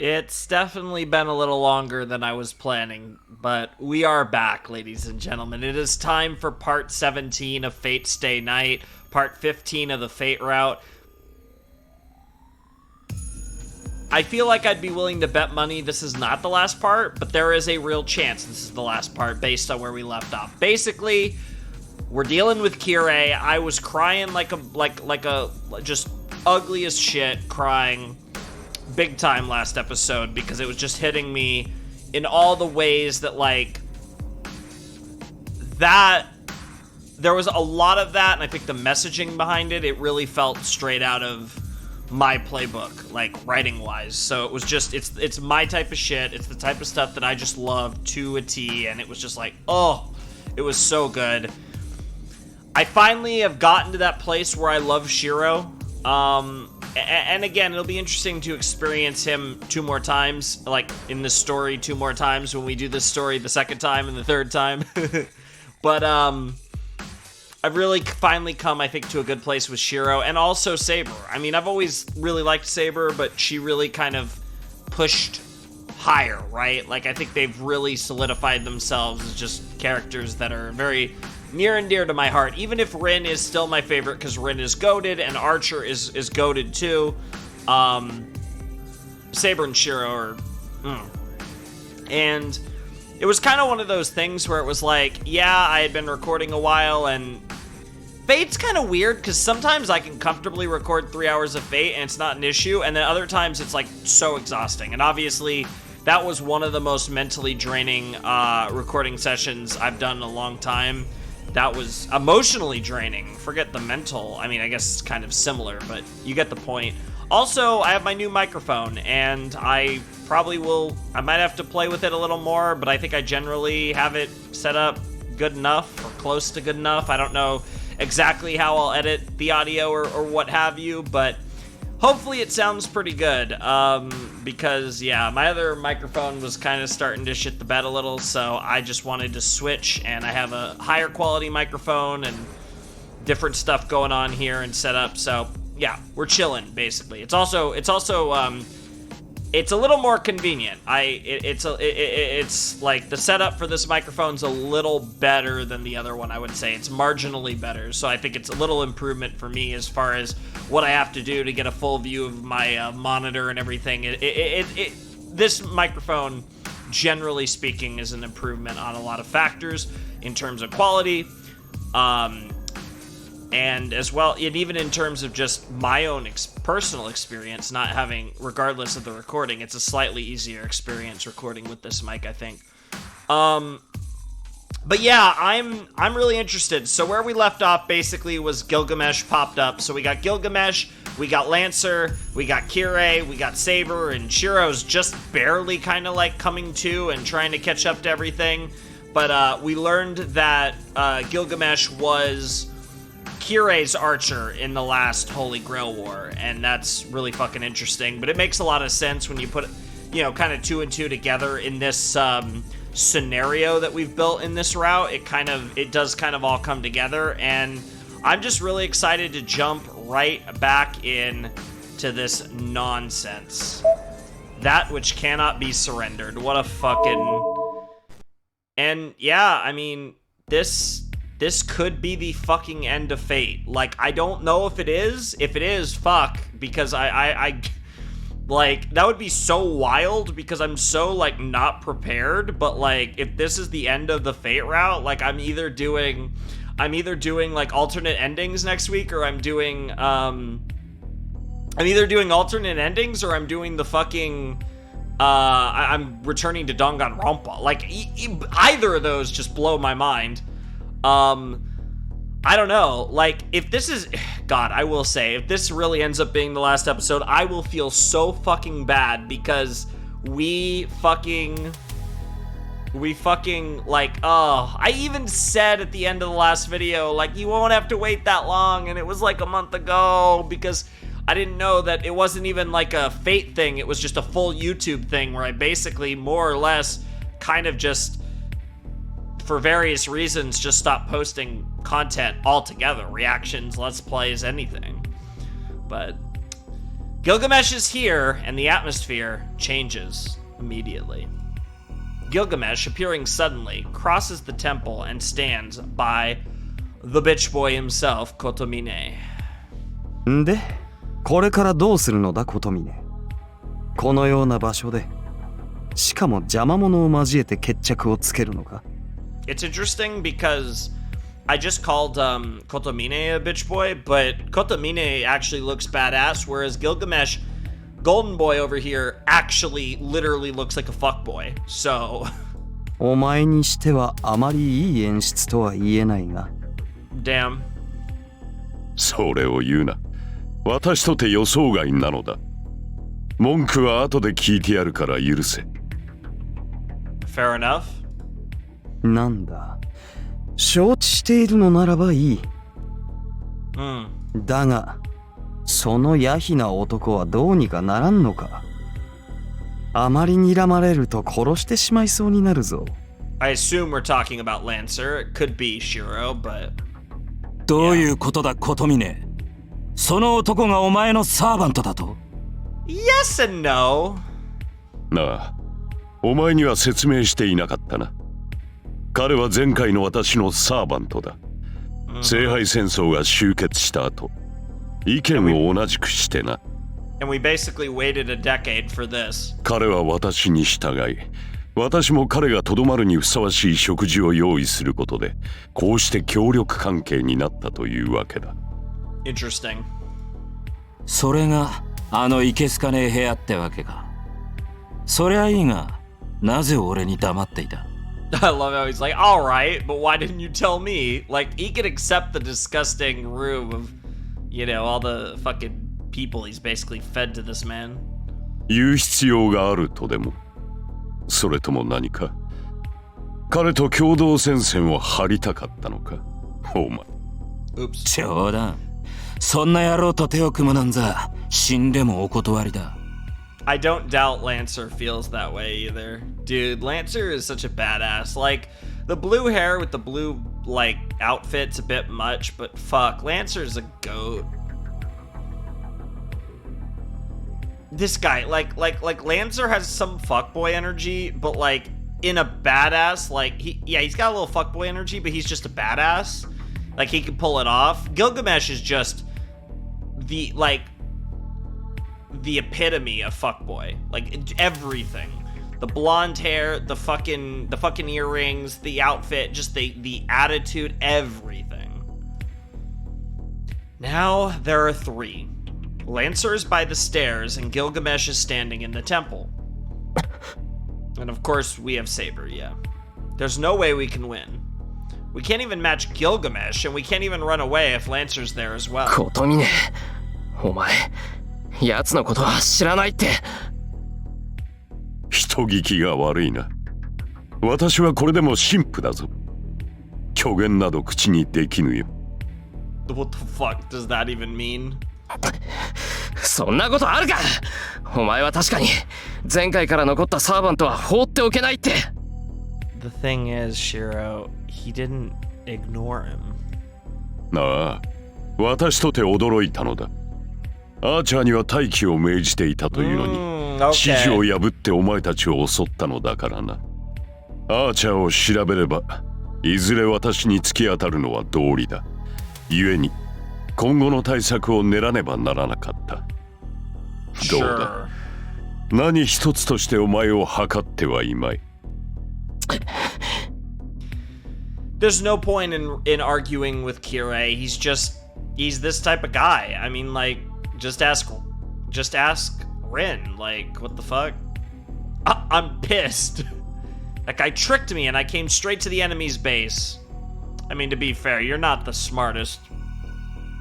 It's definitely been a little longer than I was planning, but we are back, ladies and gentlemen. It is time for part 17 of Fate Stay Night, part 15 of the Fate route. I feel like I'd be willing to bet money this is not the last part, but there is a real chance this is the last part based on where we left off. Basically, we're dealing with Kirei. I was crying like a just ugly as shit, crying big time last episode because it was just hitting me in all the ways that, like, that there was a lot of that, and I think the messaging behind it really felt straight out of my playbook, like, writing wise. So it was just, it's my type of shit. It's the type of stuff that I just love to a T, and it was just like, oh, it was so good. I finally have gotten to that place where I love Shiro. And again, it'll be interesting to experience him 2 more times, like in this story 2 more times when we do this story the second time and the third time. But I've really finally come, I think, to a good place with Shiro and also Saber. I mean, I've always really liked Saber, but she really kind of pushed higher, right? Like, I think they've really solidified themselves as just characters that are very near and dear to my heart, even if Rin is still my favorite because Rin is goated and Archer is goated too. Saber and Shiro are... And it was kind of one of those things where it was like, yeah, I had been recording a while, and Fate's kind of weird because sometimes I can comfortably record 3 hours of Fate and it's not an issue, and then other times it's like so exhausting. And obviously that was one of the most mentally draining recording sessions I've done in a long time. That was emotionally draining. Forget the mental. I mean, I guess it's kind of similar, but you get the point. Also, I have my new microphone, and I might have to play with it a little more, but I think I generally have it set up good enough, or close to good enough. I don't know exactly how I'll edit the audio or what have you, but hopefully it sounds pretty good, because, yeah, my other microphone was kind of starting to shit the bed a little, so I just wanted to switch, and I have a higher quality microphone and different stuff going on here and set up, so, yeah, we're chilling, basically. It's also, it's a little more convenient. It's like the setup for this microphone's a little better than the other one, I would say. It's marginally better, so I think it's a little improvement for me as far as what I have to do to get a full view of my monitor and everything. This microphone, generally speaking, is an improvement on a lot of factors in terms of quality, and as well, and even in terms of just my own personal experience, not having, regardless of the recording, it's a slightly easier experience recording with this mic, I think. But yeah, I'm really interested. So where we left off basically was Gilgamesh popped up. So we got Gilgamesh, we got Lancer, we got Kirei, we got Saber, and Shiro's just barely kind of like coming to and trying to catch up to everything. But we learned that Gilgamesh was Kirei's archer in the last Holy Grail War, and that's really fucking interesting. But it makes a lot of sense when you put, you know, kind of 2 and 2 together in this scenario that we've built in this route. It does kind of all come together, and I'm just really excited to jump right back in to this nonsense. That which cannot be surrendered. What a fucking... And yeah, I mean, this could be the fucking end of Fate. Like, I don't know if it is. If it is, fuck. Because I like, that would be so wild because I'm so, like, not prepared. But, like, if this is the end of the Fate route, like, I'm either doing, like, alternate endings next week, or I'm either doing alternate endings, or I'm doing the fucking... I'm returning to Danganronpa. Like, either of those just blow my mind. I don't know, like, if this is, God, I will say, if this really ends up being the last episode, I will feel so fucking bad, because we fucking, like, oh, I even said at the end of the last video, like, you won't have to wait that long, and it was like a month ago, because I didn't know that it wasn't even like a Fate thing, it was just a full YouTube thing, where I basically, more or less, kind of just, for various reasons, just stopped posting content altogether. Reactions, let's plays, anything. But Gilgamesh is here, and the atmosphere changes immediately. Gilgamesh, appearing suddenly, crosses the temple and stands by the bitch boy himself, Kotomine. んで、これからどうするのだ、琴峰。このような場所で、しかも邪魔者を交えて決着をつけるのか。It's interesting because I just called Kotomine a bitch boy, but Kotomine actually looks badass, whereas Gilgamesh, Golden Boy over here, actually literally looks like a fuckboy. So お前にしてはあまりいい演出とは言えないが。damn. それを言うな。私とて予想外なのだ。文句は後で聞いてやるから許せ。Fair enough. なんだ。承知しているのならばいい。だが、そのヤヒな男はどうにかならんのか。あまり睨まれると殺してしまいそうになるぞ。I assume we're talking about Lancer. It could be Shiro, but どういうことだ、琴峰。その男がお前のサーバントだと。yes and no. なあ、お前には説明していなかったな。彼は前回の私のサーバントだ。聖杯戦争が終結した後、意見を同じくしてな。And we basically waited a decade for this. 彼は私に従い、私も彼がとどまるにふさわしい食事を用意することで、こうして協力関係になったというわけだ。Interesting. それがあのいけすかねえ部屋ってわけか。そりゃいいが、なぜ俺に黙っていた？ I love how he's like, all right, but why didn't you tell me? Like, he could accept the disgusting room of, you know, all the fucking people he's basically fed to this man. 言う必要があるとでも、それとも何か彼と共同戦線を張りたかったのか、お前。Oops. 冗談。そんな野郎と手を組むなんざ死んでもお断りだ。I don't doubt Lancer feels that way either. Dude, Lancer is such a badass. Like, the blue hair with the blue, like, outfit's a bit much, but fuck, Lancer's a goat. This guy, like Lancer has some fuckboy energy, but like, in a badass, like, he's got a little fuckboy energy, but he's just a badass. Like, he can pull it off. Gilgamesh is just the, like, the epitome of fuckboy. Like, everything. The blonde hair, the fucking earrings, the outfit, just the attitude, everything. Now there are three. Lancer is by the stairs and Gilgamesh is standing in the temple. And of course we have Saber, yeah. There's no way we can win. We can't even match Gilgamesh, and we can't even run away if Lancer's there as well. 琴峰、お前、奴のことは知らないって。人聞きが悪いな。私はこれでも神父だぞ。虚言など口にできぬよ。What the fuck does that even mean? そんなことあるか。お前は確かに前回から残ったサーバントは放っておけないって。The thing is, Shiro, he didn't ignore him. なあ、私とて驚いたのだ。アーチャーには待機を命じていたというのに、指示を破ってお前たちを襲ったのだからな。アーチャーを調べれば、いずれ私に突き当たるのは道理だ。故に、今後の対策を練らねばならなかった。どうだ、何一つとしてお前を測ってはいまい。There's no point in arguing with Kirei. He's this type of guy. I mean, like, just ask Rin. Like, what the fuck? I'm pissed. That guy tricked me and I came straight to the enemy's base. I mean, to be fair, you're not the smartest,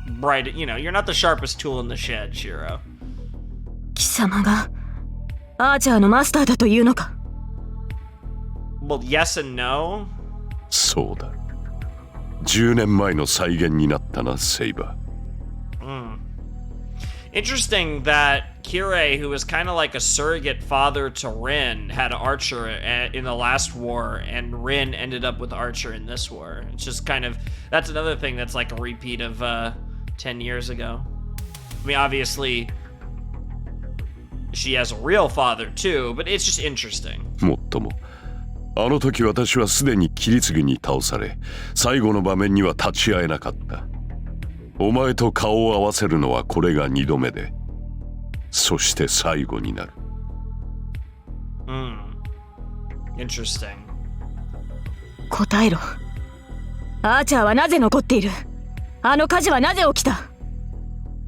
you're not the sharpest tool in the shed, Shiro. 貴様がアーチャーのマスターだというのか? Well, yes and no. そうだ。10年前の再現になったな、セイバー。Interesting that Kirei, who was kind of like a surrogate father to Rin, had Archer in the last war, and Rin ended up with Archer in this war. It's just kind of, that's another thing that's like a repeat of 10 years ago. I mean, obviously, she has a real father too, but it's just interesting. もっともあの時私はすでにキリツグに倒され最後の場面には立ち会えなかった。お前と顔を合わせるのはこれが2度目でそして最後になる。Interesting. 答えろ。アーチャーはなぜ残っている？あの火事はなぜ起きた？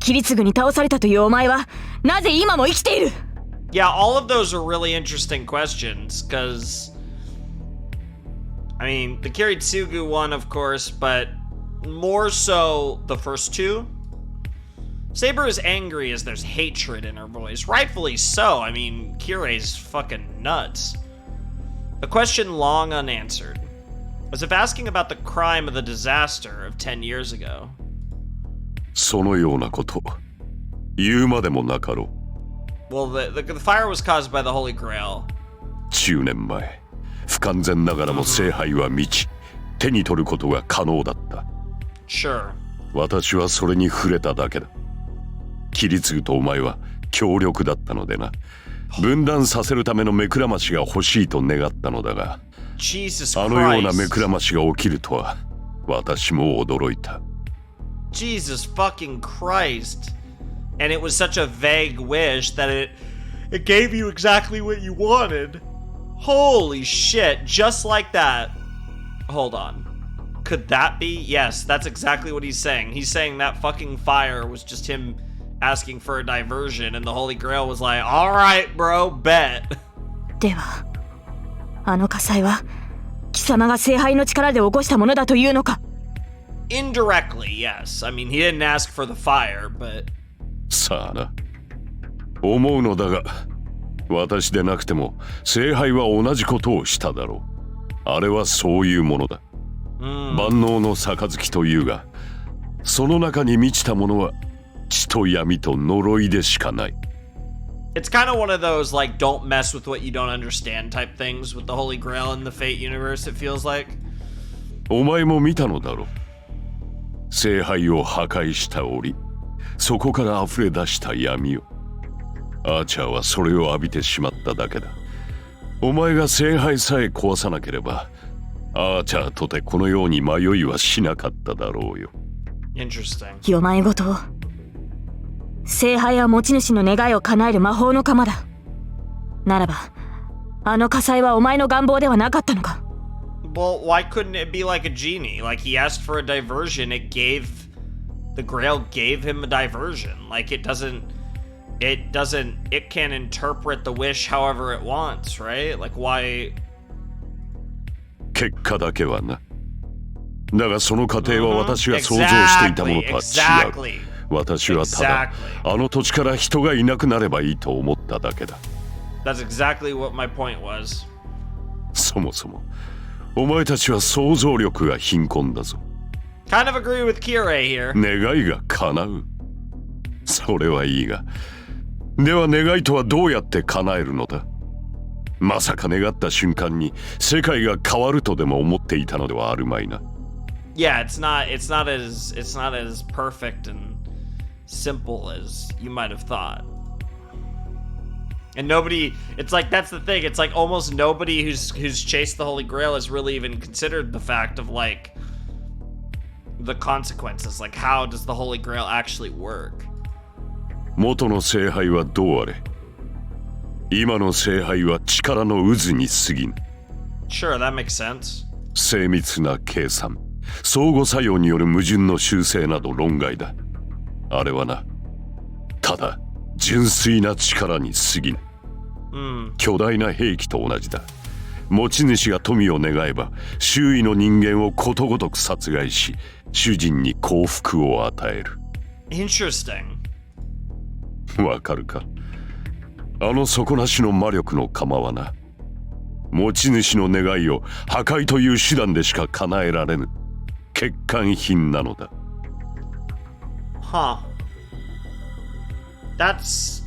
キリツグに倒されたというお前はなぜ今も生きている？ Yeah, all of those are really interesting questions, because I mean, the Kiritsugu one, of course, but more so the first two. Saber is angry as there's hatred in her voice. Rightfully so. I mean, Kirei's fucking nuts. A question long unanswered, as if asking about the crime of the disaster of 10 years ago. そのようなこと言うまでもなかろう。 Well, the fire was caused by the Holy Grail. 10年前不完全ながらも聖杯は満ち手に取ることが可能だった。 Sure. 私はそれに触れただけだ。キリツグとお前は強力だったのでな。分断させるための目くらましが欲しいと願ったのだが、 Jesus あのような目 Christ. くらましが起きるとは私も驚いた。 Jesus fucking Christ. And it was such a vague wish that it gave you exactly what you wanted. Holy shit, just like that. Hold on. Could that be? Yes, that's exactly what he's saying. He's saying that fucking fire was just him asking for a diversion, and the Holy Grail was like, alright, bro, bet. では、あの火災は貴様が聖杯の力で起こしたものだというのか？ Indirectly, yes. I mean, he didn't ask for the fire, but... さあな。思うのだが、私でなくても聖杯は同じことをしただろう。あれはそういうものだ。万能の杯というが、その中に満ちたものは血と闇と呪いでしかない。 It's kind of one of those, like, don't mess with what you don't understand type things with the Holy Grail in the Fate universe, it feels like. お前も見たのだろう。聖杯を破壊した折、そこから溢れ出した闇を。アーチャーはそれを浴びてしまっただけだ。お前が聖杯さえ壊さなければ、アーチャーとてこのように迷いはしなかっただろうよ。Interesting. よまいごとを。聖杯は持ち主の願いを叶える魔法の鎌だ。ならば、あの火災はお前の願望ではなかったのか？ Well, why couldn't it be like a genie? Like, he asked for a diversion, the Grail gave him a diversion. Like, it can interpret the wish however it wants, right? Like, why... 結果だけはな。だがその過程は私が想像していたものとは違う。私はただ、あの土地から人がいなくなればいいと思っただけだ。That's exactly what my point was. そもそも、お前たちは想像力が貧困だぞ。Kind of agree with Kirei here. 願いが叶う。それはいいが。では願いとはどうやって叶えるのだ？まさか願った瞬間に世界が変わるとでも思っていたのではあるまいな。Yeah, it's not as perfect and simple as you might have thought. And nobody, it's like, that's the thing, it's like almost nobody who's chased the Holy Grail has really even considered the fact of, like, the consequences. Like, how does the Holy Grail actually work? 元の聖杯はどうあれ、今の聖杯は力の渦に過ぎぬ。 Sure, that makes sense. 精密な計算、相互作用による矛盾の修正など論外だ。あれはな、ただ純粋な力に過ぎぬ。巨大な兵器と同じだ。持ち主が富を願えば周囲の人間をことごとく殺害し、主人に幸福を与える。 Interesting. わかるか？あの底なしの魔力の釜はな、持ち主の願いを破壊という手段でしか叶えられぬ欠陥品なのだ。Huh. That's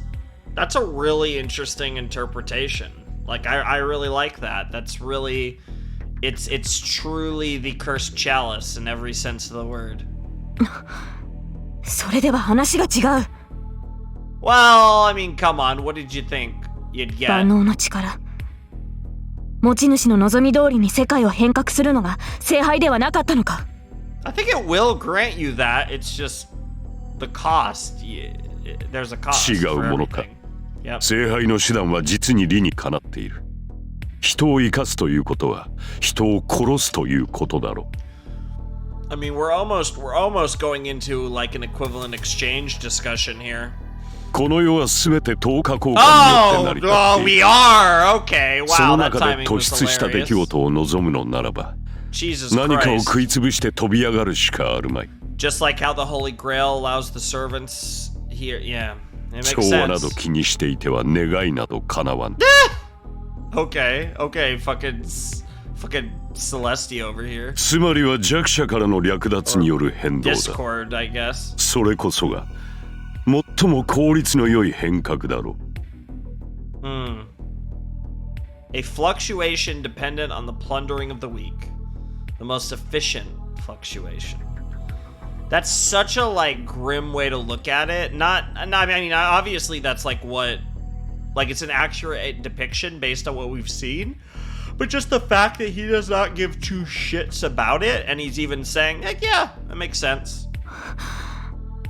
a really interesting interpretation. Like, I really like that. That's really, it's truly the cursed chalice in every sense of the word. それでは話が違う。Well, I mean, come on, what did you think you'd get? 万能の力。持ち主の望み通りに世界を変革するのが聖杯ではなかったのか。I think it will grant you that. It's just the cost. There's a cost 違 for うものか。 everything. Yep. 聖杯の手段は実に理にかなっている。人を生かすということは人を殺すということだろう。I mean, we're almost going into like an equivalent exchange discussion here. この世は全て10日交換によって成り立 Oh, ってい we る。 are. Okay, そ wow, の that 中で timing 突 was 出した出来 hilarious. 事を望むのならば、 Jesus 何かを Christ. 食い潰して飛び上がるしかあるまい。 Just like how the Holy Grail allows the servants here. Yeah, it makes 調和など sense. 気にしていては願いなど叶わん。 Okay, fucking Celestia over here. つまりは弱者からの略奪による変動だ。 Discord, I guess. それこそが最も効率の良い変革だろう。A fluctuation dependent on the plundering of the weak. The most efficient fluctuation. That's such a like grim way to look at it. I mean, obviously that's like it's an accurate depiction based on what we've seen. But just the fact that he does not give two shits about it, and he's even saying, like, yeah, that makes sense.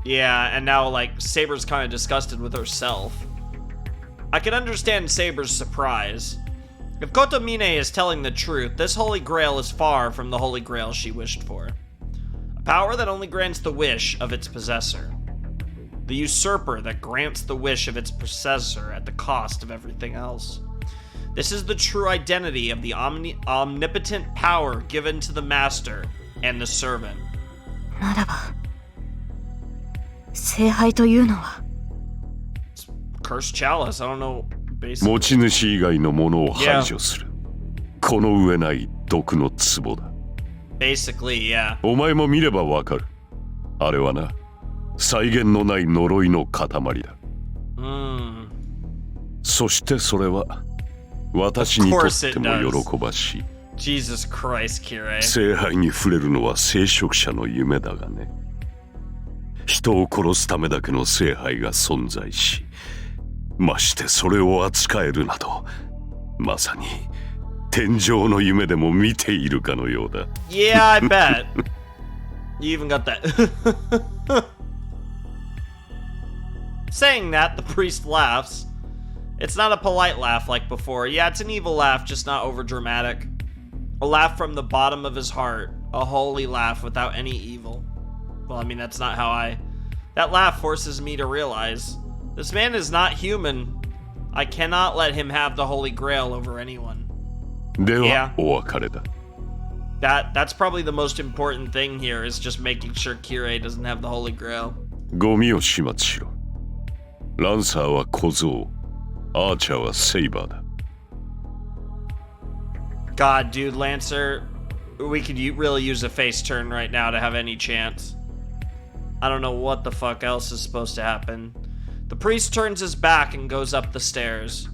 Yeah, and now like Saber's kind of disgusted with herself. I can understand Saber's surprise. If Kotomine is telling the truth, this Holy Grail is far from the Holy Grail she wished for. A power that only grants the wish of its possessor. The usurper that grants the wish of its possessor at the cost of everything else. This is the true identity of the omnipotent power given to the master and the servant. ならば、聖杯というのは。Cursed chalice, I don't know. 持ち主以外のものを排除する。この上ない毒の壺だ。Basically, yeah. お前も見ればわかる。あれはな、際限のない呪いの塊だ。そしてそれは私にとっても喜ばしい。Jesus Christ, Kirei. 聖杯に触れるのは聖職者の夢だがね。人を殺すためだけの聖杯が存在し、ましてそれを扱えるなど、まさに天上の夢でも見ているかのようだ。Yeah, I bet. You even got that. Saying that, the priest laughs. It's not a polite laugh like before. Yeah, it's an evil laugh, just not over dramatic. A laugh from the bottom of his heart. A holy laugh without any evil. Well, I mean, that's not how That laugh forces me to realize this man is not human. I cannot let him have the Holy Grail over anyone. では、 Yeah. お別れだ。That's probably the most important thing here is just making sure Kirei doesn't have the Holy Grail. ゴミを始末しろ。ランサーは小僧、アーチャーはセイバーだ。God, dude, Lancer, we could really use a face turn right now to have any chance. I don't know what the fuck else is supposed to happen. The priest turns his back and goes up the stairs.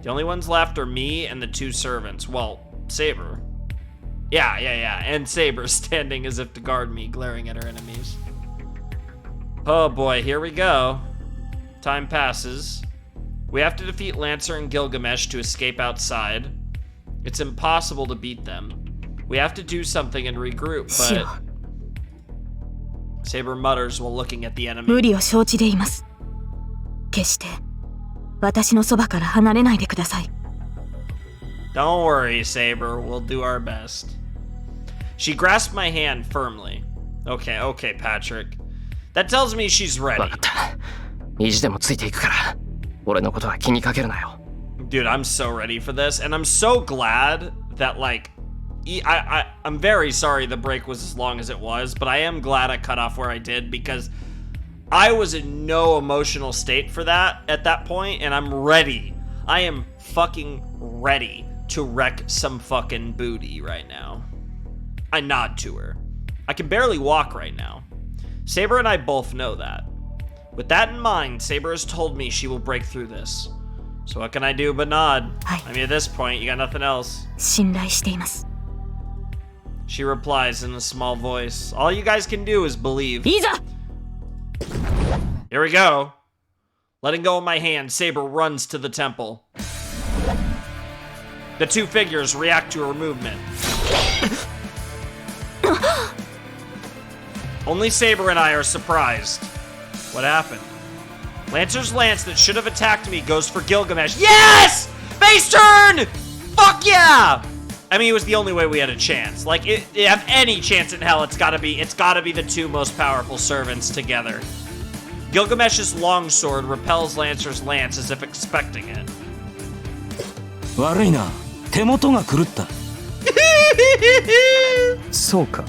The only ones left are me and the two servants. Well, Saber. Yeah, and Saber standing as if to guard me, glaring at her enemies. Oh boy, here we go. Time passes. We have to defeat Lancer and Gilgamesh to escape outside. It's impossible to beat them. We have to do something and regroup, but... Saber mutters while looking at the enemy. 無理を承知でいます。決して私のそばから離れないでください。Don't worry, Saber. We'll do our best. She grasped my hand firmly. Okay, Patrick. That tells me she's ready. 分かった。意地でもついていくから、俺のことは気にかけるなよ。Dude, I'm so ready for this, and I'm so glad that, like, I'm very sorry the break was as long as it was, but I am glad I cut off where I did, because I was in no emotional state for that at that point, and I'm ready. I am fucking ready to wreck some fucking booty right now. I nod to her. I can barely walk right now. Saber and I both know that. With that in mind, Saber has told me she will break through this. So what can I do but nod? I mean, at this point, you got nothing else. 信頼しています。 She replies in a small voice. All you guys can do is believe. いざ Here we go. Letting go of my hand, Saber runs to the temple. The two figures react to her movement. Only Saber and I are surprised. What happened? Lancer's lance that should have attacked me goes for Gilgamesh. Yes! Face turn! Fuck yeah! I mean, it was the only way we had a chance. Like, it have any chance in hell, it's gotta be the two most powerful servants together. Gilgamesh's longsword repels Lancer's lance as if expecting it. 悪いな、手元が狂った。そうか。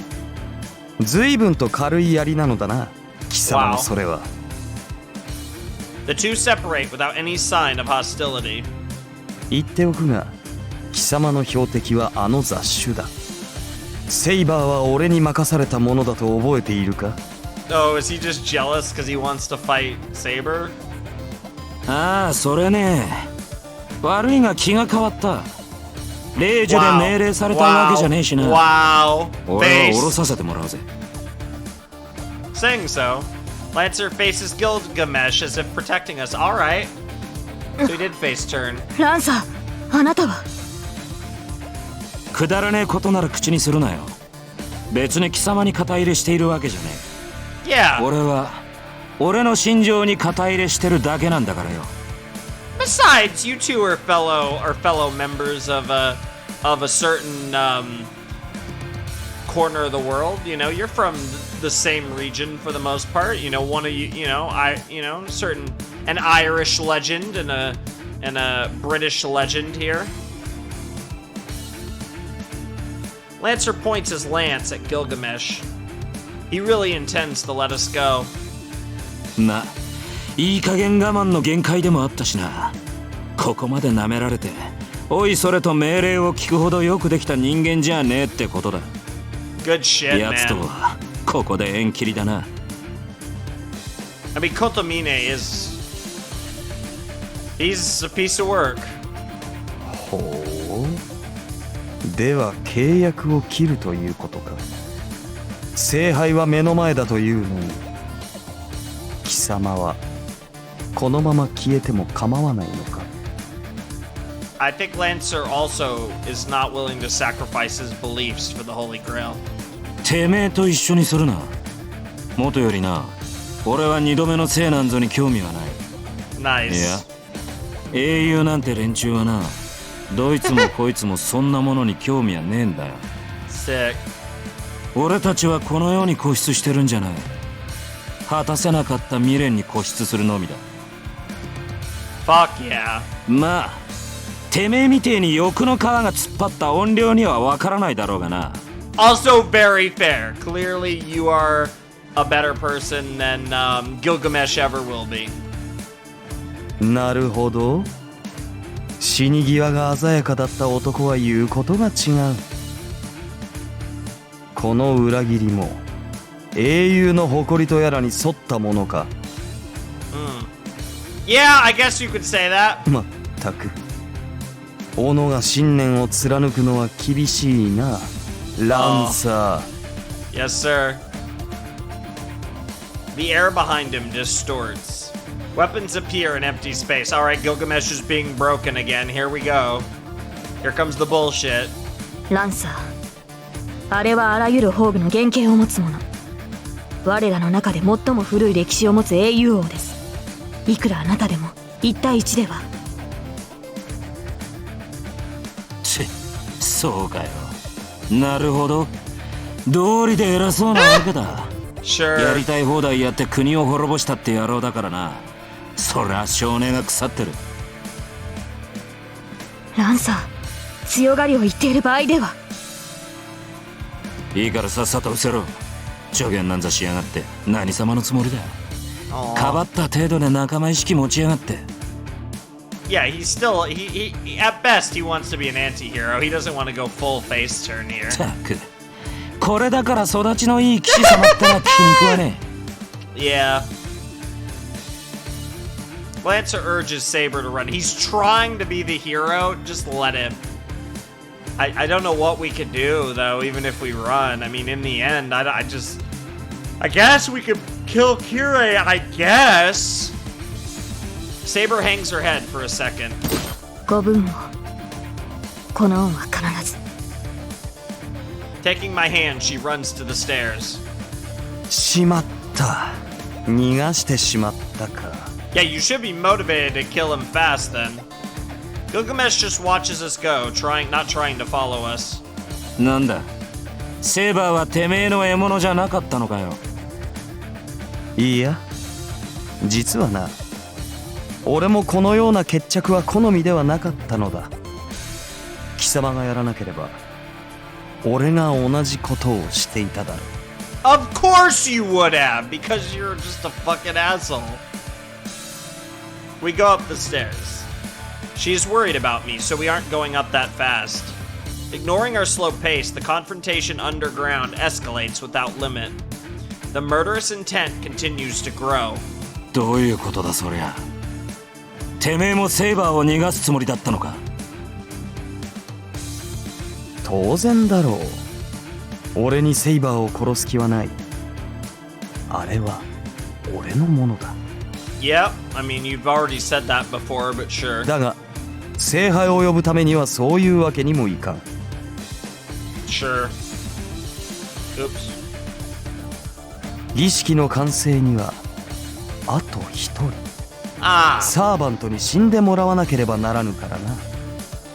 随分と軽い槍なのだな、貴様のそれは。The two separate without any sign of hostility. 言っておくが、貴様の標的はあの雑種だ。セイバーは俺に任されたものだと覚えているか？ Oh, is he just jealous because he wants to fight Saber? ああ、それね。悪いが気が変わった。令状で命令されたわけじゃねえしな。Wow. 俺は降ろさせてもらうぜ。Saying so, Lancer faces Gilgamesh as if protecting us. All right. So he did face turn. ランサー、あなたは。くだらねえことなら口にするなよ。別に貴様に肩入れしているわけじゃねえ。Yeah. 俺は俺の心情に肩入れしてるだけなんだからよ。Besides, you two are fellow members of a certain corner of the world. You know, you're from the same region for the most part. You know, one of you, an Irish legend and a British legend here. Lancer points his lance at Gilgamesh. He really intends to let us go. まあ、いい加減我慢の限界でもあったしな。ここまで舐められて、おいそれと命令を聞くほどよくできた人間じゃねえってことだ。Good shit, やつとはここで縁切りだな。I mean, Kotomine he's a piece of work. ほう。では契約を切るということか。聖杯は目の前だというのに、貴様はこのまま消えても構わないのか。I think Lancer also is not willing to sacrifice his beliefs for the Holy Grail. てめえと一緒にするな。元よりな、俺は二度目の聖なんぞに興味はない。Nice. いや、英雄なんて連中はな、どいつもこいつもそんなものに興味はねえんだよ。Sick. 俺たちはこの世に固執してるんじゃない。果たせなかった未練に固執するのみだ。Fuck yeah. まあ、てめえみてえに欲の皮が突っ張った怨霊にはわからないだろうがな。Also very fair. Clearly you are a better person than Gilgamesh ever will be. なるほど。死に際が鮮やかだった男は言うことが違う。この裏切りも英雄の誇りとやらに沿ったものか。Yeah, I guess you could say that. まったく。斧が信念を貫くのは厳しいな、ランサー。Yes, sir. The air behind him distorts. Weapons appear in empty space. All right, Gilgamesh is being broken again. Here we go. Here comes the bullshit. ランサー、あれはあらゆる宝具の原型を持つもの。我らの中で最も古い歴史を持つ英雄王です。いくらあなたでも1対1では。そうかよ。なるほど。道理で偉そうなわけだ。Sure. やりたい放題やって国を滅ぼしたって野郎だからな。そりゃ少年が腐ってる。ランサー、強がりを言っている場合では。いいからさっさと失せろ。助言なんざしやがって何様のつもりだ。かばった程度で仲間意識持ちやがって。Yeah, he's still he at best he wants to be an anti-hero. He doesn't want to go full face turn here. たく、これだから育ちのいい騎士様ってのは気に食わねえ。Yeah. Lancer urges Saber to run. He's trying to be the hero. Just let him. I don't know what we could do though, even if we run. I mean, in the end, I guess we could kill Kirei. I guess. Saber hangs her head for a second. ご分をこの恩は必ず。 Taking my hand, she runs to the stairs. しまった。逃がしてしまったか。 Yeah, you should be motivated to kill him fast then. Gilgamesh just watches us go, not trying to follow us. なんだ、セーバーはてめえの獲物じゃなかったのかよ。いや、実はな、俺もこのような決着は好みではなかったのだ。貴様がやらなければ、俺が同じことをしていただろう。Of course you would have, because you're just a fucking asshole. We go up the stairs. She's worried about me, so we aren't going up that fast. Ignoring our slow pace, the confrontation underground escalates without limit. The murderous intent continues to grow. どういうことだそりゃ。てめえもセーバーを逃がすつもりだったのか。当然だろう。俺にセイバーを殺す気はない。あれは俺のものだ。Yep, I mean you've already said that before, but sure. だが、聖杯を呼ぶためにはそういうわけにもいかん。Sure. Oops. 儀式の完成にはあと一人。Ah. サーバントに死んでもらわなければならぬからな。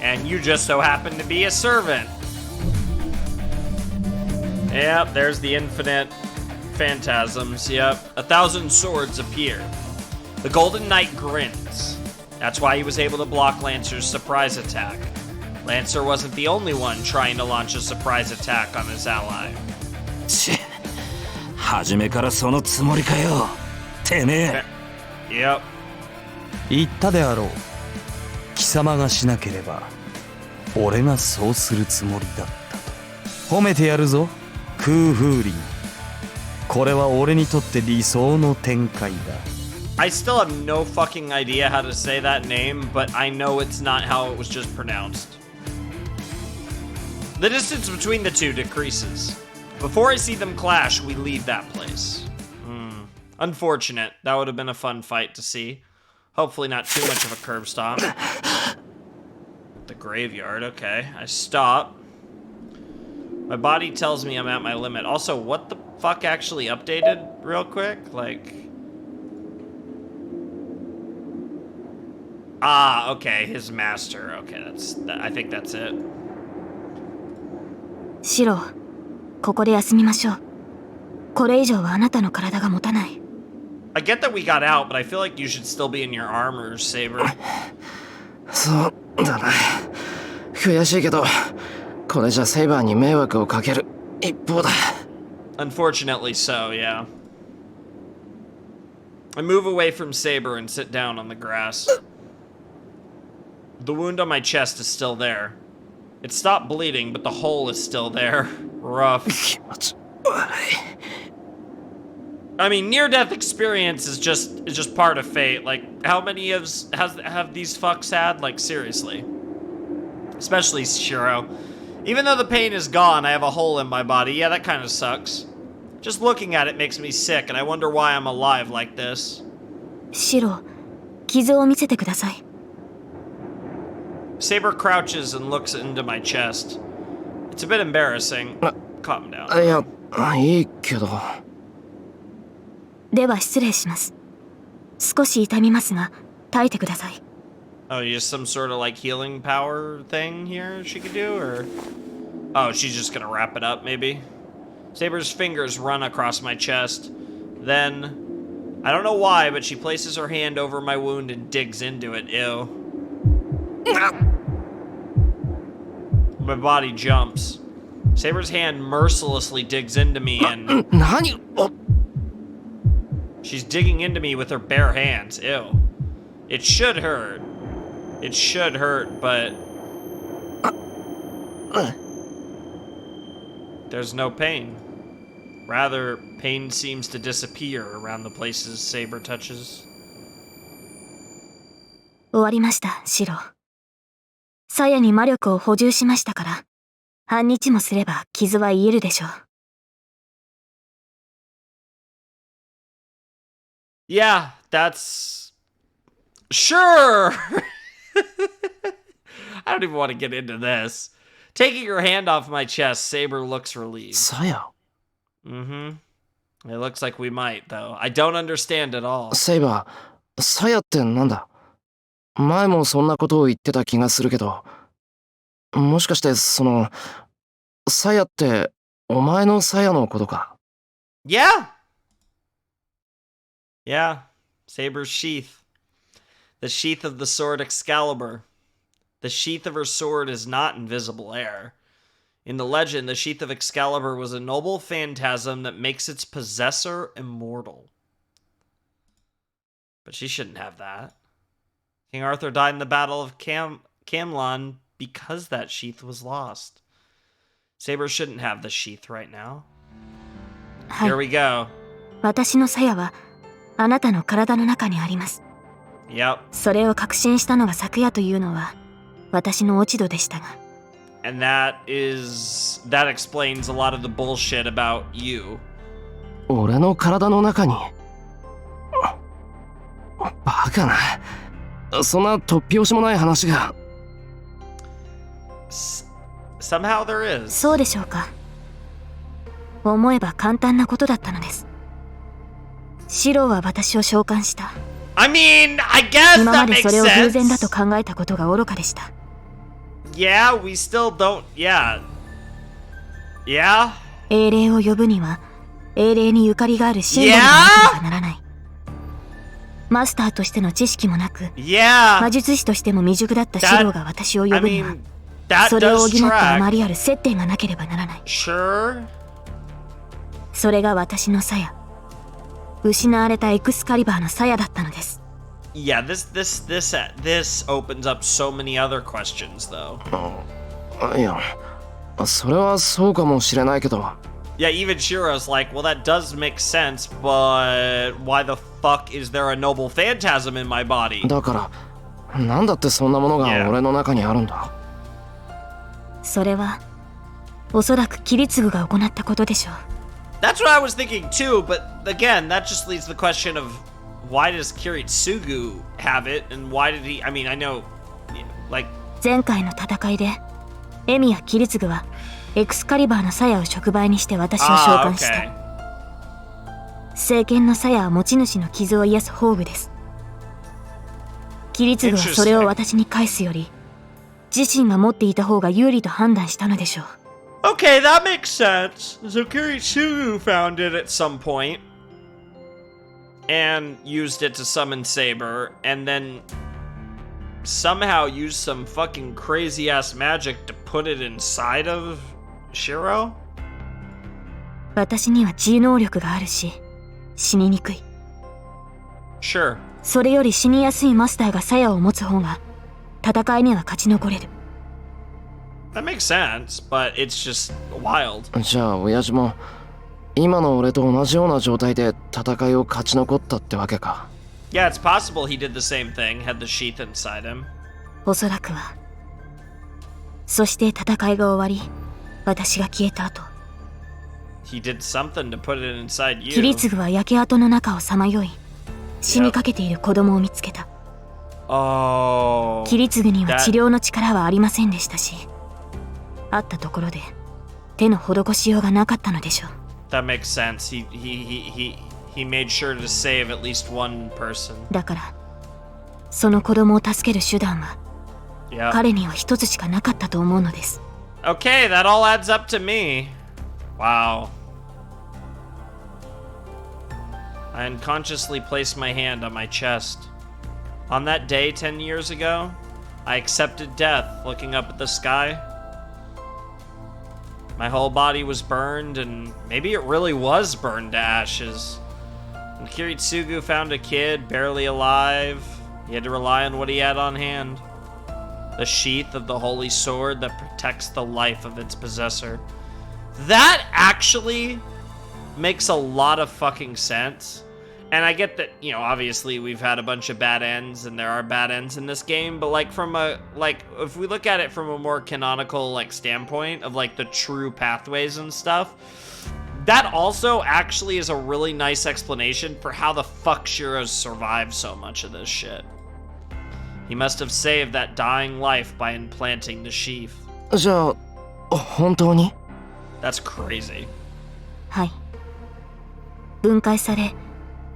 And you just so happen to be a servant. Yep, there's the infinite phantasms. Yep, 1,000 swords appear. The Golden Knight grins. That's why he was able to block Lancer's surprise attack. Lancer wasn't the only one trying to launch a surprise attack on his ally. 初めからそのつもりかよ。てめえ。Yep. 言ったであろう。貴様がしなければ俺がそうするつもりだったと。褒めてやるぞ、空風林。これは俺にとって理想の展開だ。I still have no fucking idea how to say that name, but I know it's not how it was just pronounced. The distance between the two decreases. Before I see them clash, we leave that place. Unfortunate. That would have been a fun fight to see. Hopefully not too much of a curb stomp. The graveyard, okay. I stop. My body tells me I'm at my limit. Also, what the fuck actually updated real quick? Like... Ah, okay, his master. Okay, I think that's it. シロ、ここで休みましょう。これ以上はあなたの体が持たない。I get that we got out, but I feel like you should still be in your armor, Saber. そうだな。悔しいけど、これじゃセイバーに迷惑をかける一方だ。Unfortunately so, yeah. I move away from Saber and sit down on the grass. The wound on my chest is still there. It stopped bleeding, but the hole is still there. Rough. I mean, near-death experience is just part of fate. Like, how many have these fucks had? Like, seriously. Especially Shiro. Even though the pain is gone, I have a hole in my body. Yeah, that kind of sucks. Just looking at it makes me sick, and I wonder why I'm alive like this. シロ、傷を見せてください。Saber crouches and looks into my chest. It's a bit embarrassing. Calm down. いや、いいけど。では失礼します。少し痛みますが、耐えてください。Oh, just some sort of like healing power thing here she could do, or... Oh, she's just gonna wrap it up, maybe? Saber's fingers run across my chest. Then, I don't know why, but she places her hand over my wound and digs into it. Ew. My body jumps. Saber's hand mercilessly digs into me and... 何？ She's digging into me with her bare hands. Ew. It should hurt. It should hurt, but... There's no pain. Rather, pain seems to disappear around the places Saber touches. 終わりました、シロ。鞘に魔力を補充しましたから、半日もすれば傷は癒えるでしょう。Yeah, that's... Sure! I don't even want to get into this. Taking her hand off my chest, Saber looks relieved. さや Mm-hmm. It looks like we might, though. I don't understand at all. セイバー、さやってなんだ？前もそんなことを言ってた気がするけど、もしかしてその、さやってお前のさやのことか？ Yeah! Yeah. Saber's sheath. The sheath of the sword Excalibur. The sheath of her sword is not invisible air. In the legend, the sheath of Excalibur was a noble phantasm that makes its possessor immortal. But she shouldn't have that. King Arthur died in the Battle of Camlan because that sheath was lost. Saber shouldn't have the sheath right now. Here we go. 私の鞘はあなたの体の中にあります。 Yep. それを確信したのが昨夜というのは私の落ち度でしたが。 And that explains a lot of the bullshit about you. 俺の体の中に。バカな。そんな突拍子もない話が。Somehow there is. そうでしょうか。思えば簡単なことだったのです。シロは私を召喚した。I mean, I guess 今 that まで makes それを偶然だ sense. と考えたことが愚かでした。Yeah, we still don't. Yeah. Yeah? 英霊を呼ぶには英霊にゆかりがあるシンボルがなければならない。マスターとしての知識もなく、 Yeah. 魔術師としても未熟だったシロが私を呼 I ぶには mean, that それを補 does ったあま track. りある接点がなければならない。 Sure. それが私の鞘、失われたエクスカリバーの鞘だったのです。 Yeah, this opens up so many other questions, though. いや、それはそうかもしれないけど。 Yeah, even Shiro's like, well, that does make sense, but why the fuck is there a noble phantasm in my body? だから、なんだってそんなものが俺の中にあるんだ。それはおそらくキリツグが行ったことでしょう。 That's what I was thinking too, but again, that just leads to the question of why does Kiritsugu have it, and why did he? I mean, I know, like 前回の戦いでエミやキリツグはエクスカリバーの鞘を触媒にして私を召喚した。 okay. 聖剣の鞘は持ち主の傷を癒す宝具です。キリツグはそれを私に返すより自身が持っていた方が有利と判断したのでしょう。 Okay, that makes sense. So Kiritsugu found it at some point and used it to summon Saber, and then somehow used some fucking crazy ass magic to put it inside of Shiro? 私には治癒能力があるし死ににくい。 Sure. それより死にやすいマスターが鞘を持つ方が戦いには勝ち残れる。 That makes sense, but it's just wild. じゃあ親父も今の俺と同じような状態で戦いを勝ち残ったってわけか。 Yeah, it's possible he did the same thing, had the sheath inside him. おそらくは。そして戦いが終わり私が消えた後、 He did something to put it inside キリ you. ツグは焼け跡の中をさまよい死にかけている子供を見つけた。 Oh. キリツグには治療の力はありませんでしたし、あったところで手の施しようがなかったのでしょう。 That makes sense. He made sure to save at least one person. だからその子供を助ける手段は Yeah. 彼には一つしかなかったと思うのです。 Okay, that all adds up to me. Wow. I unconsciously placed my hand on my chest. On that day 10 years ago, I accepted death looking up at the sky. My whole body was burned, and maybe it really was burned to ashes. When Kiritsugu found a kid barely alive, he had to rely on what he had on hand. The sheath of the holy sword that protects the life of its possessor. That actually makes a lot of fucking sense. And I get that, you know, obviously we've had a bunch of bad ends and there are bad ends in this game, but like from a, like, if we look at it from a more canonical, like, standpoint of like the true pathways and stuff, that also actually is a really nice explanation for how the fuck Shiro's survived so much of this shit. He must have saved that dying life by implanting the sheath. じゃあ、本当に？ That's crazy. はい。分解され、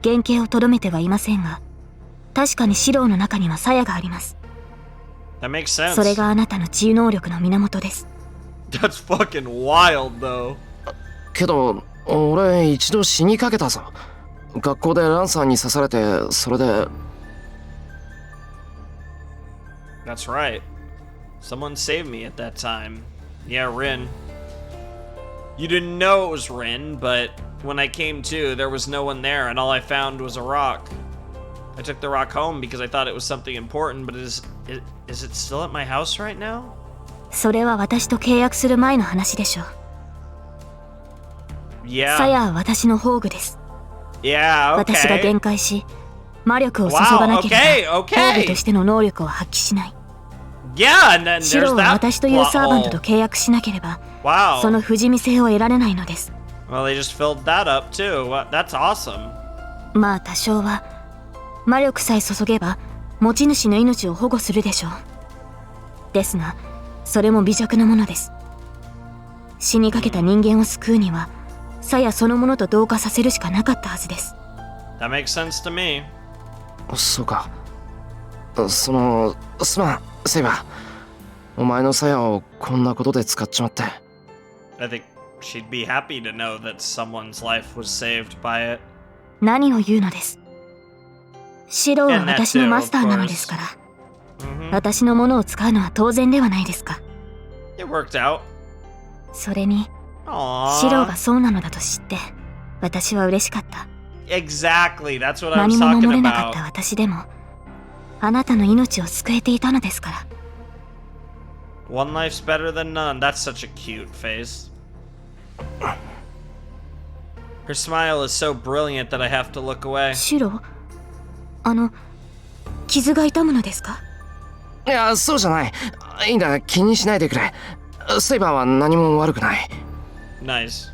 原型をとどめてはいませんが、確かにシローの中には鞘があります。That makes sense. それがあなたの治癒能力の源です。That's fucking wild, though. けど、俺一度死にかけたぞ。学校でランさんに刺されて、それで。That's right. Someone saved me at that time. Yeah, Rin. You didn't know it was Rin, but when I came to, there was no one there, and all I found was a rock. I took the rock home because I thought it was something important, but is it still at my house right now? それは私と契約する前の話でしょう。Yeah. 鞘は私の宝具です。Yeah, okay. 私が限界し、魔力を注がなければ、 Wow, okay, okay. 宝具としての能力を発揮しない。Yeah, and then シ there's ローは that 私という plot サーバントと hole. 契約しなければ、 Wow. その不死身性を得られないのです。Well, they just filled that up too. That's awesome. まあ多少は、魔力さえ注げば、持ち主の命を保護するでしょう。ですが、それも微弱なものです。死にかけた人間を救うには、鞘そのものと同化させるしかなかったはずです。That makes sense to me. そうか。すまん、セイバー。お前の鞘をこんなことで使っちまって。I think she'd be happy to know that someone's life was saved by it. 何を言うのです。シローは私のマスターなのですから、私のものを使うのは当然ではないですか。It worked out. それに、 Aww. シローがそうなのだと知って、私は嬉しかった。Exactly, that's what I was 何も talking 守れなかった about. 私でも、あなたの命を救えていたのですから。One life's better than none. That's such a cute face. Her smile is so brilliant that I have to look away. シロー、傷が痛むのですか？いや、そうじゃない。いいんだ、気にしないでくれ。セイバーは何も悪くない。Nice.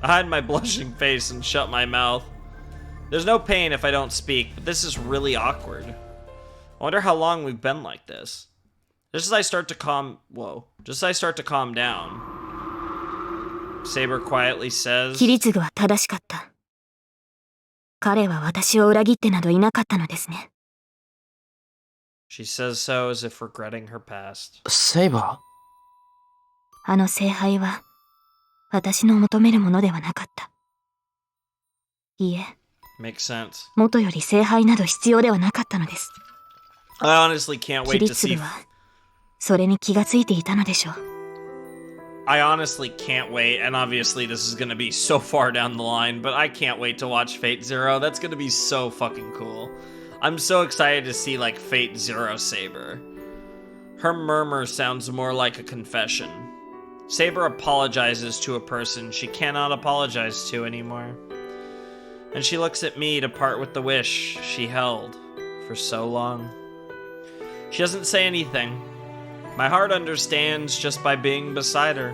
I hide my blushing face and shut my mouth. There's no pain if I don't speak, but this is really awkward. I wonder how long we've been like this. Just as I start to calm down, Saber quietly says, キリツグは正しかった。彼は私を裏切ってなどいなかったのですね。She says so as if regretting her past. セイバあの聖杯は、私の求めるものではなかった。いいえ、 Makes sense. 元より聖杯など必要ではなかったのです。I honestly can't キ wait リ to ツグ see. は、それに気がついていたのでしょう。I honestly can't wait, and obviously this is gonna be so far down the line, but I can't wait to watch Fate Zero. That's gonna be so fucking cool. I'm so excited to see, like, Fate Zero Saber. Her murmur sounds more like a confession. Saber apologizes to a person she cannot apologize to anymore. And she looks at me to part with the wish she held for so long. She doesn't say anything. My heart understands just by being beside her.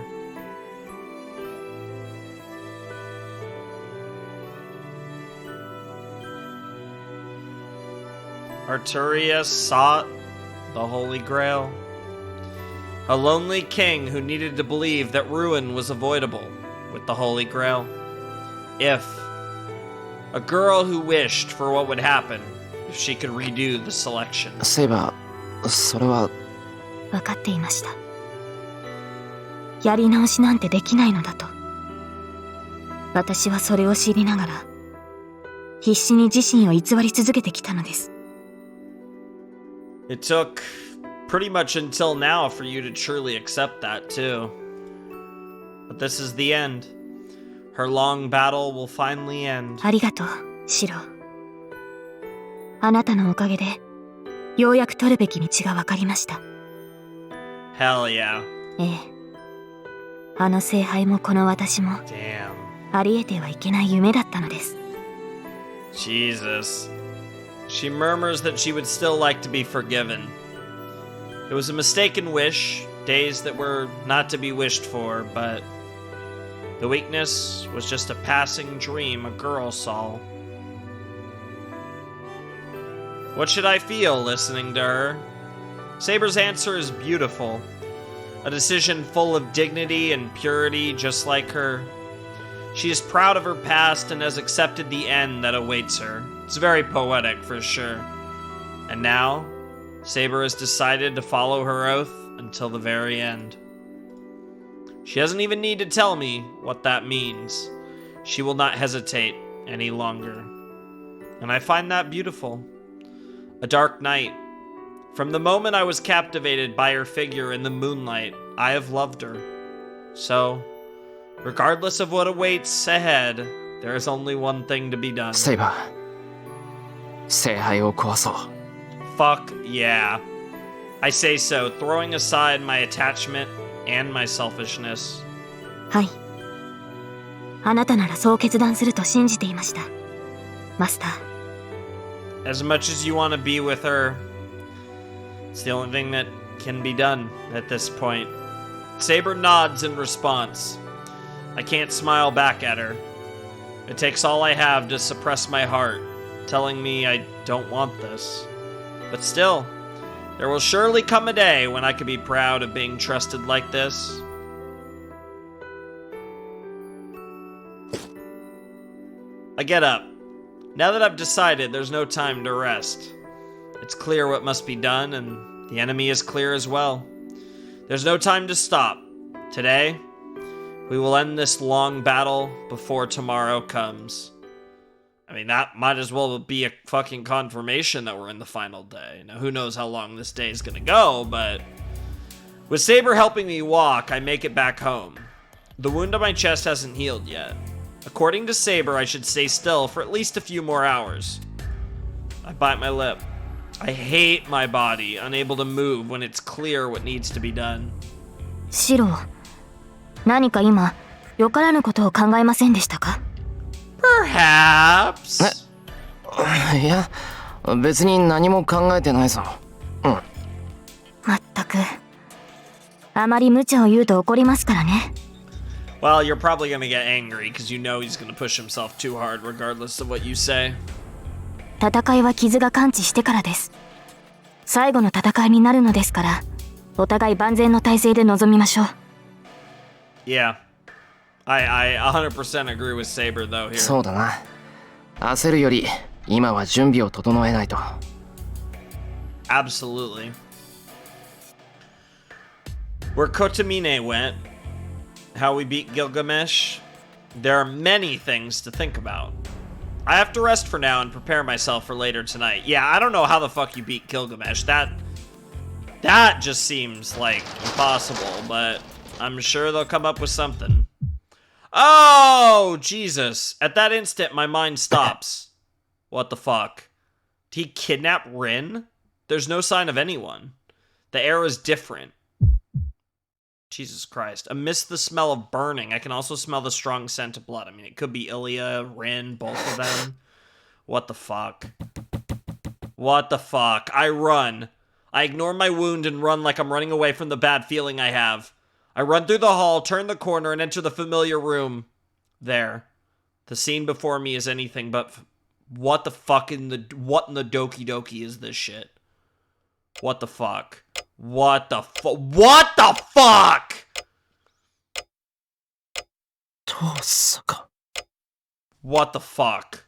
Arturius sought the Holy Grail. A lonely king who needed to believe that ruin was avoidable with the Holy Grail. If a girl who wished for what would happen if she could redo the selection. ー。セイバー、それは。分かっていました。やり直しなんてできないのだと。私はそれを知りながら、必死に自身を偽り続けてきたのです。It took pretty much until now for you to truly accept that, too. But this is the end. Her long battle will finally end. ありがとう、シロ。あなたのおかげで、ようやく取るべき道が分かりました。Hell yeah. ええ。あの聖杯もこの私も、 Damn. ありえてはいけない夢だったのです。Jesus. She murmurs that she would still like to be forgiven. It was a mistaken wish, days that were not to be wished for, but the weakness was just a passing dream a girl saw. What should I feel listening to her? Saber's answer is beautiful. A decision full of dignity and purity, just like her. She is proud of her past and has accepted the end that awaits her. It's very poetic, for sure. And now, Saber has decided to follow her oath until the very end. She doesn't even need to tell me what that means. She will not hesitate any longer. And I find that beautiful. A dark night. From the moment I was captivated by her figure in the moonlight, I have loved her. So, regardless of what awaits ahead, there is only one thing to be done. セイバー、聖杯を壊そう。 Fuck yeah. I say so, throwing aside my attachment and my selfishness. はい。あなたならそう決断すると信じていました。マスター。 As much as you want to be with her, it's the only thing that can be done at this point. Saber nods in response. I can't smile back at her. It takes all I have to suppress my heart, telling me I don't want this. But still, there will surely come a day when I could be proud of being trusted like this. I get up. Now that I've decided, there's no time to rest. It's clear what must be done, and the enemy is clear as well. There's no time to stop. Today, we will end this long battle before tomorrow comes. I mean, that might as well be a fucking confirmation that we're in the final day. Now, who knows how long this day is gonna go, but with Saber helping me walk, I make it back home. The wound on my chest hasn't healed yet. According to Saber, I should stay still for at least a few more hours. I bite my lip. I hate my body, unable to move when it's clear what needs to be done. シロ、何か今、よからぬことを考えませんでしたか？ Perhaps. いや、別に何も考えてないぞ。うん。まったく。あまり無茶を言うと怒りますからね。Well, you're probably gonna get angry because you know he's gonna push himself too hard regardless of what you say. 戦いは傷が完治してからです。最後の戦いになるのですから、お互い万全の体制で臨みましょう。Yeah. I 100% agree with Saber though here. そうだな。焦るより、今は準備を整えないと。Absolutely. Where Kotamine went, how we beat Gilgamesh, there are many things to think about. I have to rest for now and prepare myself for later tonight. Yeah, I don't know how the fuck you beat Gilgamesh. That just seems like impossible, but I'm sure they'll come up with something. Oh, Jesus. At that instant, my mind stops. What the fuck? Did he kidnap Rin? There's no sign of anyone. The air is different. Jesus Christ. Amidst the smell of burning, I can also smell the strong scent of blood. I mean, it could be Ilya, Rin, both of them. What the fuck? What the fuck? I run. I ignore my wound and run like I'm running away from the bad feeling I have. I run through the hall, turn the corner, and enter the familiar room. There. The scene before me is anything but... What the fuck what in the Doki Doki is this shit? What the fuck? What the fuck? What the fuck? どうすか。 What the fuck?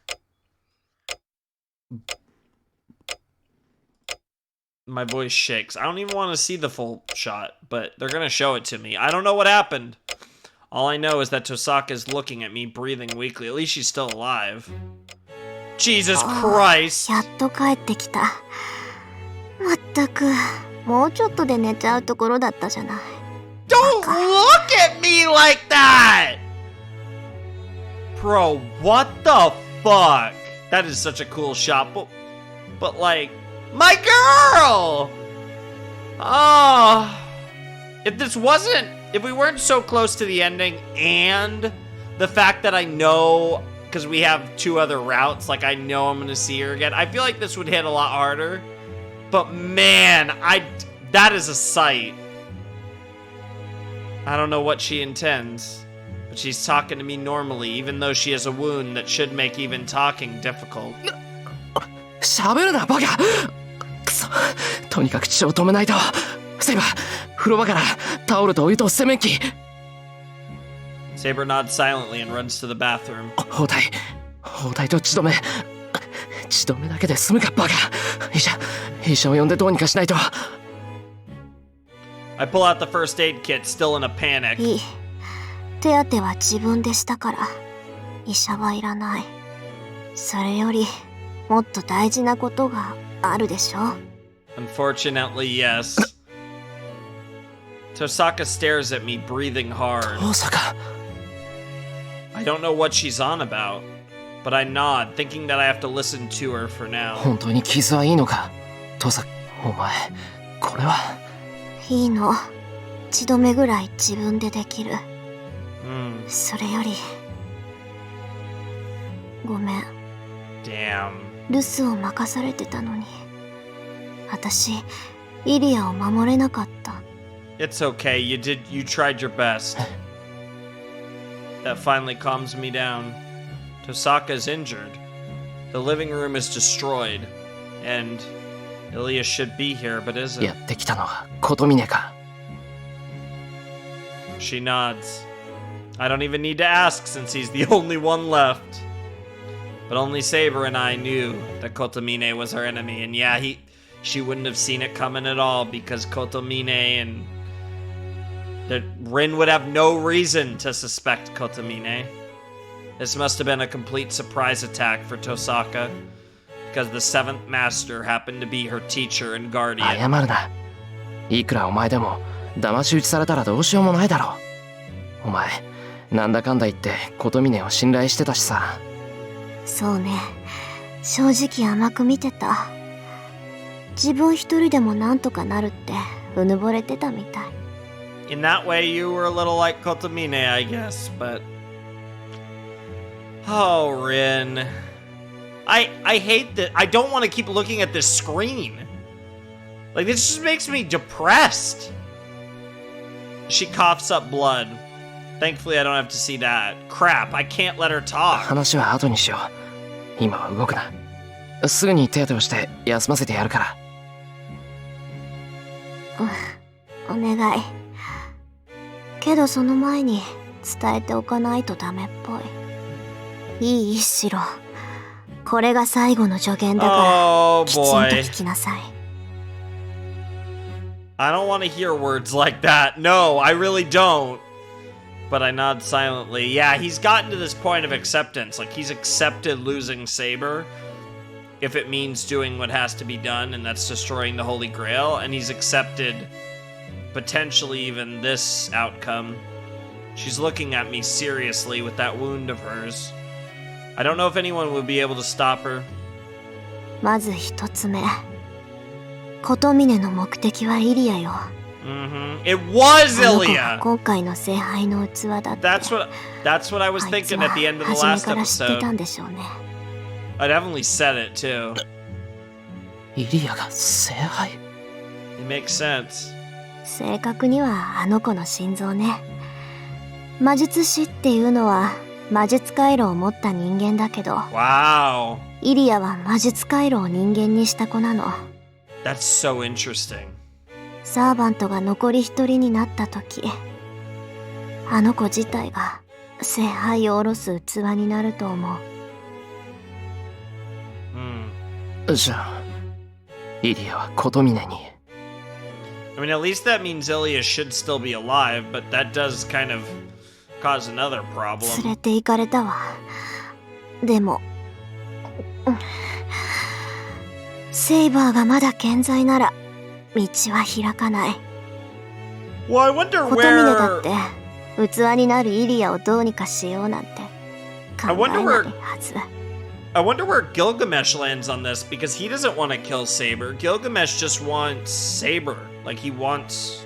My voice shakes. I don't even want to see the full shot, but they're gonna show it to me. I don't know what happened. All I know is that Tosaka's looking at me, breathing weakly. At least she's still alive. Jesus Christ! やっと帰ってきた。まったく、もうちょっとで寝ちゃうところだったじゃない。Don't look at me like that! Bro, what the fuck? That is such a cool shot, but like, my girl! Oh, if we weren't so close to the ending and the fact that I know, because we have two other routes, like I know I'm gonna see her again, I feel like this would hit a lot harder. But man, that is a sight. I don't know what she intends, but she's talking to me normally, even though she has a wound that should make even talking difficult. 喋るなバカ。くそ、とにかく血を止めないと。セイバー、風呂場からタオルとお湯と洗面器。Saber nods silently and runs to the bathroom. 包帯と血止め。血止めだけで済むかバカ。医者を呼んでどうにかしないと。I pull out the first aid kit, still in a panic. いい。手当ては自分でしたから。医者はいらない。それよりもっと大事なことがあるでしょ。Unfortunately, yes. Tosaka stares at me, breathing hard. 大阪。I don't know what she's on about, but I nod, thinking that I have to listen to her for now. 本当に傷はいいのか大阪。お前これは。いいの。血止めぐらい自分でできる。それよりごめん。 Damn. 留守を任されてたのに。私イリアを守れなかった。 It's okay, you tried your best. That finally calms me down. Tosaka's injured. The living room is destroyed. And Ilya should be here, but isn't. やってきたのは琴峰か。 She nods. I don't even need to ask since he's the only one left. But only Saber and I knew that Kotomine was our enemy, and yeah, she wouldn't have seen it coming at all because Kotomine and that Rin would have no reason to suspect Kotomine. This must have been a complete surprise attack for Tosaka because the 7th master happened to be her teacher and guardian. 謝るな。いくらお前でも騙し討ちされたらどうしようもないだろう。お前なんだかんだ言って琴峰を信頼してたしさ。そうね。正直甘く見てた。自分一人でもなんとかなるってうぬぼれてたみたい。In that way, you were a little like Kotomine, I guess, but... Oh, Rin. I hate that. I don't want to keep looking at this screen. Like, this just makes me depressed. She coughs up blood. Thankfully, I don't have to see that. Crap, I can't let her talk. 話は後にしよう。今は動くな。すぐに手当てをして休ませてやるから。お願い。けどその前に伝えておかないとダメっぽい。いいシロ。これが最後の助言だから、きちんと聞きなさい。I don't want to hear words like that. No, I really don't. But I nod silently. Yeah, he's gotten to this point of acceptance. Like, he's accepted losing Saber if it means doing what has to be done, and that's destroying the Holy Grail. And he's accepted potentially even this outcome. She's looking at me seriously with that wound of hers. I don't know if anyone would be able to stop her. まず一つ目。琴峰の目的はイリアよ。It was あの子 Ilya! が今回の聖杯の器だって。That's what I was あいつ thinking は at the end of the 初め last から知ってた episode. んでしょうね。I definitely said it too. イリアが聖杯。 It makes sense. 正確にはあの子の心臓ね。魔術師っていうのは魔術回路を持った人間だけど、 Wow. イリアは魔術回路を人間にした子なの。 That's so interesting. サーバントが残り一人になった時、あの子自体が聖杯を下ろす器になると思う。じゃあイリアは琴峰に。 I mean, at least that means Ilya should still be alive, but that does kind of cause another 連 problem. れて行かれたわ。でも、セイバーがまだ健在なら道は開かない。 Well, I wonder 琴峰だ where... って器になるイリアをどうにかしようなんて考えないはず。 I wonder where Gilgamesh lands on this, because he doesn't want to kill Saber. Gilgamesh just wants Saber. Like, he wants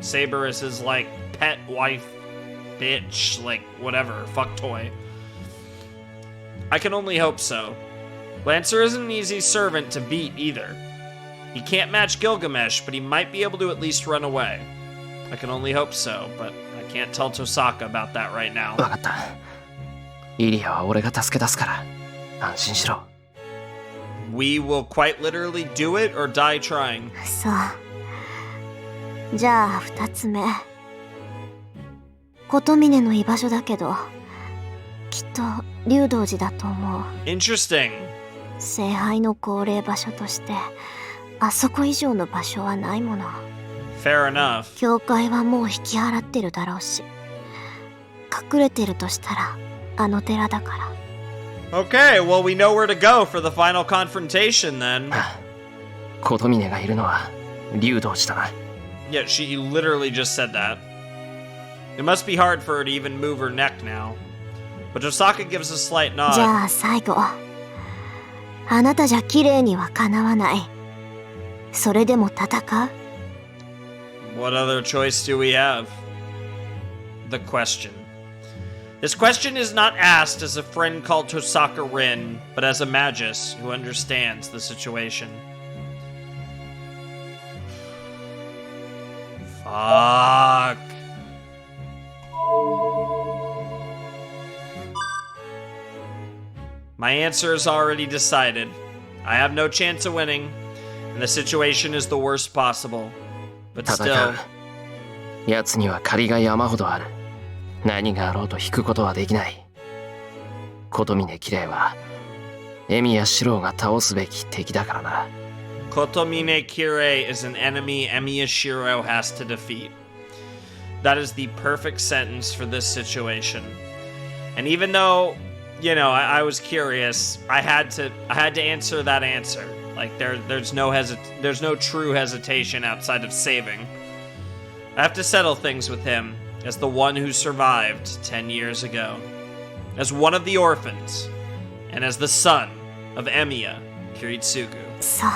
Saber as his, like, pet wife, bitch, like, whatever, fuck toy. I can only hope so. Lancer isn't an easy servant to beat either. He can't match Gilgamesh, but he might be able to at least run away. I can only hope so, but I can't tell Tosaka about that right now. わかった。イリアは俺が助け出すから安心しろ。we will quite literally do it or die trying. そう。じゃあ2つ目。琴峰の居場所だけど、きっと竜道寺だと思う。Interesting. 聖杯の高齢場所として、あそこ以上の場所はないもの。Fair enough. 教会はもう引き払ってるだろうし、隠れてるとしたらあの寺だから。Okay, well we know where to go for the final confrontation then. 琴峰がいるのは竜道寺だな。Yeah, she literally just said that. It must be hard for her to even move her neck now. But Tosaka gives a slight じゃ nod. あ最後。あなたじゃ綺麗にはかなわない。それでも戦う？ What other choice do we have? The question. This question is not asked as a friend called Tosaka Rin, but as a magus who understands the situation. Fuck. My answer is already decided. I have no chance of winning, and the situation is the worst possible. But 戦 still, う。奴には借りが山ほどある。何があろうと引くことはできない。琴峰綺麗はエミヤシロウが倒すべき敵だからな。Kotomine Kirei is an enemy Emiya Shiro has to defeat. That is the perfect sentence for this situation. And even though, you know, I was curious, I had to answer that answer. Like there's no true hesitation outside of saving. I have to settle things with him as the one who survived 10 years ago, as one of the orphans, and as the son of Emiya Kiritsugu. そ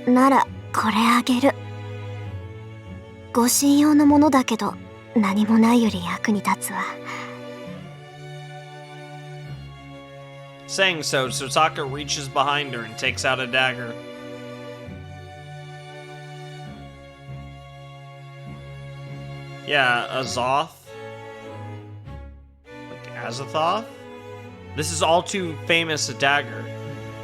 う。ならこれあげる。ご信用のものだけど何もないより役に立つわ。Saying so, Sosaka reaches behind her and takes out a dagger. Yeah, Azoth? Like Azathoth? This is all too famous a dagger.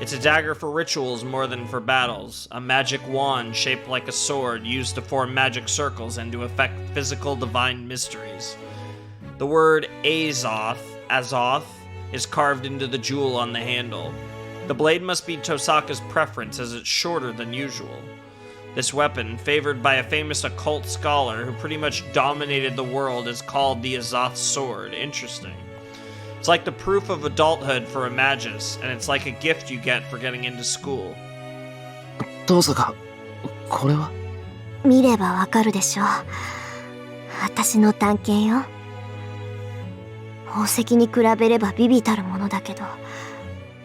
It's a dagger for rituals more than for battles. A magic wand shaped like a sword used to form magic circles and to effect physical divine mysteries. The word Azoth, is carved into the jewel on the handle. The blade must be Tosaka's preference as it's shorter than usual. This weapon, favored by a famous occult scholar who pretty much dominated the world, is called the Azoth Sword. Interesting. It's like the proof of adulthood for a magus, and it's like a gift you get for getting into school. 遠坂、これは？見ればわかるでしょ。私の探検よ。宝石に比べれば微々たるものだけど、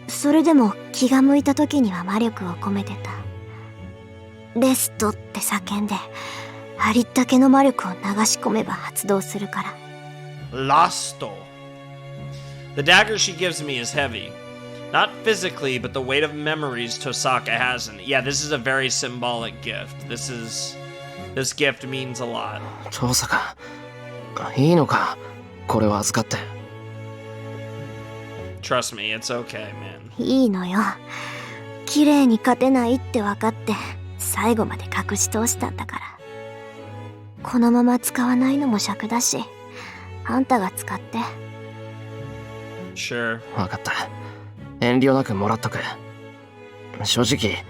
それでも気が向いた時には魔力を込めてた。レストって叫んで、ありったけの魔力を流し込めば発動するから。Lasto. The dagger she gives me is heavy. Not physically, but the weight of memories Tosaka has in it. Yeah, this is a very symbolic gift. This gift means a lot. 遠坂、いいのか？これは預かって。Trust me, it's okay, man. いいのよ。綺麗に勝てないって分かって、最後まで隠し通したんだから。このまま使わないのも尺だし、あんたが使って。Sure. 分かった。遠慮なくもらっとく。正直、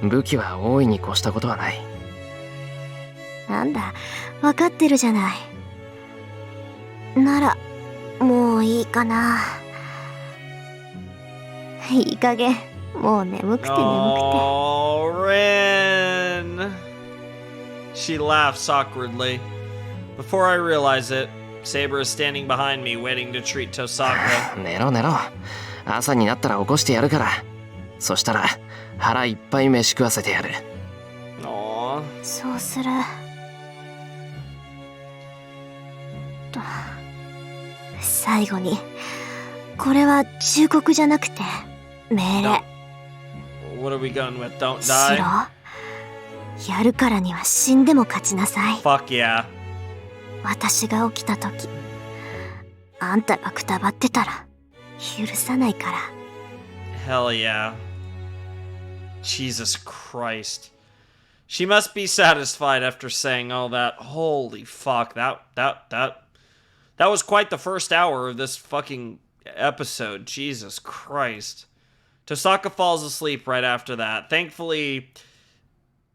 武器は大いに越したことはない。なんだ、分かってるじゃない。なら、もういいかな。いい加減、もう眠くて眠くて。Oh, Rin! She laughs awkwardly. Before I realize it, Saber is standing behind me, waiting to treat Tosaka. 寝ろ寝ろ。朝になったら起こしてやるから。そしたら腹いっぱい飯食わせてやる。Aww. そうする。最後に、これは忠告じゃなくて命令。What are we going with? Don't シ die? ロ、やるからには死んでも勝ちなさい。 Fuck yeah. 私が起きた時、あんたがくたばってたら許さないから。 Hell yeah. Jesus Christ. She must be satisfied after saying all that. Holy fuck. That was quite the first hour of this fucking episode. Jesus Christ. Tosaka falls asleep right after that. Thankfully,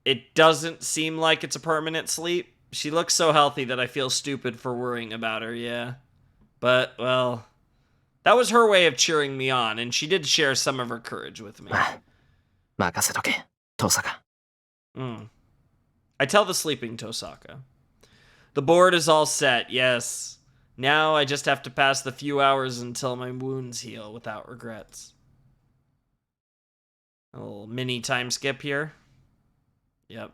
it doesn't seem like it's a permanent sleep. She looks so healthy that I feel stupid for worrying about her, yeah. But, well, that was her way of cheering me on, and she did share some of her courage with me. 任せとけ、トサカ。I tell the sleeping Tosaka. The board is all set, yes. Now I just have to pass the few hours until my wounds heal without regrets. A little mini time skip here. Yep.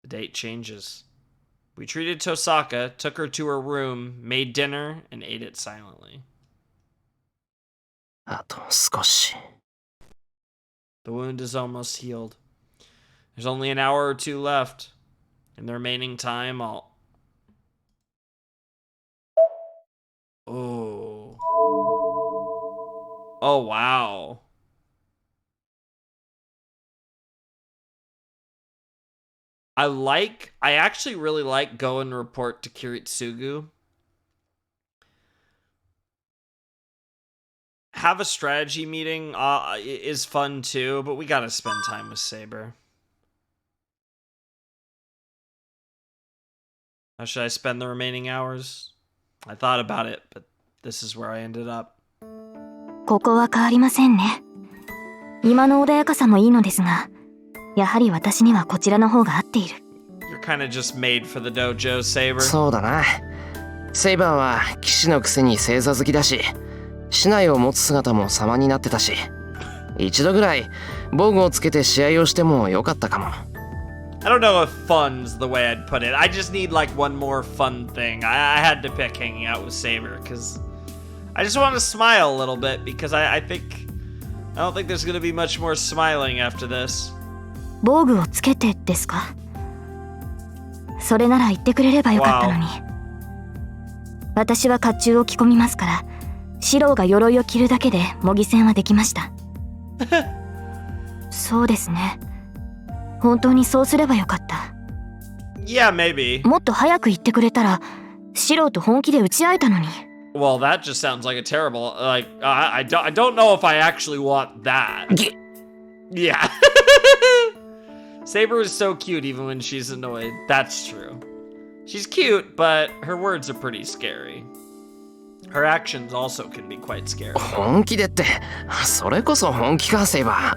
The date changes. We treated Tosaka, took her to her room, made dinner, and ate it silently. あと少し。The wound is almost healed. There's only an hour or two left. In the remaining time, I'll... Oh. Oh, wow. I actually really like go and report to Kiritsugu. Have a strategy meeting is fun too, but we gotta spend time with Saber. How should I spend the remaining hours? I thought about it, but this is where I ended up. ここは変わりませんね。今の穏やかさもいいのですが、やはり私にはこちらの方が合っている。You're kind of just made for the dojo, Saber. そうだな。セイバーは騎士のくせに正座好きだし、竹刀を持つ姿も様になってたし、一度ぐらい防具をつけて試合をしてもよかったかも。I don't know if fun's the way I'd put it. I just need like one more fun thing. I had to pick hanging out with Saber because I just want to smile a little bit because I don't think there's gonna be much more smiling after this. 防具をつけてですか？それなら言ってくれればよかったのに。私は甲冑を着込みますから、四郎が鎧を着るだけで模擬戦はできました。そうですね。本当にそうすればよかった。Yeah, maybe. もっと早く言ってくれたら、四郎と本気で打ち合えたのに。Well, that just sounds like a terrible. Like I don't know if I actually want that. Yeah. Saber is so cute even when she's annoyed. That's true. She's cute, but her words are pretty scary. Her actions also can be quite scary. 本気でって、それこそ本気か、セイバ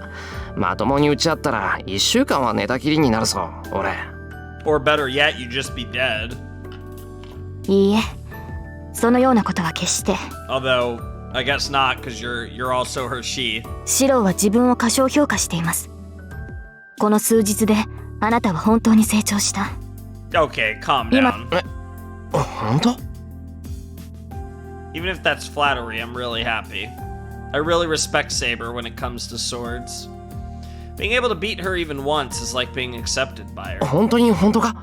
ー。まともに打ち合ったら1週間は寝たきりになるぞ、俺。Or better yet, you just be dead. いいえ、そのようなことは決して。Although, I guess not, because you're also her she. 四郎は自分を過小評価しています。この数日であなたは本当に成長した。Okay, calm down. 本当？ Even if that's flattery, I'm really happy. I really respect Saber when it comes to swords. Being able to beat her even once is like being accepted by her. 本当に本当か？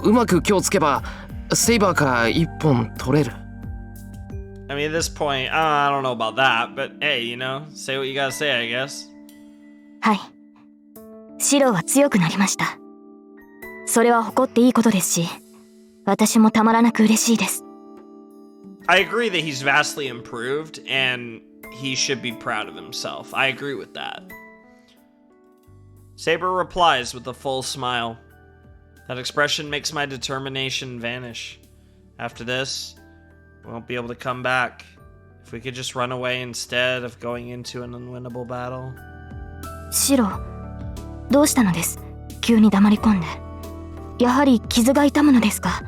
うまく今日つけばセイバーから一本取れる。I mean, at this point, I don't know about that, but hey, you know, say what you gotta say, I guess. はい。四郎は強くなりました。それは誇っていいことですし、私もたまらなく嬉しいです。I agree that he's vastly improved, and he should be proud of himself. I agree with that. Saber replies with a full smile. That expression makes my determination vanish. After this, we won't be able to come back. If we could just run away instead of going into an unwinnable battle. シロ、どうしたのです？急に黙り込んで。やはり傷が痛むのですか？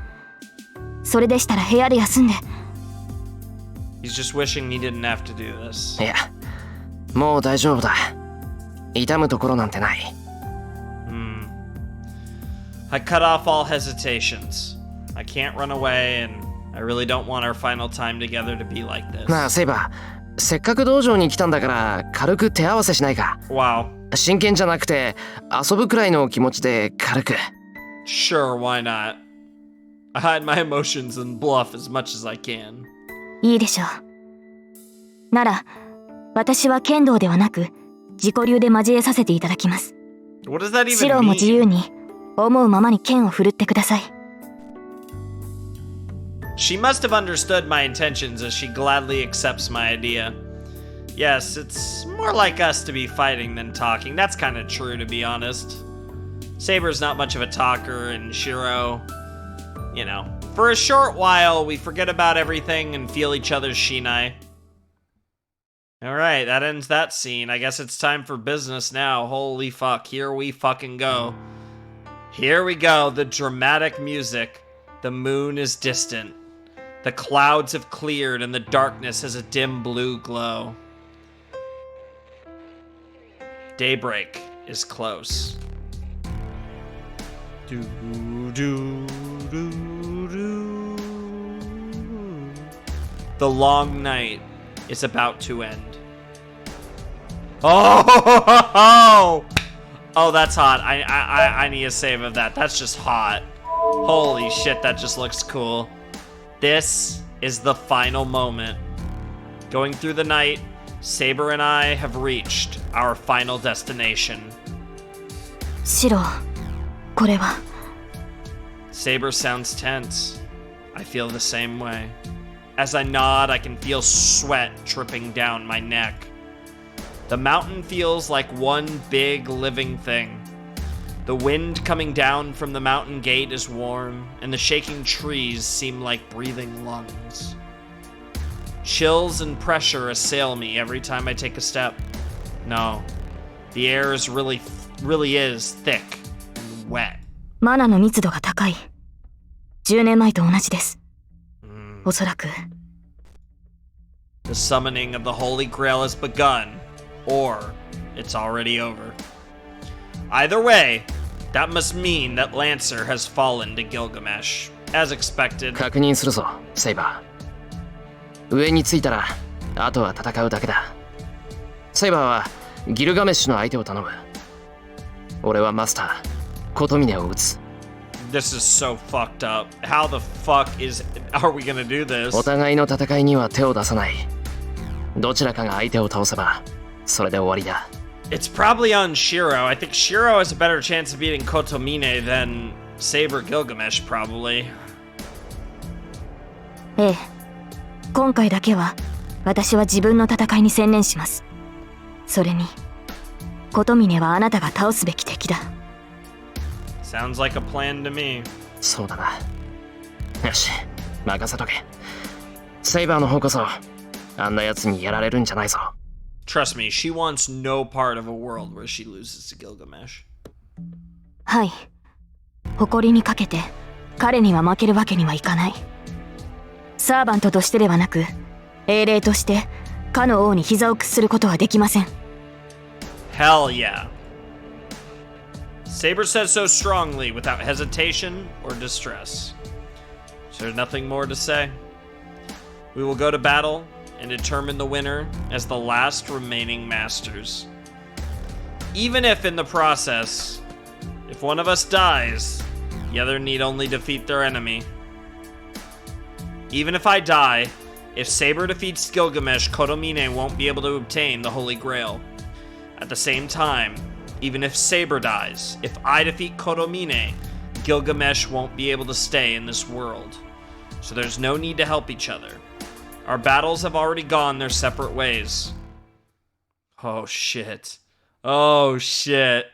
それでしたら部屋で休んで。He's just wishing he didn't have to do this. いや、もう大丈夫だ。痛むところなんてない。I cut off all hesitations. I can't run away, and I really don't want our final time together to be like this. なあ、セイバー、せっかく道場に来たんだから軽く手合わせしないか。Wow. 真剣じゃなくて遊ぶくらいの気持ちで軽く。Sure, why not? I hide my emotions and bluff as much as I can. いいでしょう。なら、私は剣道ではなく、自己流で交えさせていただきます。 What does that シ even ローも自 mean? 由に思うままに剣を振るってください。 She must have understood my intentions as she gladly accepts my idea. Yes, it's more like us to be fighting than talking. That's kind of true, to be honest. Saber's not much of a talker, and Shiro, you know, for a short while, we forget about everything and feel each other's shinai. Alright, that ends that scene. I guess it's time for business now. Holy fuck, here we fucking go. Here we go, the dramatic music. The moon is distant. The clouds have cleared and the darkness has a dim blue glow. Daybreak is close. Do, do, do, do. The long night is about to end. Oh, oh, that's hot. I need a save of that. That's just hot. Holy shit, that just looks cool. This is the final moment. Going through the night, Saber and I have reached our final destination. シロー、これは。 Saber sounds tense. I feel the same way. As I nod, I can feel sweat dripping down my neck. The mountain feels like one big living thing. The wind coming down from the mountain gate is warm, and the shaking trees seem like breathing lungs. Chills and pressure assail me every time I take a step. No, the air is really is thick and wet. マナの密度が高い。10年前と同じです。おそらく。 The summoning of the Holy Grail has begun, or it's already over. Either way, that must mean that Lancer has fallen to Gilgamesh, as expected. 確認するぞ、セイバー。上に着いたら、あとは戦うだけだ。セイバーはギルガメッシュの相手を頼む。俺はマスター、コトミネを撃つ。This is so fucked up. How the fuck are we gonna do this? お互いの戦いには手を出さない。どちらかが相手を倒せば、それで終わりだ。It's probably on Shiro. I think Shiro has a better chance of beating Kotomine than Saber Gilgamesh, probably. ええ。今回だけは、私は自分の戦いに専念します。それに、コトミネはあなたが倒すべき敵だ。Sounds like a plan to me. そうだな。よし、任せとけ。セイバーの方こそ、あんな奴にやられるんじゃないぞ。Trust me, she wants no part of a world where she loses to Gilgamesh. はい。誇りにかけて、彼には負けるわけにはいかない。サーバントとしてではなく、英霊として、かの王に膝を屈することはできません。Hell yeah. Saber says so strongly without hesitation or distress. So there's nothing more to say. We will go to battle and determine the winner as the last remaining masters. Even if in the process, if one of us dies, the other need only defeat their enemy. Even if I die, if Saber defeats Gilgamesh, Kotomine won't be able to obtain the Holy Grail. At the same time, even if Saber dies, if I defeat Kotomine, Gilgamesh won't be able to stay in this world. So there's no need to help each other. Our battles have already gone their separate ways. Oh shit. Oh shit.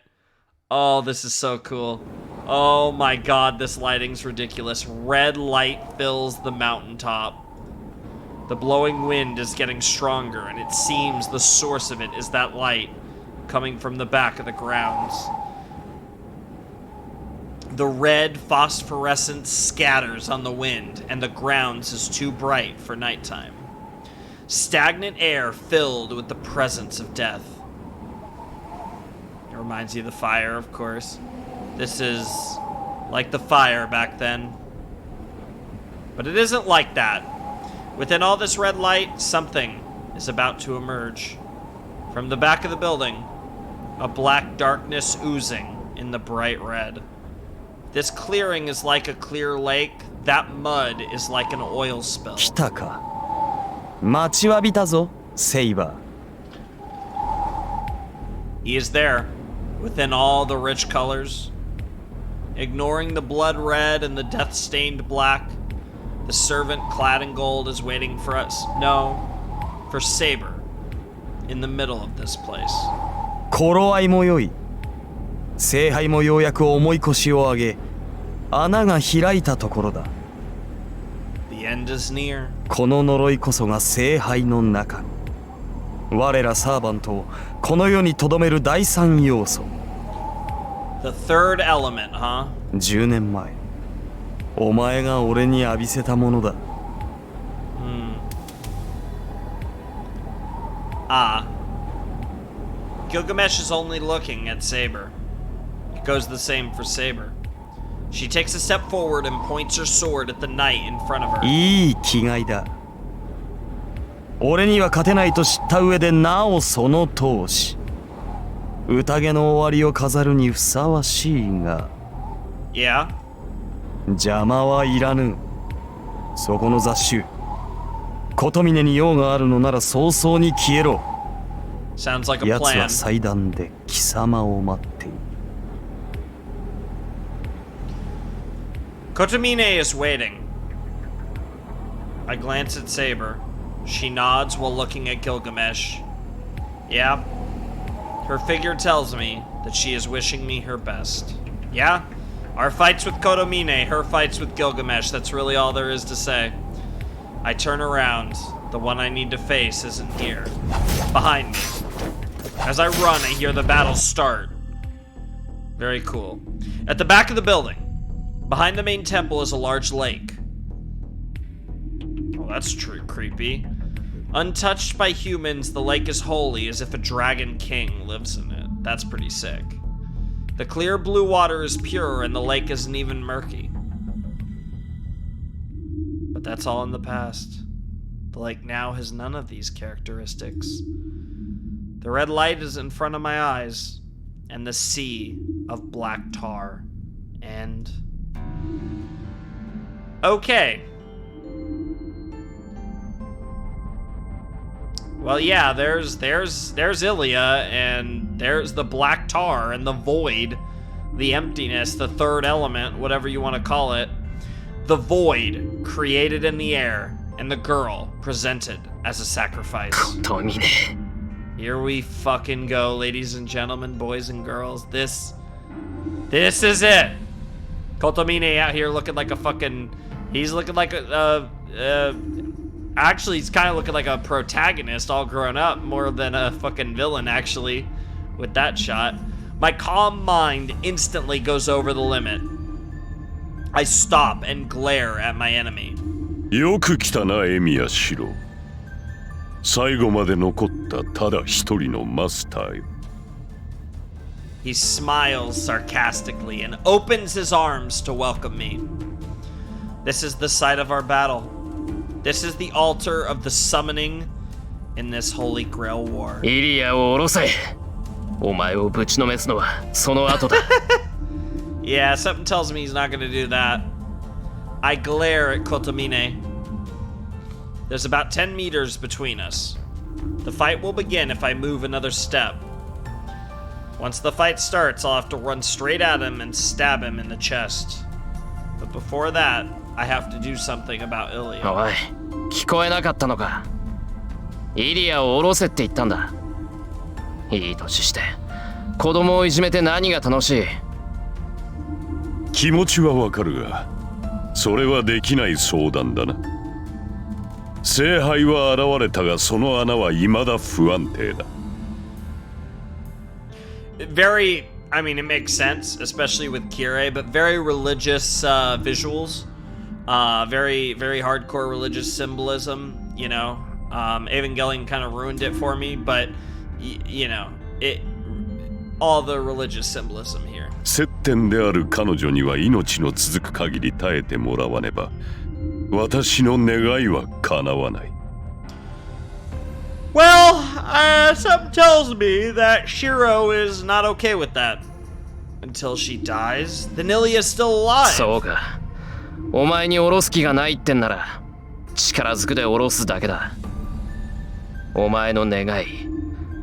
Oh, this is so cool. Oh my god, this lighting's ridiculous. Red light fills the mountaintop. The blowing wind is getting stronger, and it seems the source of it is that light coming from the back of the grounds. The red phosphorescence scatters on the wind, and the grounds is too bright for nighttime. Stagnant air filled with the presence of death. It reminds you of the fire, of course. This is like the fire back then. But it isn't like that. Within all this red light, something is about to emerge. From the back of the building, a black darkness oozing in the bright red. This clearing is like a clear lake. That mud is like an oil spill. 来たか。待ちわびたぞ、セイバー。He is there, within all the rich colors. Ignoring the blood red and the death-stained black, the servant clad in gold is waiting for us. No, for Saber, in the middle of this place. 頃合いも良い。聖杯もようやく重い腰を上げ、穴が開いたところだ。The end is near. この呪いこそが聖杯の中。我らサーバントをこの世に留める第三要素。The third element, huh? 10年前、お前が俺に浴びせたものだ。Gilgamesh is only looking at Saber. It goes the same for Saber. She takes a step forward and points her sword at the knight in front of her. いい気概だ。俺には勝てないと知った上でなおその闘志。宴の終わりを飾るにふさわしいが。Yeah? 邪魔はいらぬ。そこの雑種。琴峰に用があるのなら早々に消えろ。Sounds like a 奴 plan. は祭壇で貴様を待っている。Kotomine is waiting. I glance at Saber. She nods while looking at Gilgamesh. Yeah. Her figure tells me that she is wishing me her best. Yeah? Our fights with Kotomine, her fights with Gilgamesh, that's really all there is to say. I turn around. The one I need to face isn't here. Behind me. As I run, I hear the battle start. Very cool. At the back of the building, behind the main temple, is a large lake. Oh, that's creepy. Untouched by humans, the lake is holy, as if a dragon king lives in it. That's pretty sick. The clear blue water is pure, and the lake isn't even murky. But that's all in the past. The lake now has none of these characteristics. The red light is in front of my eyes, and the sea of black tar. And... okay. Well, yeah, there's Ilya, and there's the black tar, and the void, the emptiness, the third element, whatever you want to call it. The void created in the air, and the girl presented as a sacrifice. Here we fucking go, ladies and gentlemen, boys and girls. This is it. Kotomine out here looking like a fucking... he's looking like a... actually, he's kind of looking like a protagonist all grown up, more than a fucking villain, actually, with that shot. My calm mind instantly goes over the limit. I stop and glare at my enemy. よく来たな、エミヤシロ。最後まで残ったただ一人のマスターよ。He smiles sarcastically and opens his arms to welcome me. This is the site of our battle. This is the altar of the summoning in this Holy Grail War. イリアを下ろせ。お前をぶちのめすのはその後だ。Yeah, something tells me he's not gonna do that. I glare at Kotomine. There's about 10 meters between us. The fight will begin if I move another step. Once the fight starts, I'll have to run straight at him and stab him in the chest. But before that, I have to do something about Ilya. おい、聞こえなかったのか。イリアを下ろせって言ったんだ。いい年して子供をいじめて何が楽しい。気持ちはわかるが、それはできない相談だな。聖杯は現れたが、その穴は未だ不安定だ。Very, I mean, it makes sense, especially with Kirei, but very religious visuals. Very, very hardcore religious symbolism, you know. Evangelion kind of ruined it for me, but, you know, all the religious symbolism here. 接点である彼女には命の続く限り耐えてもらわねば、私の願いは叶わない。Well, something tells me that Shiro is not okay with that. Until she dies, then Ilya is still alive. そうか。お前に下ろす気がないってんなら、力ずくで下ろすだけだ。お前の願い、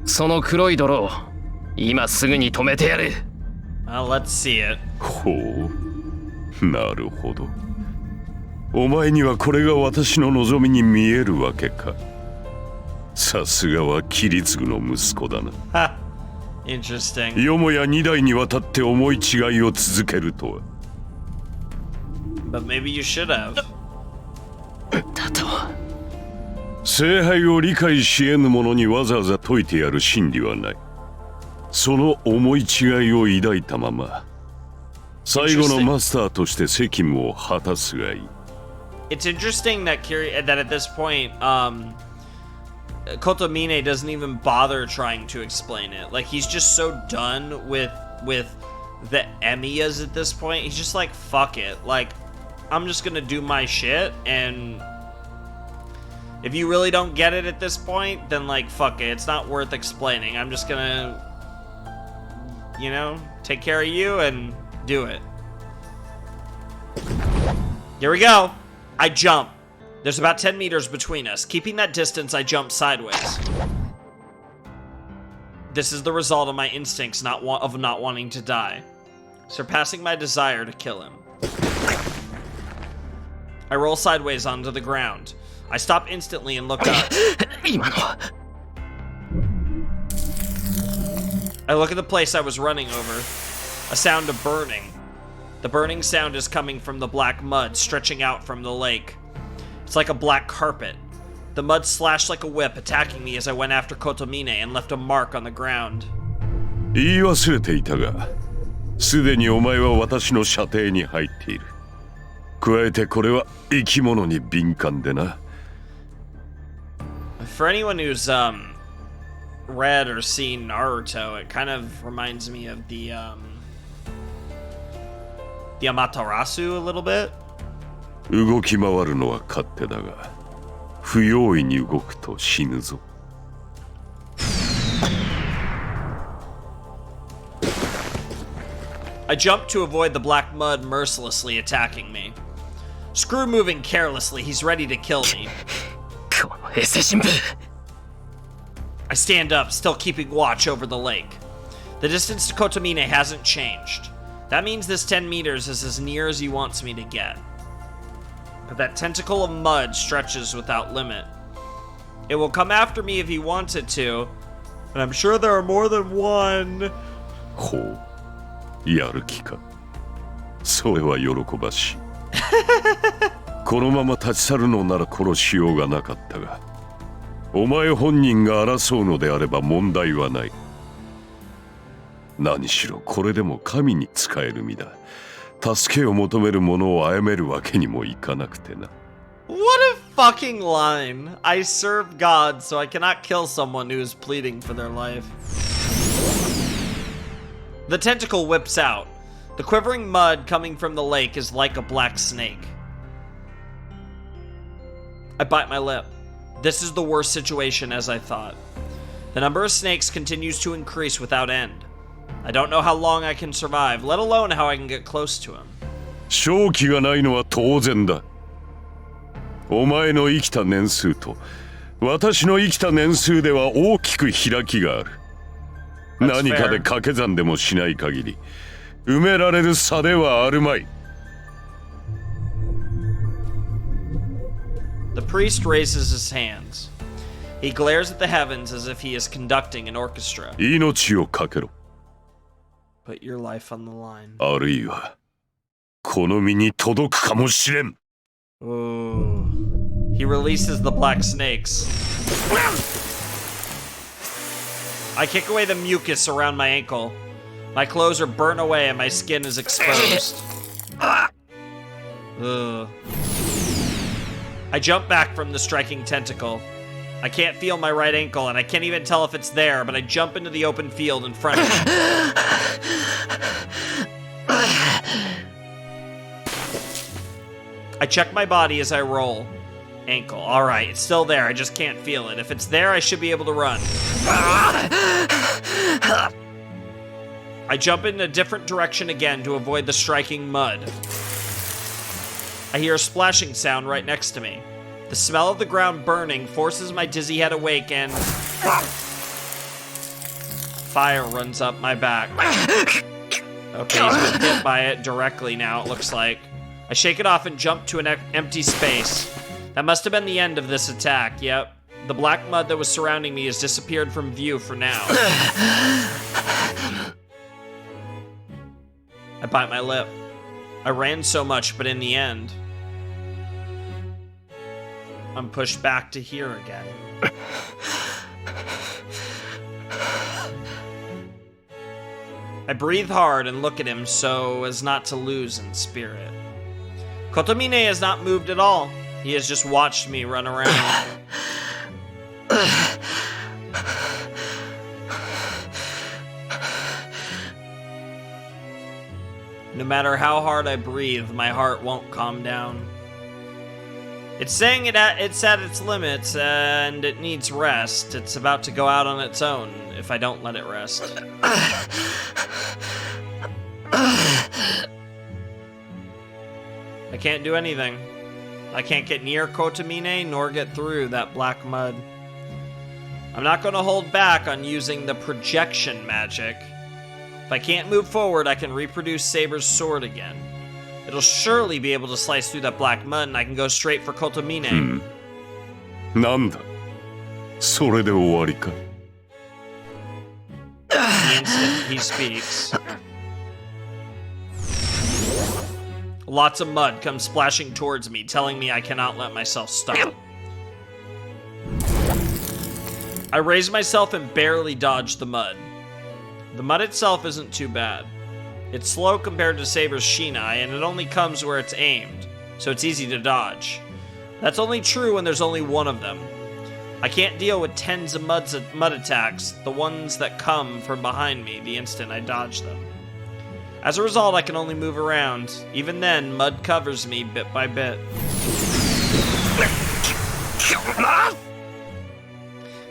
その黒い泥を今すぐに止めてやる。 Well, let's see it. ほう、なるほど。お前にはこれが私の望みに見えるわけか。さすがはキリツグの息子だな。 Ha. Interesting. よもや2代にわたって思い違いを続けるとは。 But maybe you should have. だと。聖杯を理解し得ぬ者にわざわざ解いてやる真理はない。その思い違いを抱いたまま最後のマスターとして責務を果たすがいい。 It's interesting that that at this point, Kotomine doesn't even bother trying to explain it. Like, he's just so done with the Emiyas at this point. He's just like, fuck it. Like, I'm just gonna do my shit, and if you really don't get it at this point, then like, fuck it. It's not worth explaining. I'm just gonna, you know, take care of you and do it. Here we go. I jump. There's about 10 meters between us. Keeping that distance, I jump sideways. This is the result of my instincts of not wanting to die, surpassing my desire to kill him. I roll sideways onto the ground. I stop instantly and look up. I look at the place I was running over. A sound of burning. The burning sound is coming from the black mud stretching out from the lake. It's like a black carpet. The mud slashed like a whip, attacking me as I went after Kotomine and left a mark on the ground. 言い忘れていたが、すでにお前は私の射程に入っている。加えてこれは生き物に敏感でな。For anyone who's read or seen Naruto, it kind of reminds me of the Amaterasu a little bit. 動き回るのは勝手だが、不用意に動くと死ぬぞ。I jump to avoid the black mud mercilessly attacking me. Screw moving carelessly, he's ready to kill me. I stand up, still keeping watch over the lake. The distance to Kotomine hasn't changed. That means this 10 meters is as near as he wants me to get. But that tentacle of mud stretches without limit. It will come after me if he wants it to, and I'm sure there are more than one. ほう、やる気か。それは喜ばしい。このまま立ち去るのなら殺しようがなかったが、お前本人が争うのであれば問題はない。何しろこれでも神に仕える身だ。助けを求める者を殺めるわけにもいかなくてな。What a fucking line. I serve God, so I cannot kill someone who is pleading for their life. The tentacle whips out. The quivering mud coming from the lake is like a black snake. I bite my lip. This is the worst situation as I thought. The number of snakes continues to increase without end. I don't know how long I can survive, let alone how I can get close to him. 勝機がないのは当然だ。お前の生きた年数と私の生きた年数では大きく開きがある。何かで掛け算でもしない限り埋められる差ではあるまい。The priest raises his hands. He glares at the heavens as if he is conducting an orchestra. 命をかけろ。Put your life on the line. あるいはこの身に届くかもしれん。Ooh. He releases the black snakes. I kick away the mucus around my ankle. My clothes are burnt away and my skin is exposed. Ugh. I jump back from the striking tentacle. I can't feel my right ankle and I can't even tell if it's there, but I jump into the open field in front of me. I check my body as I roll. Ankle. Alright, it's still there. I just can't feel it. If it's there, I should be able to run. I jump in a different direction again to avoid the striking mud. I hear a splashing sound right next to me. The smell of the ground burning forces my dizzy head awake and... Fire runs up my back. Okay, he's been hit by it directly now, it looks like. I shake it off and jump to an empty space. That must have been the end of this attack, yep. The black mud that was surrounding me has disappeared from view for now. I bite my lip. I ran so much, but in the end, I'm pushed back to here again. I breathe hard and look at him so as not to lose in spirit. Kotomine has not moved at all. He has just watched me run around. No matter how hard I breathe, my heart won't calm down. It's saying it's at its limits and it needs rest. It's about to go out on its own if I don't let it rest. I can't do anything. I can't get near Kotomine nor get through that black mud. I'm not going to hold back on using the projection magic. If I can't move forward, I can reproduce Saber's sword again. It'll surely be able to slice through that black mud and I can go straight for Kotomine. なんだそれで終わりか The instant he speaks. Lots of mud comes splashing towards me, telling me I cannot let myself stop. I raise myself and barely dodge the mud. The mud itself isn't too bad. It's slow compared to Saber's Shinai, and it only comes where it's aimed, so it's easy to dodge. That's only true when there's only one of them. I can't deal with tens of mud attacks, the ones that come from behind me the instant I dodge them. As a result, I can only move around. Even then, mud covers me bit by bit.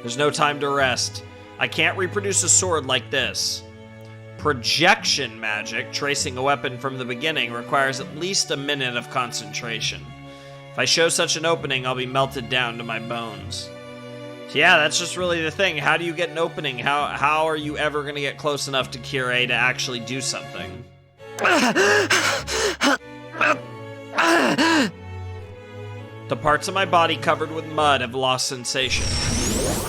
There's no time to rest. I can't reproduce a sword like this. Projection magic, tracing a weapon from the beginning, requires at least a minute of concentration. If I show such an opening, I'll be melted down to my bones. So yeah, that's just really the thing. How do you get an opening? How are you ever going to get close enough to Kirei to actually do something? The parts of my body covered with mud have lost sensation.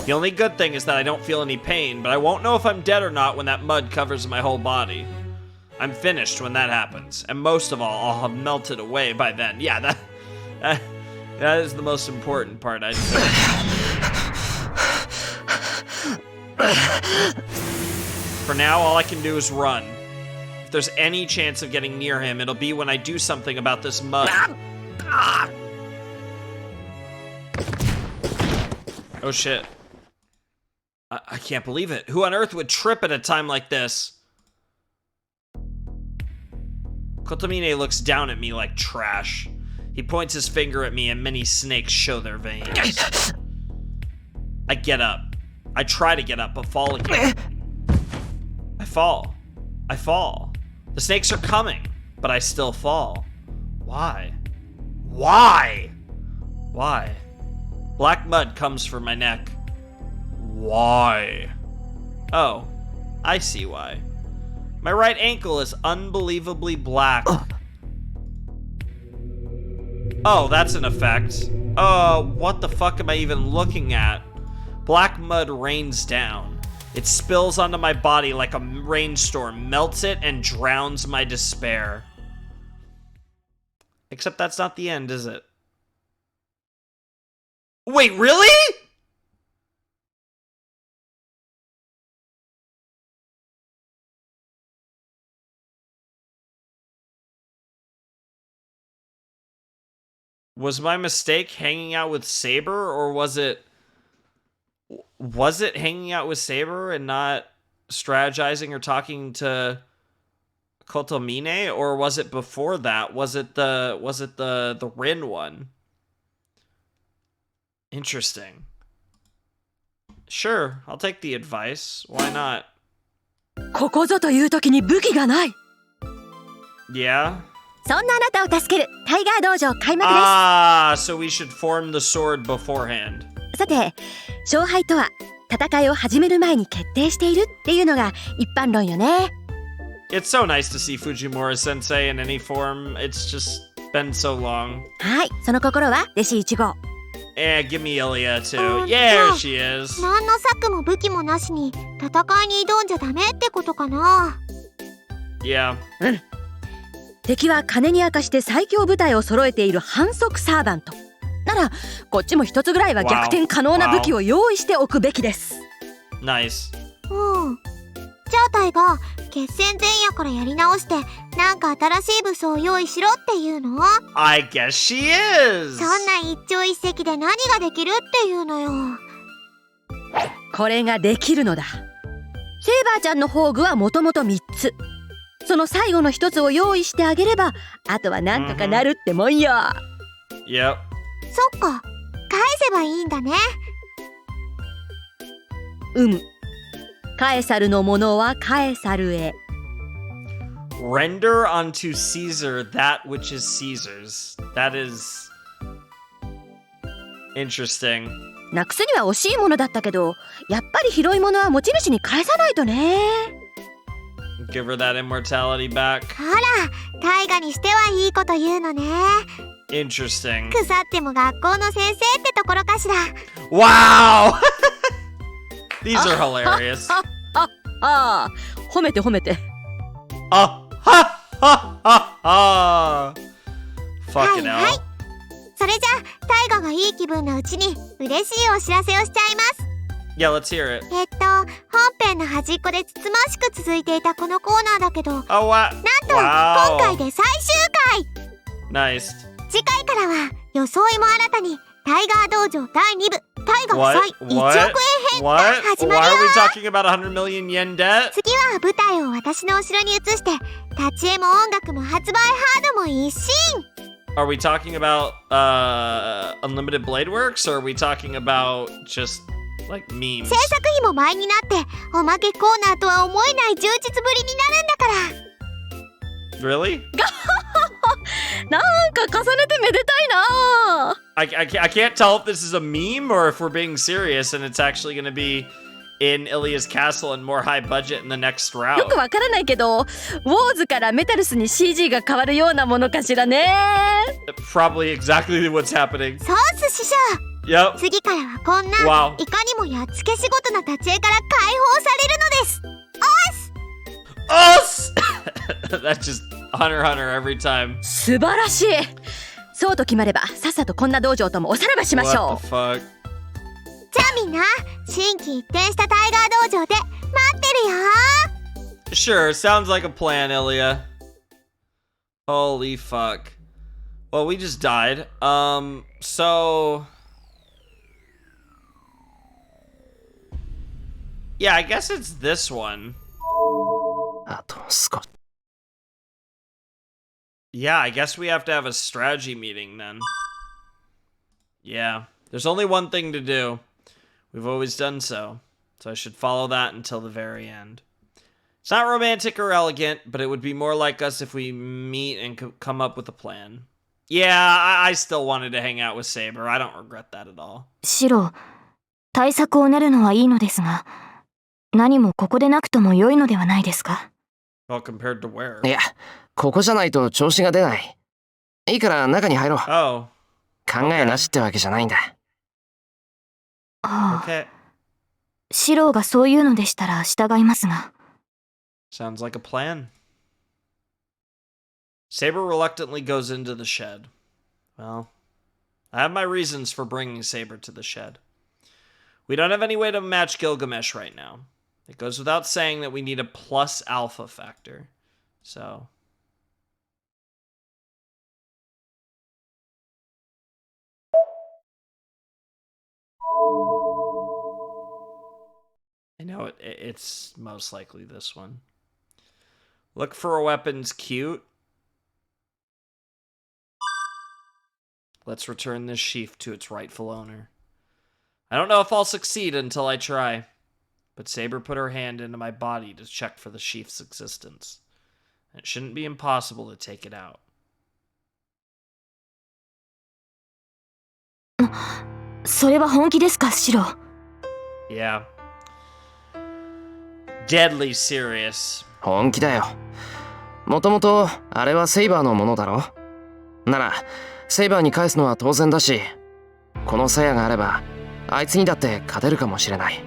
The only good thing is that I don't feel any pain, but I won't know if I'm dead or not when that mud covers my whole body. I'm finished when that happens, and most of all, I'll have melted away by then. Yeah, that is the most important part, I'd say. For now, all I can do is run. If there's any chance of getting near him, it'll be when I do something about this mud. Oh shit. I can't believe it. Who on earth would trip at a time like this? Kotomine looks down at me like trash. He points his finger at me and many snakes show their veins. I get up. I try to get up, but fall again. I fall. I fall. The snakes are coming, but I still fall. Why? Why? Why? Black mud comes from my neck. Why? Oh, I see why. My right ankle is unbelievably black. Oh, that's an effect. Oh, what the fuck am I even looking at? Black mud rains down. It spills onto my body like a rainstorm, melts it, and drowns my despair. Except that's not the end, is it? Wait, really? Was my mistake hanging out with Saber, or was it hanging out with Saber and not strategizing or talking to Kotomine, or was it before that? Was it the Rin one? Interesting. Sure, I'll take the advice. Why not? ここぞという時に武器がない。 Yeah? そんなあなたを助けるタイガー道場開幕です。Ah, so we should form the sword beforehand. さて、勝敗とは戦いを始める前に決定しているっていうのが一般論よね。It's so nice to see Fujimura Sensei in any form. It's just been so long. はい、その心は弟子1号。Give me Ilya too. Yeah, here she is. 何の策も武器もなしに戦いに挑んじゃダメってことかな。Yeah. 敵は金に明かして最強部隊を揃えている反則サーバントなら、こっちも一つぐらいは逆転可能な武器を用意しておくべきです。Nice. うん。じゃあタイガ、決戦前夜からやり直してなんか新しい武装を用意しろっていうの？ I guess she is. そんな一朝一夕で何ができるっていうのよ。これができるのだ。セイバーちゃんの宝具はもともと3つ。その最後の1つを用意してあげれば、あとはなんとかなるってもんよ。Yep. そっか、返せばいいんだね。カエサルのものはカエサルへ。Render unto Caesar that which is Caesar's. That is interesting. なくすには惜しいものだったけど、やっぱり拾い物は持ち主に返さないとね。Give her that immortality back. ほら、タイガにしてはいいこと言うのね。Interesting. 腐っても学校の先生ってところかしら。Wow! These are hilarious. 褒めて褒めて。Ha ha ha. Fucking はい hell. それじゃあタイガがいい気分のうちに嬉しいお知らせをしちゃいます。Yeah, let's hear it. 本編の端っこでつつましく続いていたこのコーナーだけど、なんと Oh, wow. 今回で最終回。 Nice. 次回からは装いも新たにタイガー道場第2部タイガー What? 祭1億円 What? 編が What? 始 Why まる are よ。 we talking about 100 million yen debt? 次は舞台を私の後ろに移して立ち絵も音楽も発売ハードも一新。 Are we talking about Unlimited Blade Works, or are we talking about just like memes? 制作費も倍になっておまけコーナーとは思えない充実ぶりになるんだから。 Really? なんか重ねてめでたいな。I can't tell if this is a meme or if we're being serious and it's actually going to be in Ilya's castle and more high budget in the next よ route. くわからないけど、ウォーズからメタルスに CG が変わるようなものかしらね。Probably exactly what's happening. そうっす師匠。 Yep. 次からはこんな、 Wow. いかにもやっつけ仕事な立ち絵から解放されるのです。 Us! That's just Hunter x Hunter every time. 素晴らしい。そうと決まればさっさとこんな道場ともおさらばしましょ What the fuck? じゃあみんな心機一転したタイガー道場で待ってるよ。 Sure, sounds like a plan, Ilya. Holy fuck. Well, we just died. So... Yeah, I guess it's this one. あと少し。Yeah, I guess we have to have a strategy meeting then. Yeah, there's only one thing to do. We've always done so. So I should follow that until the very end. It's not romantic or elegant, but it would be more like us if we meet and come up with a plan. Yeah, I still wanted to hang out with Saber. I don't regret that at all. シロ、対策を練るのはいいのですが、何もここでなくとも良いのではないですか？ Well, compared to where? いや、ここじゃないと調子が出ない。いいから中に入ろう。 Oh, 考えなしってわけじゃないんだ。はあ、 okay. シロがそういうのでしたら従いますが。Sounds like a plan. Saber reluctantly goes into the shed. Well, I have my reasons for bringing Saber to the shed. We don't have any way to match Gilgamesh right now. It goes without saying that we need a plus alpha factor. So... I know it's most likely this one. Look for a weapons cute. Let's return this sheath to its rightful owner. I don't know if I'll succeed until I try, but Saber put her hand into my body to check for the sheath's existence. It shouldn't be impossible to take it out. それは本気ですか、シロ？ Yeah, deadly serious. 本気だよ。もともとあれはセイバーのものだろ。ならセイバーに返すのは当然だし、この鞘があればあいつにだって勝てるかもしれない。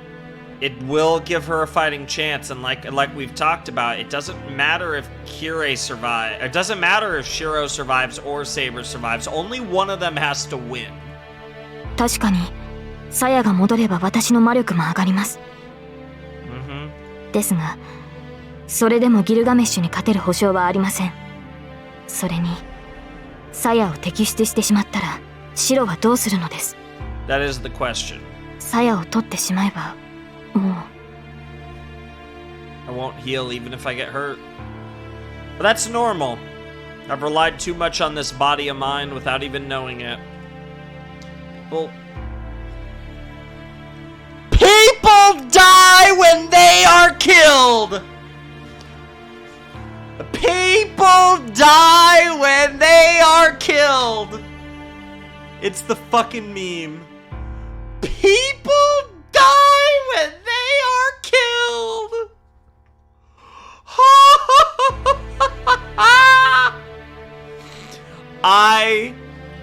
It will give her a fighting chance, and like we've talked about, it doesn't matter if Kirei survives. It doesn't matter if Shiro survives or Saber survives. Only one of them has to win. 確かに鞘が戻れば私の魔力も上がります。ですがそれでもギルガメッシュに勝てる保証はありません。それに鞘を摘出してしまったらシロはどうするのです。 That is the question. 鞘を取ってしまえばもう I won't heal even if I get hurt. But that's normal. I've relied too much on this body of mine without even knowing it. People die when they are killed! People die when they are killed! It's the fucking meme. People die when they are killed!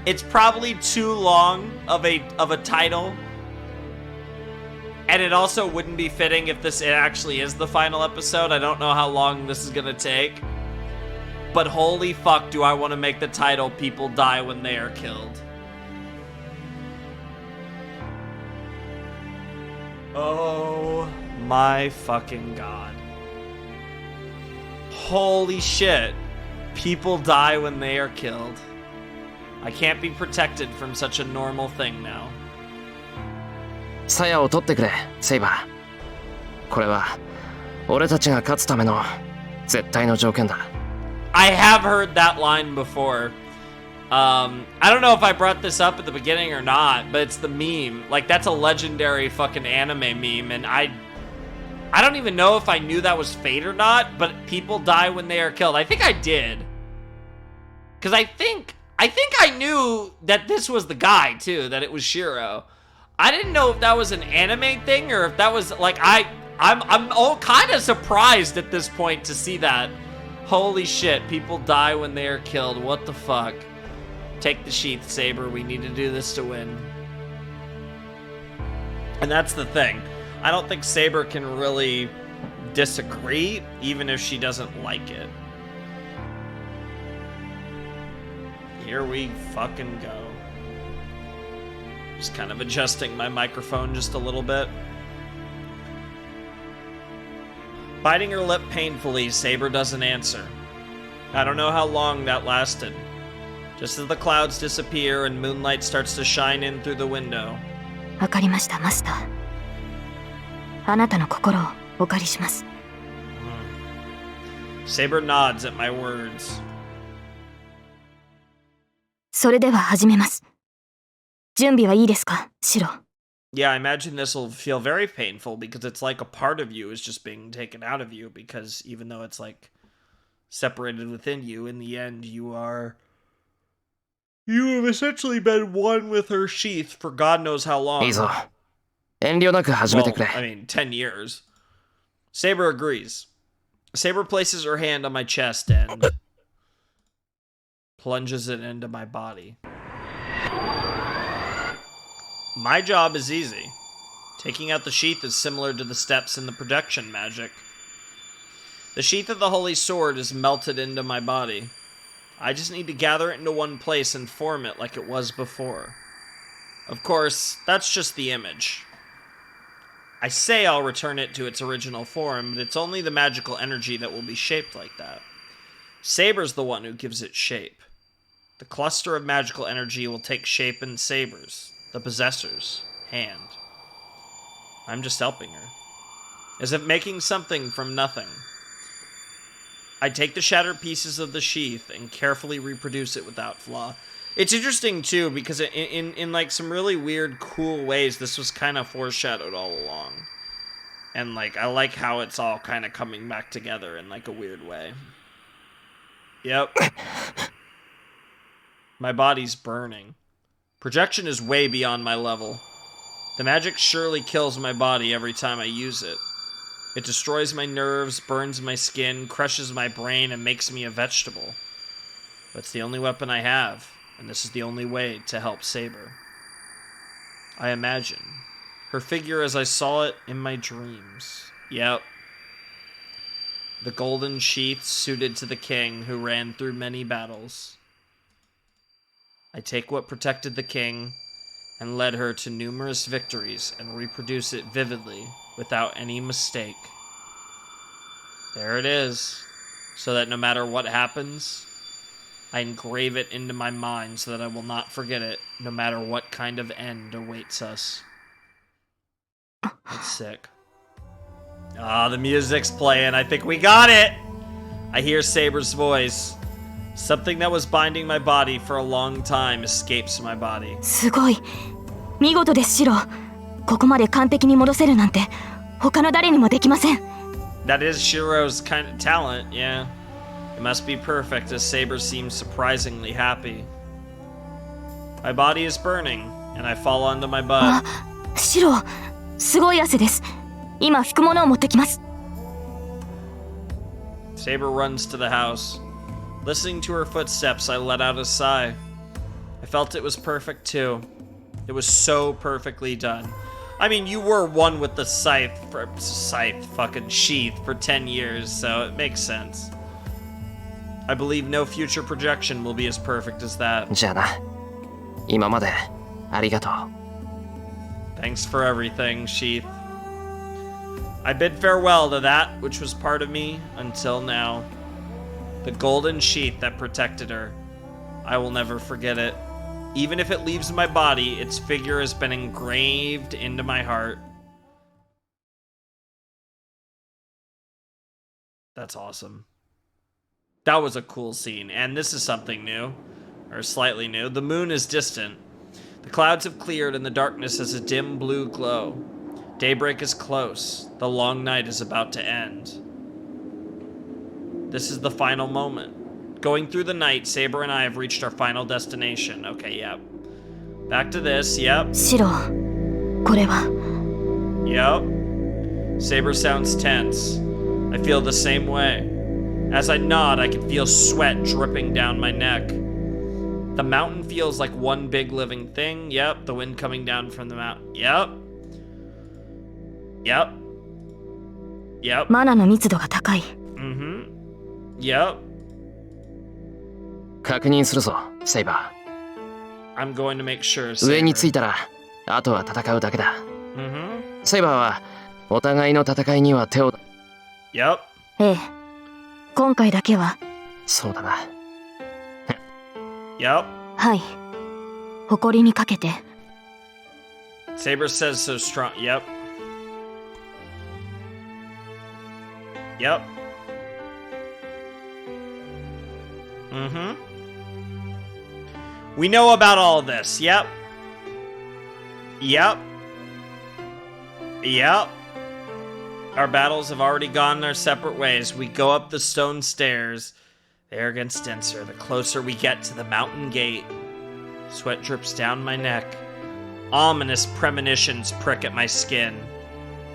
It's probably too long of a title. And it also wouldn't be fitting if it actually is the final episode. I don't know how long this is gonna take. But holy fuck, do I want to make the title People Die When They Are Killed. Oh my fucking god. Holy shit. People die when they are killed. I can't be protected from such a normal thing now. 鞘を取ってくれ、セイバー。これは俺たちが勝つための絶対の条件だ。I have heard that line before. I don't know if I brought this up at the beginning or not, but it's the meme. Like, that's a legendary fucking anime meme, and I don't even know if I knew that was fate or not, but people die when they are killed. I think I did. Because I think I knew that this was the guy, too, that it was Shiro. I didn't know if that was an anime thing or if that was, like, I'm all kind of surprised at this point to see that. Holy shit, people die when they are killed. What the fuck? Take the sheath, Saber. We need to do this to win. And that's the thing. I don't think Saber can really disagree, even if she doesn't like it. Here we fucking go. Just kind of adjusting my microphone just a little bit. Biting her lip painfully, Saber doesn't answer. I don't know how long that lasted. Just as the clouds disappear and moonlight starts to shine in through the window. わかりました、マスター。あなたの心をお借りします。Saber nods at my words. それでは始めます。準備はいいですか、シロ。Yeah, I imagine this will feel very painful because it's like a part of you is just being taken out of you, because even though it's like separated within you, in the end you have essentially been one with her sheath for God knows how long. いいぞ。遠慮なく始めてくれ。Well, I mean, 10 years. Saber agrees. Saber places her hand on my chest and plunges it into my body. My job is easy. Taking out the sheath is similar to the steps in the protection magic. The sheath of the holy sword is melted into my body. I just need to gather it into one place and form it like it was before. Of course, that's just the image. I say I'll return it to its original form, but it's only the magical energy that will be shaped like that. Saber's the one who gives it shape. The cluster of magical energy will take shape in Saber's, the possessor's, hand. I'm just helping her. As if making something from nothing. I take the shattered pieces of the sheath and carefully reproduce it without flaw. It's interesting, too, because in like, some really weird, cool ways, this was kind of foreshadowed all along. And, like, I like how it's all kind of coming back together in, like, a weird way. Yep. My body's burning. Projection is way beyond my level. The magic surely kills my body every time I use it. It destroys my nerves, burns my skin, crushes my brain, and makes me a vegetable. But it's the only weapon I have, and this is the only way to help Saber. I imagine her figure as I saw it in my dreams. Yep. The golden sheath suited to the king who ran through many battles. I take what protected the king and led her to numerous victories and reproduce it vividly without any mistake. There it is, so that no matter what happens, I engrave it into my mind so that I will not forget it, no matter what kind of end awaits us. That's sick. Ah, the music's playing. I think we got it! I hear Saber's voice. Something that was binding my body for a long time escapes my body. すごい。見事です、シロ。ここまで完璧に戻せるなんて他の誰にもできません。That is Shiro's kind of talent, yeah. It must be perfect, as Saber seems surprisingly happy. My body is burning, and I fall onto my butt. あ、シロ、すごい汗です。今拭くものを持ってきます。Saber runs to the house. Listening to her footsteps, I let out a sigh. I felt it was perfect too. It was so perfectly done. I mean, you were one with the scythe fucking sheath for 10 years, so it makes sense. I believe no future projection will be as perfect as that. じゃあな。今までありがとう。Thanks for everything, Sheath. I bid farewell to that which was part of me until now. The golden sheath that protected her. I will never forget it. Even if it leaves my body, its figure has been engraved into my heart. That's awesome. That was a cool scene, and this is something new, or slightly new. The moon is distant. The clouds have cleared and the darkness has a dim blue glow. Daybreak is close. The long night is about to end. This is the final moment. Going through the night, Saber and I have reached our final destination. Okay, yep. Back to this, yep. シロ、これは。Yep. Saber sounds tense. I feel the same way. As I nod, I can feel sweat dripping down my neck. The mountain feels like one big living thing. Yep, the wind coming down from the mountain. Yep. Yep. Yep. マナの密度が高い。Mm-hmm. Yep. 確認するぞ、セイバ I'm going to make sure. ー。上に Saber. 着いたら、あとは戦うだけだ。Mm-hmm. セイバーは、お互いの戦いには手を。Yep. ええ。今回だけは。そうだな。Yep. はい。誇りにかけて。Saber says so strong. Yep. Yep. Mm-hmm. We know about all this. Yep. Yep. Yep. Our battles have already gone their separate ways. We go up the stone stairs. The arrogance denser, the closer we get to the mountain gate. Sweat drips down my neck. Ominous premonitions prick at my skin.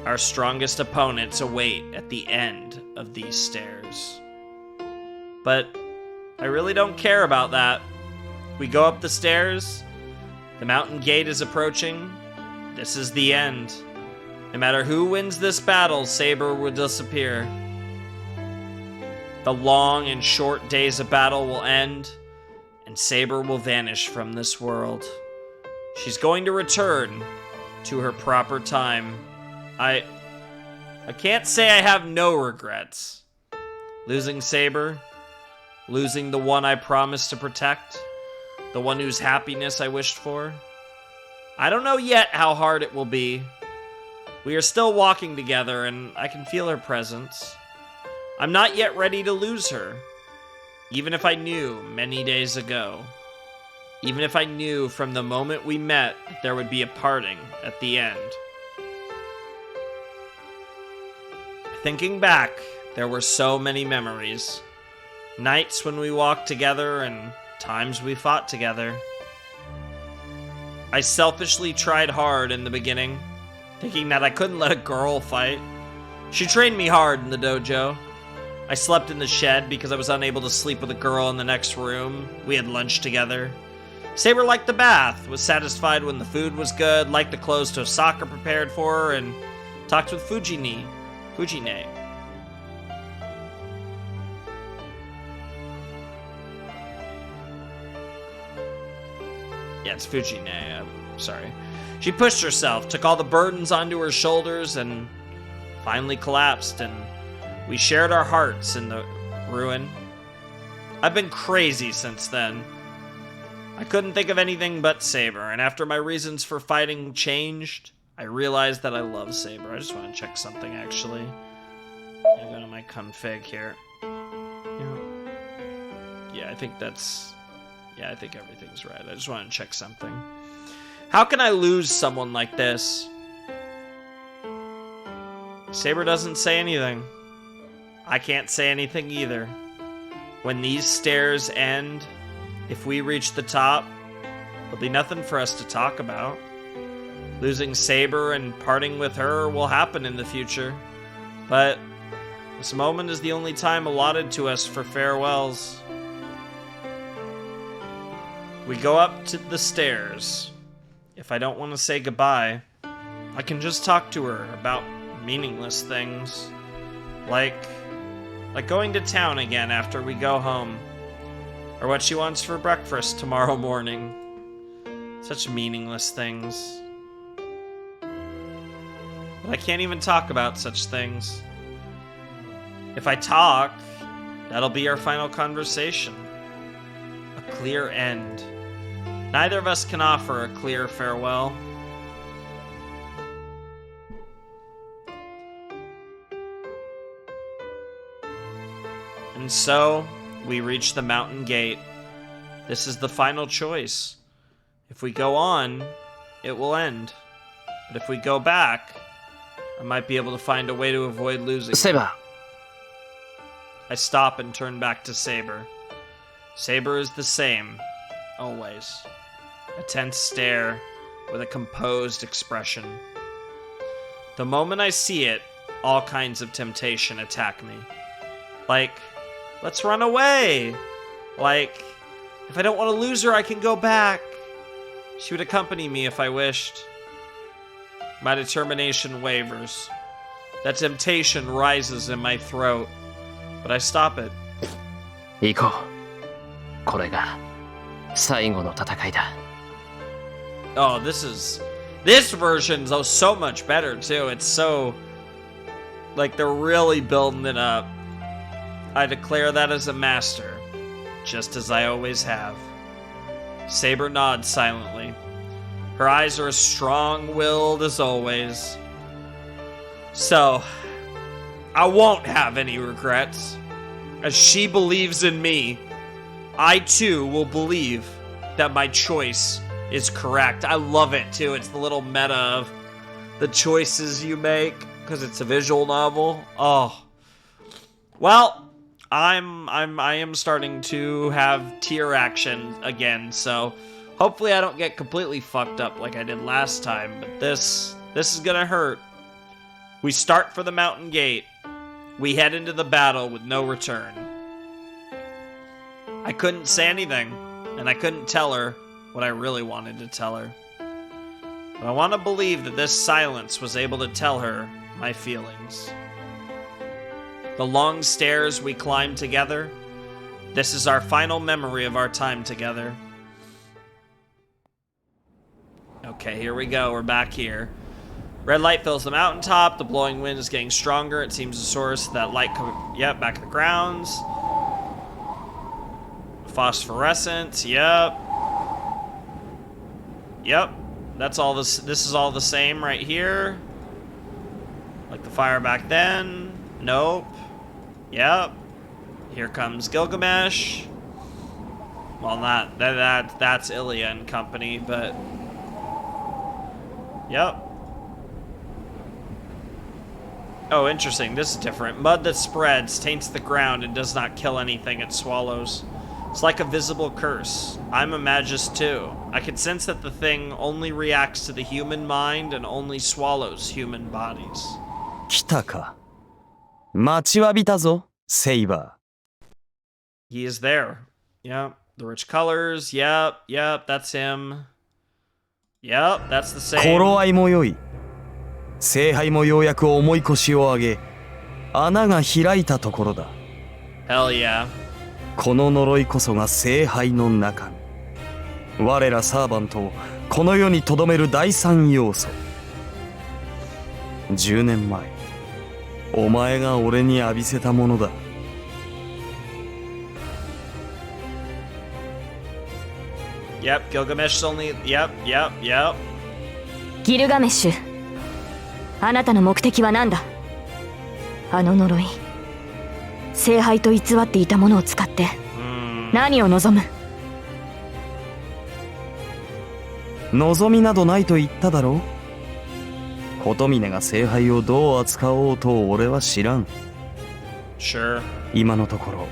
Our strongest opponents await at the end of these stairs. But I really don't care about that. We go up the stairs. The mountain gate is approaching. This is the end. No matter who wins this battle, Saber will disappear. The long and short days of battle will end, and Saber will vanish from this world. She's going to return to her proper time. I can't say I have no regrets. Losing Saber, losing the one I promised to protect, the one whose happiness I wished for. I don't know yet how hard it will be. We are still walking together, and I can feel her presence. I'm not yet ready to lose her, even if I knew many days ago. Even if I knew from the moment we met there would be a parting at the end. Thinking back, there were so many memories. Nights when we walked together and times we fought together. I selfishly tried hard in the beginning, thinking that I couldn't let a girl fight. She trained me hard in the dojo. I slept in the shed because I was unable to sleep with a girl in the next room. We had lunch together. Saber liked the bath, was satisfied when the food was good, liked the clothes Tosaka prepared for her, and talked with Fujine. Yeah, it's Fujine, I'm sorry. She pushed herself, took all the burdens onto her shoulders, and finally collapsed, and we shared our hearts in the ruin. I've been crazy since then. I couldn't think of anything but Saber, and after my reasons for fighting changed, I realized that I love Saber. I just want to check something, actually. I'm going to my config here. Yeah, I think that's... Yeah, I think everything's right. I just want to check something. How can I lose someone like this? Saber doesn't say anything. I can't say anything either. When these stairs end, if we reach the top, there'll be nothing for us to talk about. Losing Saber and parting with her will happen in the future. But this moment is the only time allotted to us for farewells. We go up to the stairs. If I don't want to say goodbye, I can just talk to her about meaningless things. Like going to town again after we go home. Or what she wants for breakfast tomorrow morning. Such meaningless things. But I can't even talk about such things. If I talk, that'll be our final conversation. A clear end. Neither of us can offer a clear farewell. And so, we reach the mountain gate. This is the final choice. If we go on, it will end. But if we go back, I might be able to find a way to avoid losing. Saber. I stop and turn back to Saber. Saber is the same, always. A tense stare with a composed expression. The moment I see it, all kinds of temptation attack me. Like, let's run away. Like, if I don't want to lose her, I can go back. She would accompany me if I wished. My determination wavers. That temptation rises in my throat, but I stop it. 行こう。これが最後の戦いだ。 Oh, this version's so much better too. It's so, like, they're really building it up. I declare that as a master, just as I always have. Saber nods silently. Her eyes are as strong-willed as always. So, I won't have any regrets. As she believes in me, I too will believe that my choice is correct. I love it too. It's the little meta of the choices you make, because it's a visual novel. Oh. Well, I am starting to have tear action again, so hopefully I don't get completely fucked up like I did last time, but this is gonna hurt. We start for the mountain gate. We head into the battle with no return. I couldn't say anything, and I couldn't tell her what I really wanted to tell her. But I want to believe that this silence was able to tell her my feelings. The long stairs we climbed together, this is our final memory of our time together. Okay, here we go, we're back here. Red light fills the mountaintop, the blowing wind is getting stronger, it seems the source of that light yep, back at the grounds. Phosphorescence, yep. Yep, that's all this is all the same right here. Like the fire back then. Nope. Yep. Here comes Gilgamesh. Well, that's Ilya and company, but yep. Oh, interesting. This is different. Mud that spreads, taints the ground, and does not kill anything it swallows. It's like a visible curse. I'm a magus too. I can sense that the thing only reacts to the human mind and only swallows human bodies. 来たか。待ちわびたぞ、セイバ He is there. Yep. The rich colors. Yep. Yep. That's him. Yep. That's the ー。 same. 頃合いも良い。聖杯もようやく重い腰を上げ、穴が開いたところだ。 Hell yeah. この呪いこそが聖杯の中身。我らサーバントをこの世に留める第三要素。10年前、お前が俺に浴びせたものだ。Yep. Gilgamesh's only. Yep. Yep. Yep. ギルガメッシュ、あなたの目的は何だ？あの呪い、聖杯と偽っていたものを使って何を望む？望みなどないと言っただろう。琴峰が聖杯をどう扱おうと俺は知らん。 Sure. 今のところ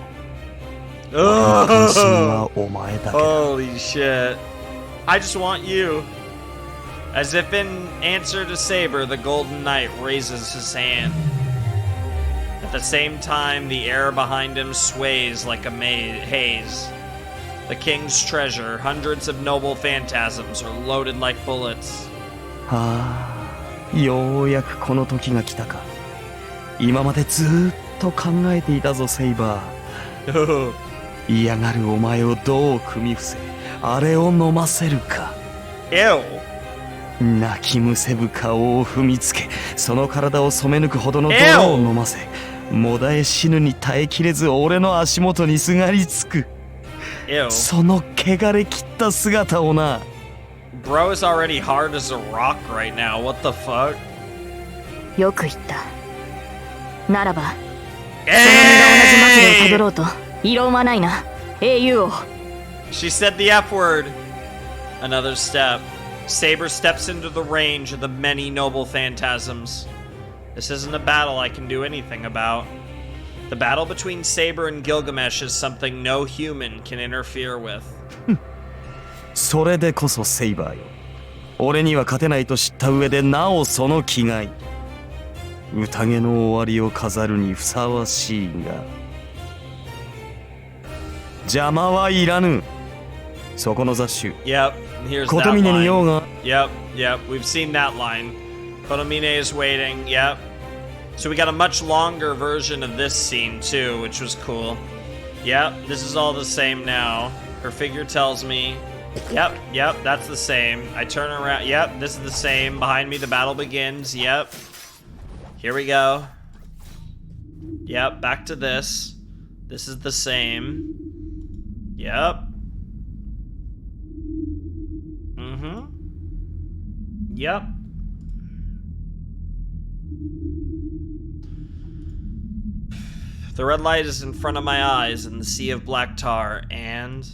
俺の関心はお前だけだ。 Holy shit. I just want you. As if in answer to Saber, the Golden Knight raises his hand. At the same time, the air behind him sways like a haze. The king's treasure, hundreds of noble phantasms, are loaded like bullets. はあ、ようやくこの時が来たか。今までずーっと考えていたぞ、セイバー。嫌がるお前をどう組み伏せ、あれを飲ませるか。 Ew. 泣きむせぶ顔を踏みつけ、その体を染め抜くほどの泥を飲ませ、もだえ死ぬに耐えきれず俺の足元にすがりつく。 Ew. その汚れ切った姿をな。 Bro is already hard as a rock right now. What the fuck? よく言った。ならば、その身が同じ末路をたどろうと異論はないな、英雄王。 She said the F word. Another step. Saber steps into the range of the many noble phantasms. This isn't a battle I can do anything about. The battle between Saber and Gilgamesh is something no human can interfere with. それでこそセイバーよ。俺には勝てないと知った上でなおその気概。宴の終わりを飾るにふさわしいが。邪魔はいらぬ。そこの雑種。 Yep, here's 琴 that 峰に用 line. が。 Yep, yep, we've seen that line. Kotomine is waiting, yep. So we got a much longer version of this scene too, which was cool. Yep, this is all the same now. Her figure tells me. Yep, yep, that's the same. I turn around. Yep, this is the same. Behind me, the battle begins. Yep. Here we go. Yep, back to this. This is the same. Yep. Yep. The red light is in front of my eyes in the sea of black tar, and...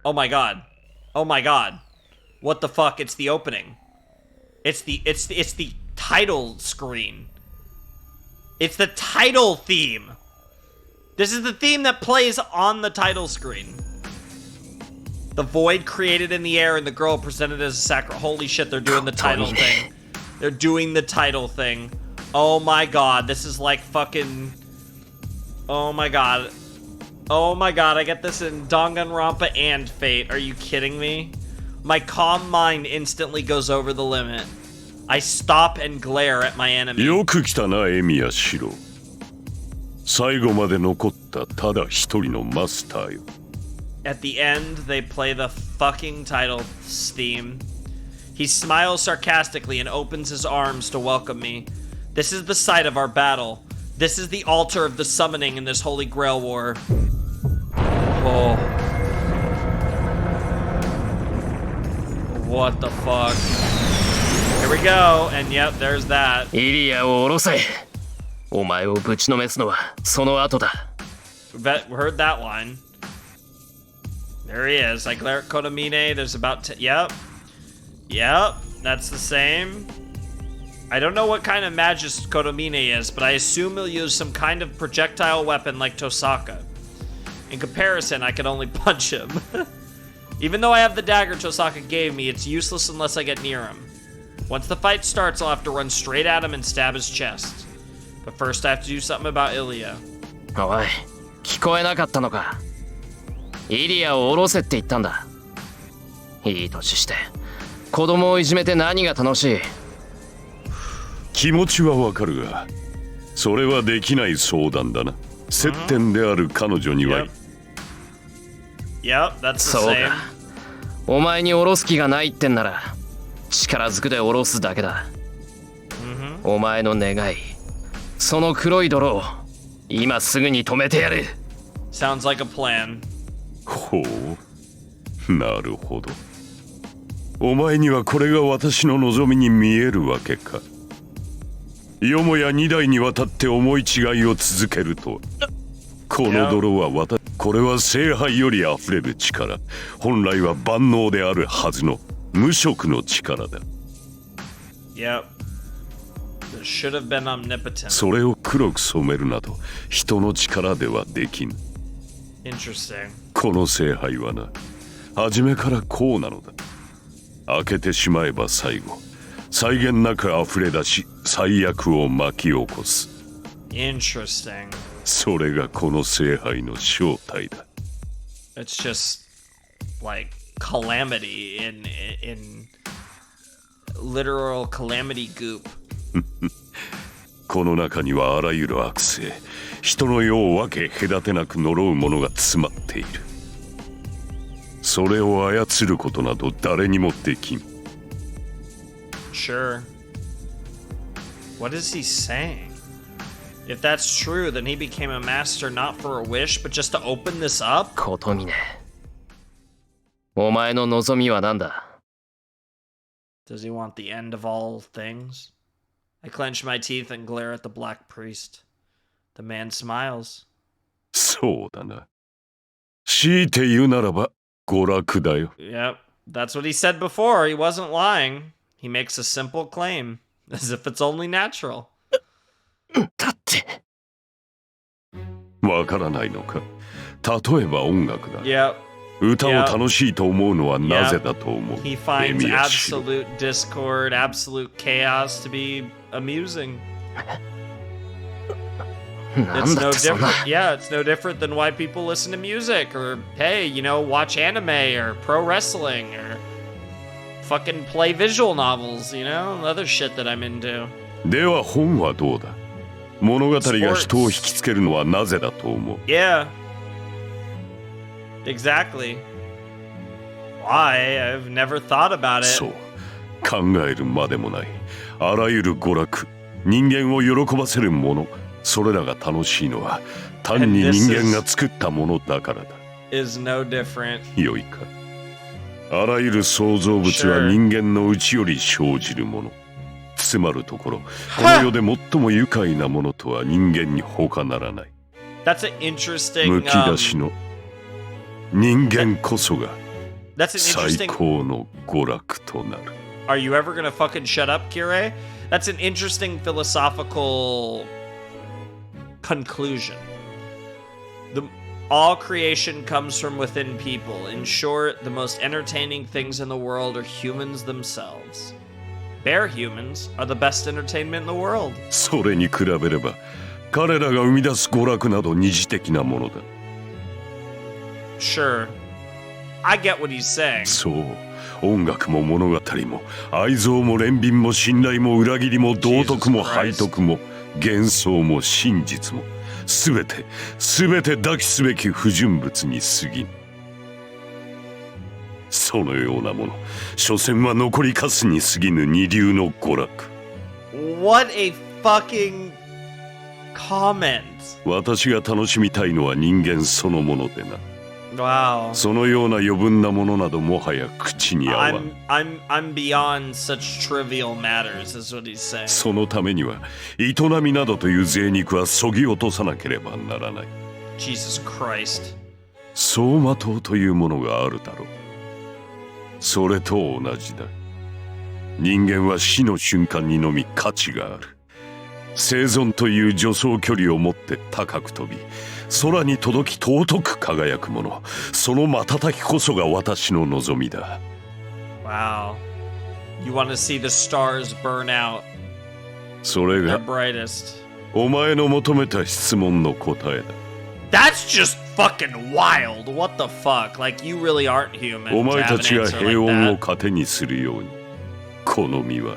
Oh my god. Oh my god. What the fuck? It's the opening. It's the title screen. It's the title theme. This is the theme that plays on the title screen. The void created in the air and the girl presented as a sacred. Holy shit, they're doing the title thing. They're doing the title thing. Oh my god, this is like fucking... Oh my god. Oh my god, I get this in Danganronpa and Fate. Are you kidding me? My calm mind instantly goes over the limit. I stop and glare at my enemy. よく来たな、エミヤシロ。最後まで残ったただ一人のマスターよ。 At the end, they play the fucking title theme. He smiles sarcastically and opens his arms to welcome me. This is the site of our battle. This is the altar of the summoning in this Holy Grail War. Oh. What the fuck? Here we go, and yep, there's that. イリアを下ろせ。お前をぶちのめすのはその後だ。 Heard that line. There he is. I glare at Kotomine. There's about yep. Yep, that's the same. I don't know what kind of magist Kotomine is, but I assume he'll use some kind of projectile weapon like Tosaka. In comparison, I can only punch him. Even though I have the dagger Tosaka gave me, it's useless unless I get near him. Once the fight starts, I'll have to run straight at him and stab his chest. But first I have to do something about Ilya. おい、聞こえなかったのか。イリアを下ろせって言ったんだ。いい年して子供をいじめて何が楽しい。気持ちはわかるが、それはできない相談だな。接点である彼女には。Yep, that's the そう same. か。お前に下ろす気がないってんなら力ずくで下ろすだけだ。お前の願い、その黒い泥を今すぐに止めてやる。Sounds like a plan. ほう、なるほど。お前にはこれが私の望みに見えるわけか。よもや2代にわたって思い違いを続けると。この泥はこれは聖杯よりあふれる力。本来は万能であるはずの無色の力だ。Yep. This should have been omnipotent. それを黒く染めるなど人の力ではできぬ。Interesting. この聖杯はな、初めからこうなのだ。開けてしまえば最後、際限なく溢れ出し最悪を巻き起こす。Interesting. それがこの聖杯の正体だ。 It's just like calamity in literal calamity goop. この中にはあらゆる悪性、人の世を分け隔てなく呪うものが詰まっている。それを操ることなど誰にもできん。 Sure. What is he saying? If that's true, then he became a master not for a wish, but just to open this up? ことみね。お前の望みは何だ。 Does he want the end of all things? I clench my teeth and glare at the black priest. The man smiles. そうだな。強いて言うならば娯楽だよ。 Yep, that's what he said before. He wasn't lying. He makes a simple claim, as if it's only natural. だって。わからないのか。例えば音楽だ。 Yep. 歌を楽しいと思うのはなぜだと思う。 He finds エミヤシロ absolute discord, absolute chaos to be amusing. な It's んだ no ってそんな。 different. Yeah, it's no different than why people listen to music or, hey, you know, watch anime or pro wrestling or fucking play visual novels, you know, other shit that I'm into. では本はどうだ。物語が人を引きつけるのはなぜだと思う。 Yeah. Exactly. Why? I've never thought about it. そう。考えるまでもない。あらゆる娯楽、人間を喜ばせるもの、それらが楽しいのは単に人間が作ったものだからだ。Is no different. よいか。あらゆる創造物は人間の内より生じるもの。つまるところ、この世で最も愉快なものとは人間に他ならない。 That's an interesting. むき出しの人間こそが That's an 最 interesting. 高の娯楽となる。 Are you ever gonna fucking shut up, Kirei? That's an interesting philosophical conclusion. All creation comes from within people. In short, the most entertaining things in the world are humans themselves. Bear humans are the best entertainment in the world. それに比べれば彼らが生み出す娯楽など二次的なものだ。 Sure. I get what he's saying. そう、音楽も物語も愛憎も憐憫も信頼も裏切りも道徳も背徳も幻想も真実もすべて抱きすべき不純物に過ぎん。そのようなもの、所詮は残りかすに過ぎぬ二流の娯楽。 What a fucking comment. 私が楽しみたいのは人間そのものでな。 Wow. そのような余分なものなどもはや口に合わん。 I'm beyond such trivial matters, is what he's saying. そのためには営みなどという贅肉はそぎ落とさなければならない。 Jesus Christ. 走馬灯というものがあるだろう。それと同じだ。人間は死の瞬間にのみ価値がある。生存という助走距離を持って高く飛び、空に届き尊く輝くもの、その瞬きこそが私の望みだ。 Wow. You want to see the stars burn out. それ Their が brightest. お前の求めた質問の答えだ。 That's just fucking wild. What the fuck? Like, you really aren't human お to 前 have た an ちが answer 平 like 穏を that. 糧にするように、この実は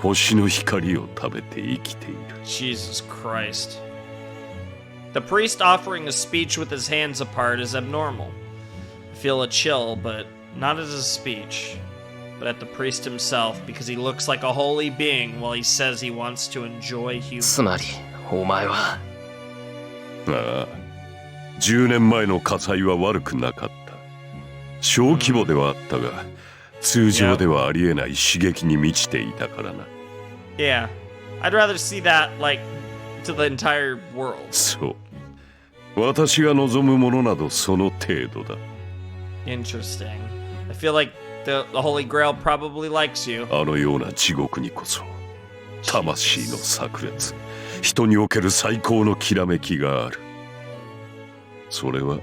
星の光を食べて生きている。 Jesus Christ. The priest offering a speech with his hands apart is abnormal. I feel a chill, but not at his speech, but at the priest himself, because he looks like a holy being while he says he wants to enjoy つ humans. まりお前はああ、10年前の火災は悪くなかった。小規模ではあったが、通常ではありえない刺激に満ちていたからな。Yeah, I'd rather see that, like, to the entire world. そう。私が望むものなどその程度だ。Interesting. I feel like the Holy Grail probably likes you. あのような地獄にこそ、魂の炸裂、人における最高のきらめきがある。それは、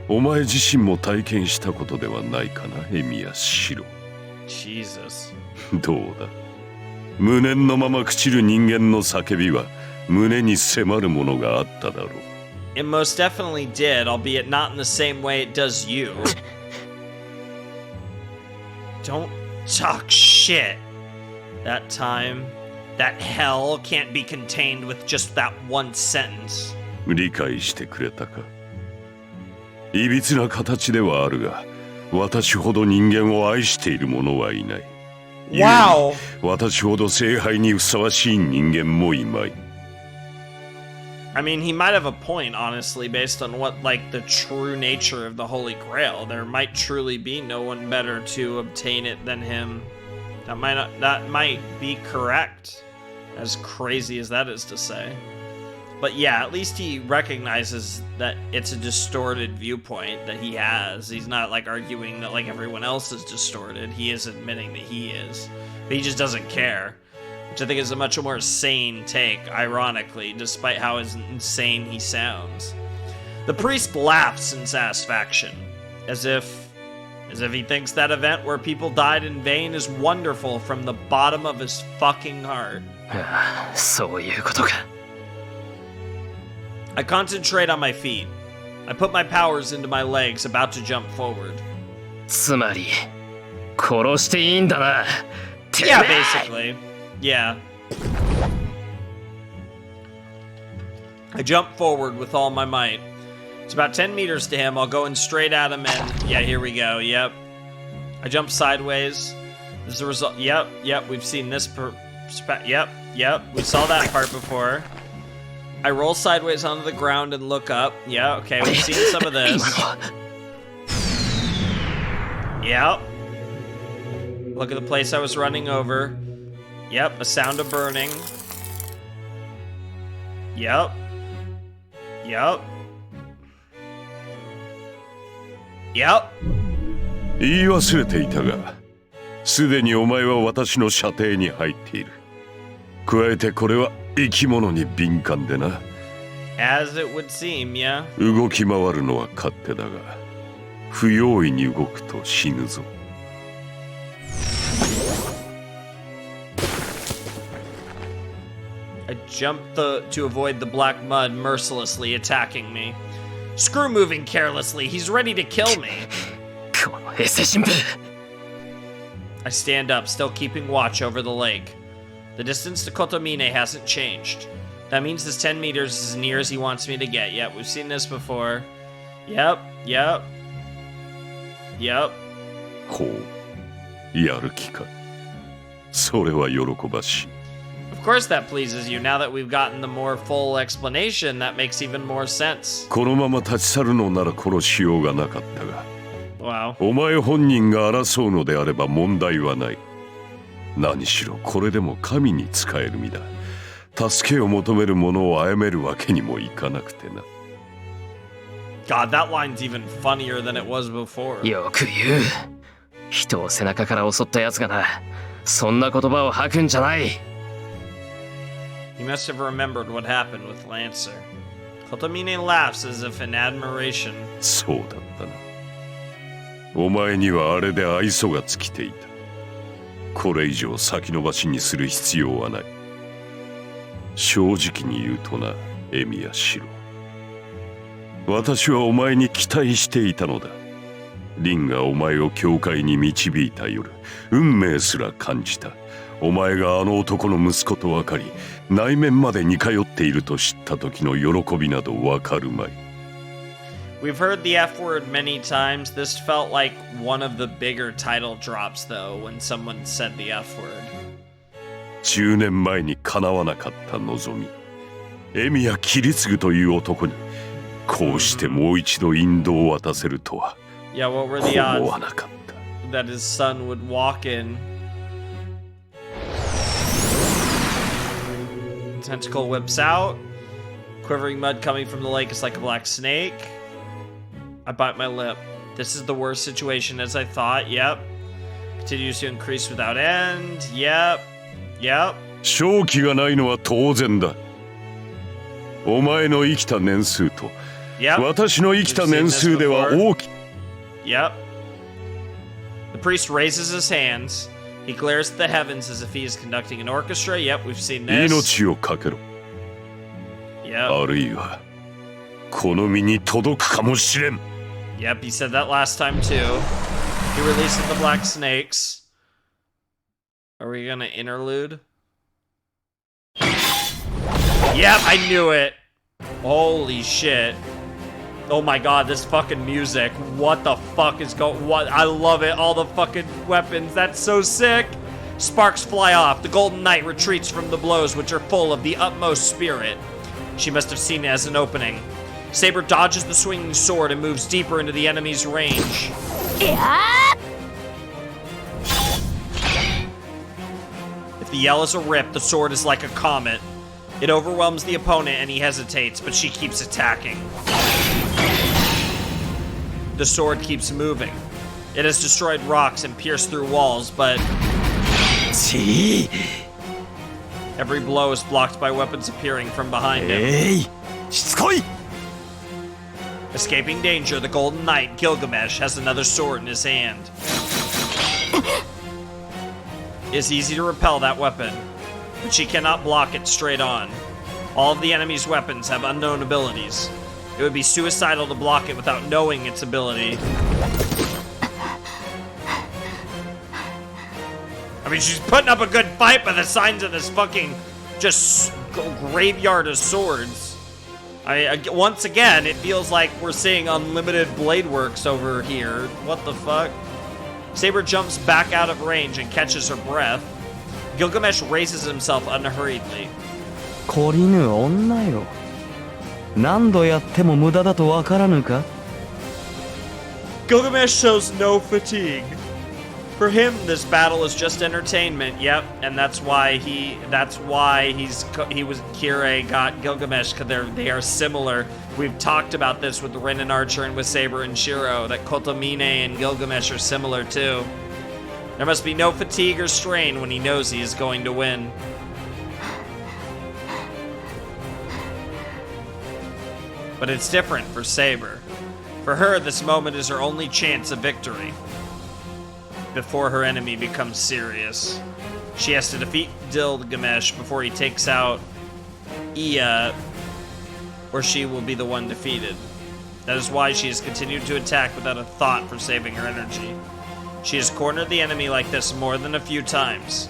お前自身も体験したことではないかな、エミヤシロ。Jesus. どうだ。無念のまま朽ちる人間の叫びは、胸に迫るものがあっただろう。It most definitely did, albeit not in the same way it does you. Don't talk shit. That time, that hell can't be contained with just that one sentence. 理解してくれたか。いびつな形ではあるが、私ほど人間を愛している者はいない。Wow. 私ほど聖杯にふさわしい人間もいまい。I mean, he might have a point, honestly, based on what, like, the true nature of the Holy Grail. There might truly be no one better to obtain it than him. That might be correct, as crazy as that is to say. But yeah, at least he recognizes that it's a distorted viewpoint that he has. He's not, like, arguing that, like, everyone else is distorted. He is admitting that he is. But he just doesn't care. Which I think is a much more sane take, ironically, despite how insane he sounds. The priest laughs in satisfaction, as if he thinks that event where people died in vain is wonderful from the bottom of his fucking heart. そういうことか。 I concentrate on my feet. I put my powers into my legs, about to jump forward. つまり殺していいんだな。 Yeah, basically. Yeah. I jump forward with all my might. It's about 10 meters to him. I'll go in straight at him and... Yeah, here we go. Yep. I jump sideways. This is the result. Yep. We've seen this... Yep. We saw that part before. I roll sideways onto the ground and look up. Yeah, okay. We've seen some of this. Yep. Look at the place I was running over. Yep, a sound of burning. Yep. Yep. Yep. 言い忘れていたが、すでにお前は私の射程に入っている。加えてこれは生き物に敏感でな。As it would seem, yeah. 動き回るのは勝手だが、不用意に動くと死ぬぞ。I jumped to avoid the black mud mercilessly attacking me. Screw moving carelessly, he's ready to kill me. このエセ神父。 I stand up, still keeping watch over the lake. The distance to Kotomine hasn't changed. That means this 10 meters is as near as he wants me to get. Yep, we've seen this before. Yep. ほう、やる気か。それは喜ばしい。Of course that pleases you. Now that we've gotten the more full explanation, that makes even more sense. このまま立ち去るのなら殺しようがなかったが、 Wow. お前本人が争うのであれば問題はない。何しろこれでも神に仕える身だ。助けを求める者を殺めるわけにもいかなくてな。God, that line's even funnier than it was before. よく言う。人を背中から襲ったやつがな、そんな言葉を吐くんじゃない。 He must have remembered what happened with Lancer. Kotomine laughs as if in admiration. そうだったな。お前にはあれで愛想が尽きていた。これ以上先延ばしにする必要はない。正直に言うとな、エミヤシロ。私はお前に期待していたのだ。リンがお前を教会に導いた夜、運命すら感じた。お前があの男の息子と分かり、内面まで似通っていると知った時の喜びなど分かるまい。We've heard the F word many times. This felt like one of the bigger title drops, though, when someone said the F word. 10年前に叶わなかった望み、エミヤキリツグという男にこうしてもう一度引導を渡せるとは Yeah, what were the 思 odds わなかった。 that his son would walk in? Tentacle whips out. Quivering mud coming from the lake is like a black snake. I bite my lip. This is the worst situation as I thought. Yep. Continues to increase without end. Yep. Yep. 勝機がないのは当然だ。お前の生きた年数と Yep. 私の生きた年数では大き Yep. The priest raises his hands. He glares at the heavens as if he is conducting an orchestra. Yep, we've seen this. 命をかけろ。 Yep. あるいはこの身に届くかもしれん。 Yep, he said that last time too. He releases the black snakes. Are we gonna interlude? Yep, I knew it. Holy shit. Oh my god, this fucking music. What the fuck is going? What? I love it. All the fucking weapons. That's so sick. Sparks fly off. The Golden Knight retreats from the blows, which are full of the utmost spirit. She must have seen it as an opening. Saber dodges the swinging sword and moves deeper into the enemy's range. If the yell is a rip, the sword is like a comet. It overwhelms the opponent and he hesitates, but she keeps attacking. The sword keeps moving. It has destroyed rocks and pierced through walls, but every blow is blocked by weapons appearing from behind him. しつこい。 Escaping danger, the Golden Knight, Gilgamesh, has another sword in his hand. It's easy to repel that weapon, but she cannot block it straight on. All of the enemy's weapons have unknown abilities. It would be suicidal to block it without knowing its ability. I mean, she's putting up a good fight by the signs of this fucking just graveyard of swords. Once again, it feels like we're seeing unlimited blade works over here. What the fuck? Saber jumps back out of range and catches her breath. Gilgamesh raises himself unhurriedly. 懲りぬ女よ。何度やっても無駄だとわからぬか？ Gilgamesh shows no fatigue. For him, this battle is just entertainment. Yep, and that's why Kirei got Gilgamesh, because they are similar. We've talked about this with Rin and Archer and with Saber and Shiro, that Kotomine and Gilgamesh are similar too. There must be no fatigue or strain when he knows he is going to win. But it's different for Saber. For her, this moment is her only chance of victory. Before her enemy becomes serious. She has to defeat Gilgamesh before he takes out Ea, or she will be the one defeated. That is why she has continued to attack without a thought for saving her energy. She has cornered the enemy like this more than a few times,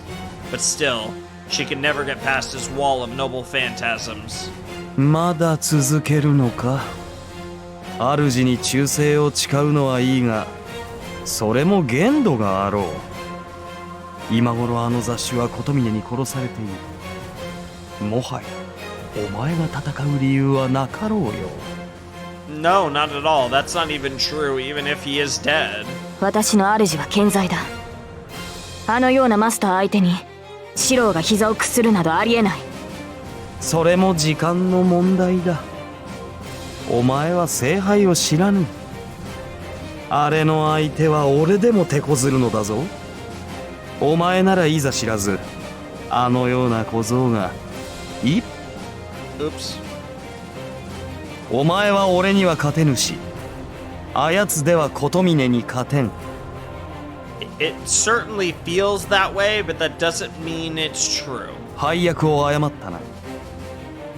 but still, she can never get past his wall of noble phantasms. まだ続けるのか？主に忠誠を誓うのはいいが、それも限度があろう。今頃あの雑種は琴峰に殺されている。もはやお前が戦う理由はなかろうよ。No, not at all. That's not even true, even if he is dead. 私の主は健在だ。あのようなマスター相手に四郎が膝を屈するなどありえない。それも時間の問題だ。お前は聖杯を知らぬ。あれの相手は俺でも手こずるのだぞ。お前ならいざ知らず、あのような小僧がOops. お前は俺には勝てぬし、あやつでは琴峰に勝てん。It certainly feels that way, but that doesn't mean it's true. 配役を誤ったな。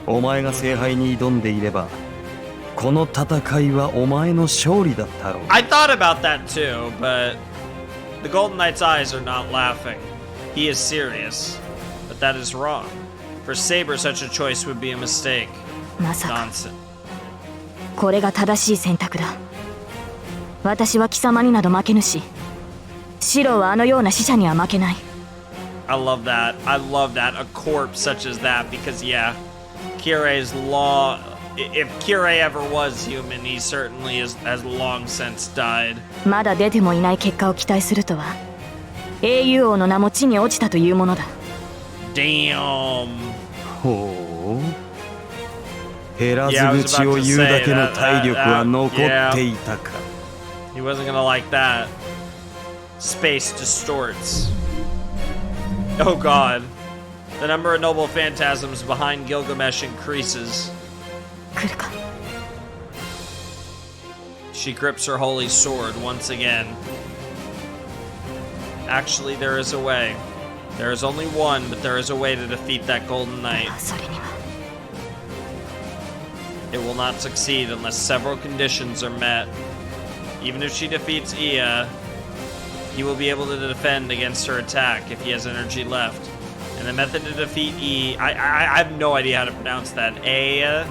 お前が聖杯に挑んでいれば、この戦いはお前の勝利だったろう。I thought about that too, but the Golden Knight's eyes are not laughing. He is serious, but that is wrong. For Saber, such a choice would be a mistake. まさか Nonsense. これが正しい選択だ。私は貴様になど負けぬし、シロはあのような死者には負けない。I love that. I love that. A corpse such as that, because yeah, Kirei's law. If Kirei ever was human, he certainly has long since died. まだ出てもいない結果を期待するとは、英雄王の名も地に落ちたというものだ。Damn. ほう。減らず口を言うだけの体力は残っていたか。He wasn't gonna like that. Space distorts. Oh god. The number of noble phantasms behind Gilgamesh increases. 来るか。She grips her holy sword once again. Actually, there is a way. There is only one, but there is a way to defeat that Golden Knight. それには It will not succeed unless several conditions are met. Even if she defeats Ea, he will be able to defend against her attack if he has energy left. And the method to defeat I have no idea how to pronounce that. Ea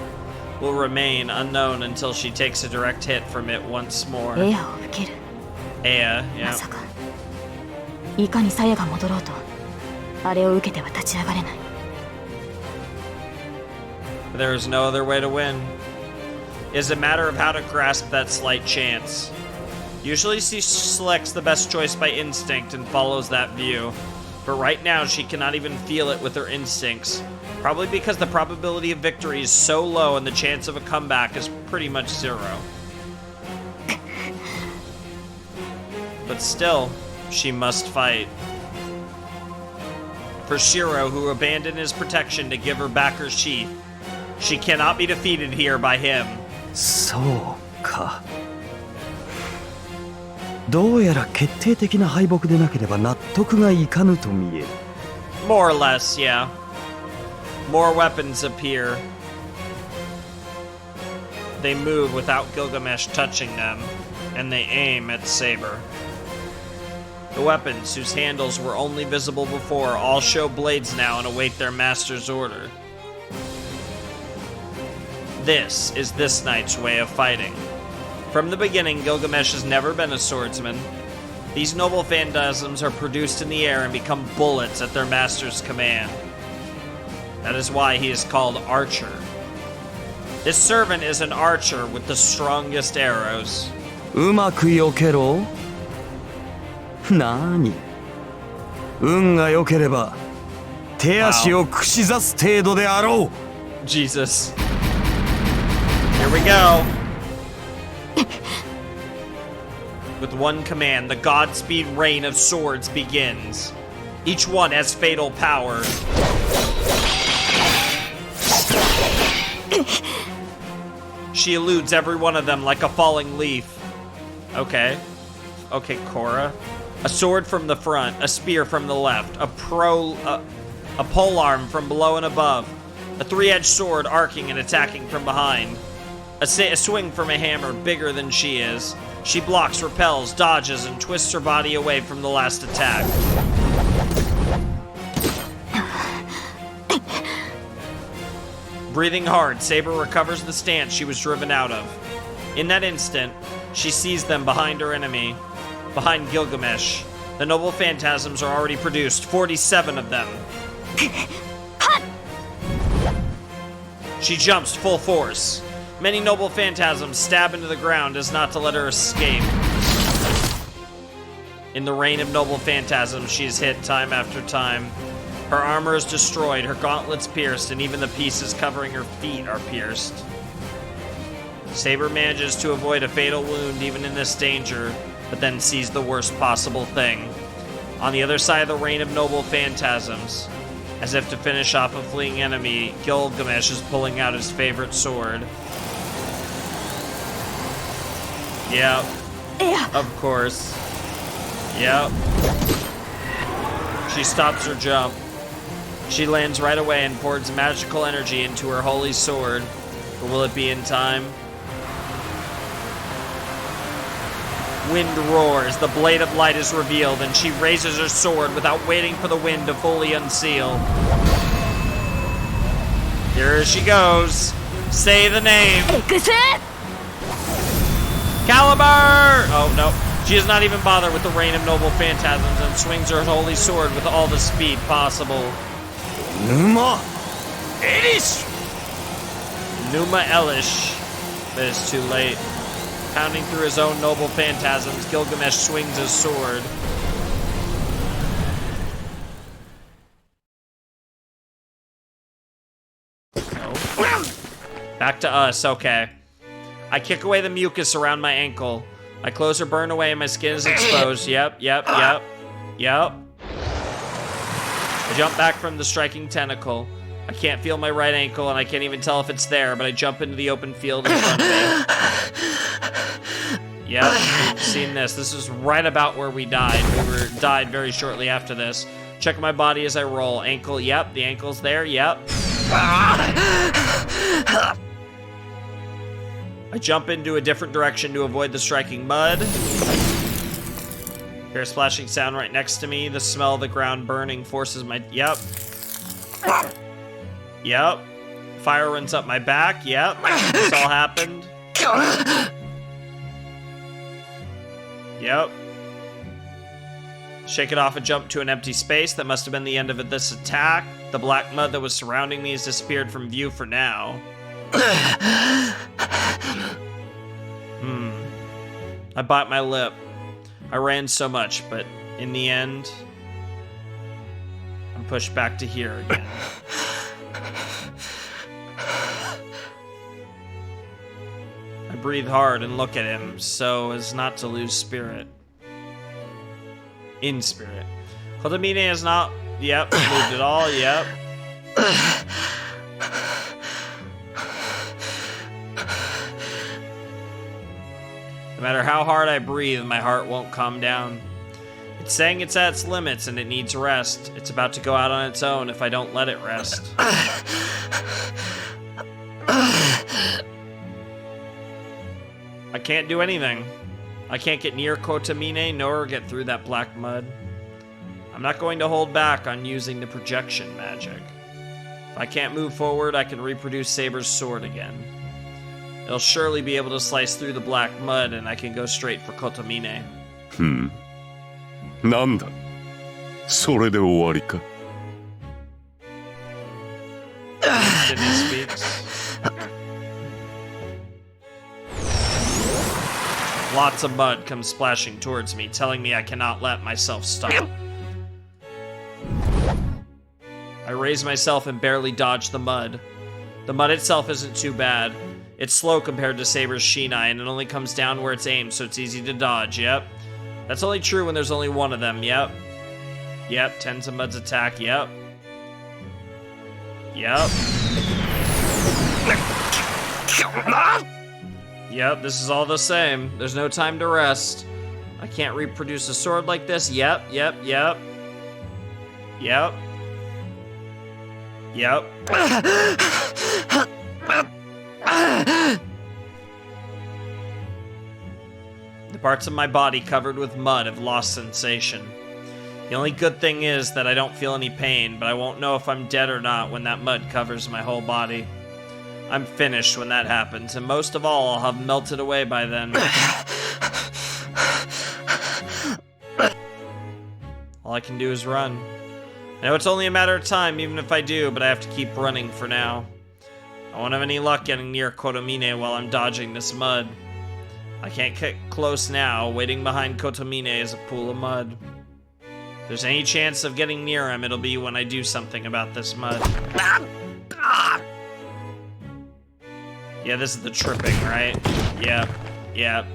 will remain unknown until she takes a direct hit from it once more. エアを受ける。 Ea, ま yeah. さかいかに鞘が戻ろうと、あれを受けては立ち上がれない。 There is no other way to win. It is a matter of how to grasp that slight chance. Usually she selects the best choice by instinct and follows that view. But right now she cannot even feel it with her instincts. Probably because the probability of victory is so low and the chance of a comeback is pretty much zero. But still, she must fight. For Shiro, who abandoned his protection to give her back her sheath, she cannot be defeated here by him. そうか。どうやら決定的な敗北でなければ納得がいかぬと見える。More or less, yeah. More weapons appear. They move without Gilgamesh touching them, and they aim at Saber. The weapons, whose handles were only visible before, all show blades now and await their master's order. This is this knight's way of fighting. From the beginning, Gilgamesh has never been a swordsman. These noble phantasms are produced in the air and become bullets at their master's command. That is why he is called Archer. This servant is an archer with the strongest arrows. うまく避けろ。なに。運が良ければ手足を串刺す程度であろう。Jesus. Here we go. With one command, the Godspeed rain of swords begins. Each one has fatal power. She eludes every one of them like a falling leaf. Okay. Okay, Korra. A sword from the front, a spear from the left, a polearm from below and above, a three-edged sword arcing and attacking from behind, a swing from a hammer bigger than she is. She blocks, repels, dodges, and twists her body away from the last attack. Breathing hard, Saber recovers the stance she was driven out of. In that instant, she sees them behind her enemy, behind Gilgamesh. The noble phantasms are already produced, 47 of them. She jumps full force. Many noble phantasms stab into the ground as not to let her escape. In the rain of noble phantasms, she is hit time after time. Her armor is destroyed, her gauntlets pierced, and even the pieces covering her feet are pierced. Saber manages to avoid a fatal wound even in this danger, but then sees the worst possible thing. On the other side of the rain of noble phantasms, as if to finish off a fleeing enemy, Gilgamesh is pulling out his favorite sword. Yeah. Of course. Yep. She stops her jump. She lands right away and pours magical energy into her holy sword. But will it be in time? Wind roars, the blade of light is revealed, and she raises her sword without waiting for the wind to fully unseal. Here she goes. Say the name. Caliber! Oh, no. She does not even bother with the rain of noble phantasms and swings her holy sword with all the speed possible. Numa Elish! Numa Elish. But it's too late. Pounding through his own noble phantasms, Gilgamesh swings his sword. Oh. Back to us, okay. I kick away the mucus around my ankle. I close or burn away and my skin is exposed. Yep. I jump back from the striking tentacle. I can't feel my right ankle and I can't even tell if it's there, but I jump into the open field in front of me. Yep, I've seen this. This is right about where we died. We died very shortly after this. Check my body as I roll. Ankle, yep, the ankle's there, yep. I jump into a different direction to avoid the striking mud. Hear a splashing sound right next to me. The smell of the ground burning forces my... Yep. Yep. Fire runs up my back. Yep. This all happened. Yep. Shake it off and jump to an empty space. That must have been the end of this attack. The black mud that was surrounding me has disappeared from view for now. I bite my lip. I ran so much, but in the end, I'm pushed back to here again. I breathe hard and look at him so as not to lose spirit. In spirit. Kotomine is not, yep, moved at all, yep. No matter how hard I breathe, my heart won't calm down. It's saying it's at its limits and it needs rest. It's about to go out on its own if I don't let it rest. I can't do anything. I can't get near Kotomine nor get through that black mud. I'm not going to hold back on using the projection magic. If I can't move forward, I can reproduce Saber's sword again. It'll surely be able to slice through the black mud and I can go straight for Kotomine. なんだそれで終わりか Then he speaks. Lots of mud comes splashing towards me, telling me I cannot let myself stop. I raise myself and barely dodge the mud. The mud itself isn't too bad. It's slow compared to Saber's Shinai, and it only comes down where it's aimed, so it's easy to dodge, yep. That's only true when there's only one of them, yep. Yep, Tenza Mud's attack, yep. Yep. Yep, this is all the same. There's no time to rest. I can't reproduce a sword like this. Yep. Yep. The parts of my body covered with mud have lost sensation. The only good thing is that I don't feel any pain, but I won't know if I'm dead or not when that mud covers my whole body. I'm finished when that happens, and most of all, I'll have melted away by then. All I can do is run. I know it's only a matter of time, even if I do, but I have to keep running for now. I won't have any luck getting near Kotomine while I'm dodging this mud. I can't get close now. Waiting behind Kotomine is a pool of mud. If there's any chance of getting near him, it'll be when I do something about this mud. Yeah, this is the tripping, right? Yep,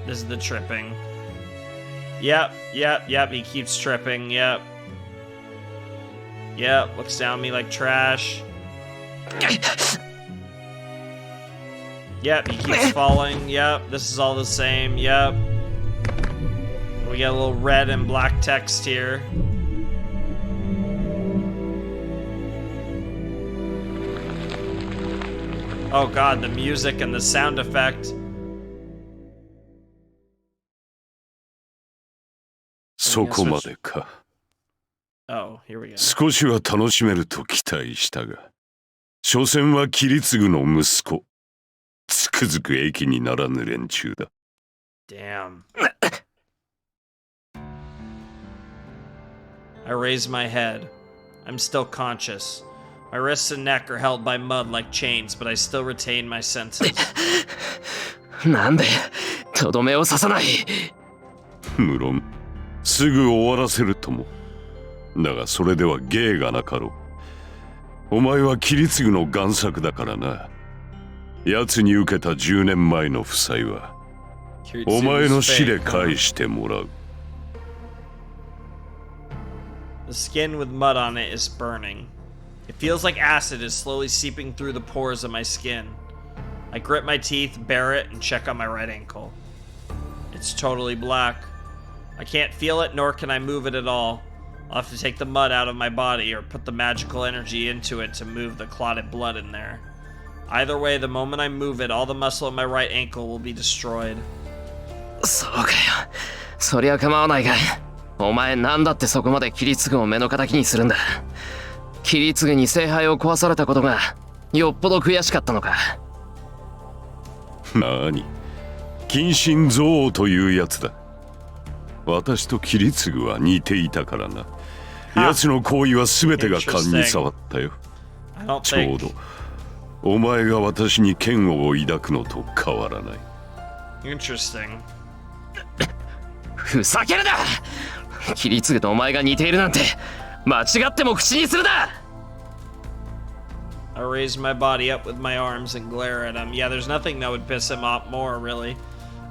this is the tripping. Yep, he keeps tripping, yep. Yep, looks down at me like trash. Yep, he keeps falling, yep, this is all the same, yep. What we got a little red and black text here. Oh god, the music and the sound effect. そこまでか。 Oh, here we go. 少しは楽しめると期待したが、所詮は切り継ぐの息子。つくづく益にならぬ連中だ。Damn. I raise my head. I'm still conscious. My wrists and neck are held by mud like chains, but I still retain my senses. なんでとどめを刺さない。無論、すぐ終わらせるとも。だがそれでは芸がなかろう。お前は切り継ぐの贋作だからな。奴に受けた10年前の負債は、お前の死で返してもらう。The skin with mud on it is burning. It feels like acid is slowly seeping through the pores of my skin. I grit my teeth, bare it, and check on my right ankle. It's totally black. I can't feel it, nor can I move it at all. I'll have to take the mud out of my body or put the magical energy into it to move the clotted blood in there. Either way, the moment I move it, all the muscle in my right ankle will be destroyed. そうかよ。そりゃ構わないが、お前なんだってそこまで切り継ぐを目の敵にするんだ。切り継ぐに聖杯を壊されたことがよっぽど悔しかったのか。なに、近親憎悪というやつだ。私と切り継ぐは似ていたからな。奴の行為は全てが勘に触ったよ。ちょうどお前が私に嫌悪を抱くのと変わらない。Interesting. ふざけるな。切り継ぐとお前が似ているなんて間違っても口にするな。I raise my body up with my arms and glare at him. Yeah, there's nothing that would piss him off more, really.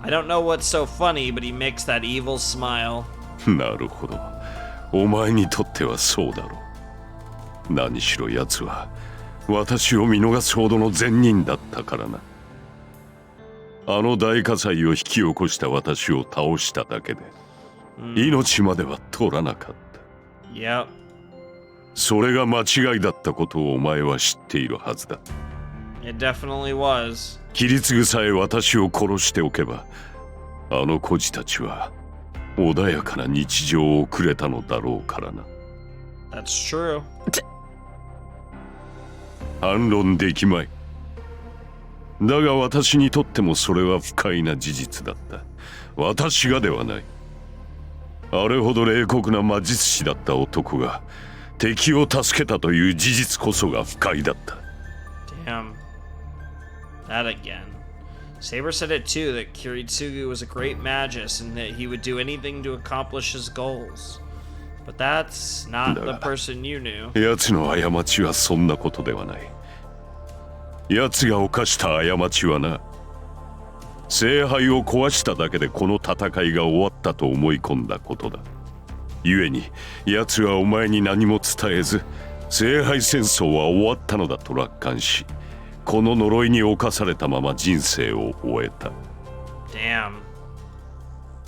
I don't know what's so funny, but he makes that evil smile. なるほど。お前にとってはそうだろう。何しろ奴は私を見逃すほどの善人だったからな。あの大火災を引き起こした私を倒しただけで、命までは取らなかった。Yep. それが間違いだったことをお前は知っているはずだ。It definitely was. 切り継ぐさえ私を殺しておけば、あの孤児たちは穏やかな日常を送れたのだろうからな。That's true. 反論できまい。だが私にとってもそれは不快な事実だった。私がではない。あれほど冷酷な魔術師だった男が敵を助けたという事実こそが不快だった。Damn. That again. Saber said it too, that Kiritsugu was a great magus and that he would do anything to accomplish his goals. But that's not the person you knew. 奴の過ちはそんなことではない。奴が犯した過ちはな、聖杯を壊しただけでこの戦いが終わったと思い込んだことだ。故に奴はお前に何も伝えず、聖杯戦争は終わったのだと楽観し、この呪いに侵されたまま人生を終えた。Damn.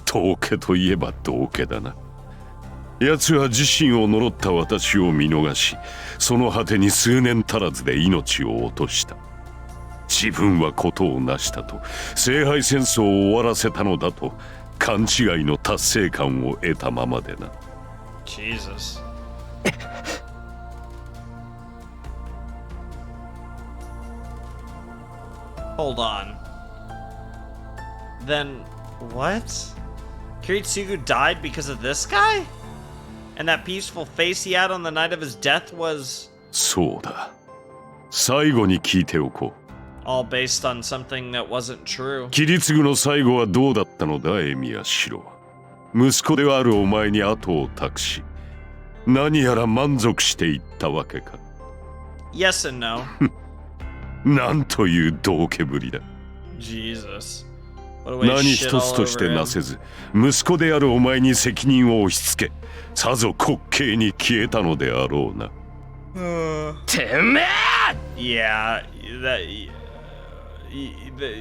道家といえば道家だな。奴は自身を呪った私を見逃し、その果てに数年足らずで命を落とした。自分は事を成したと、聖杯戦争を終わらせたのだと、勘違いの達成感を得たままでな。Jesus. Hold on. Then what? Kiritsugu died because of this guy? And that peaceful face he had on the night of his death was... そうだ。最後に聞いておこう。all based on something that wasn't true. 切り継ぐの最後はどうだったのだ、エミヤシロ。息子であるお前に後を託し、何やら満足していったわけか。Yes and no. なんという道家ぶりだ。Jesus. 何一つとしてなせず、息子であるお前に責任を押し付け、さぞ滑稽に消えたのであろうな。てめえ Yeah,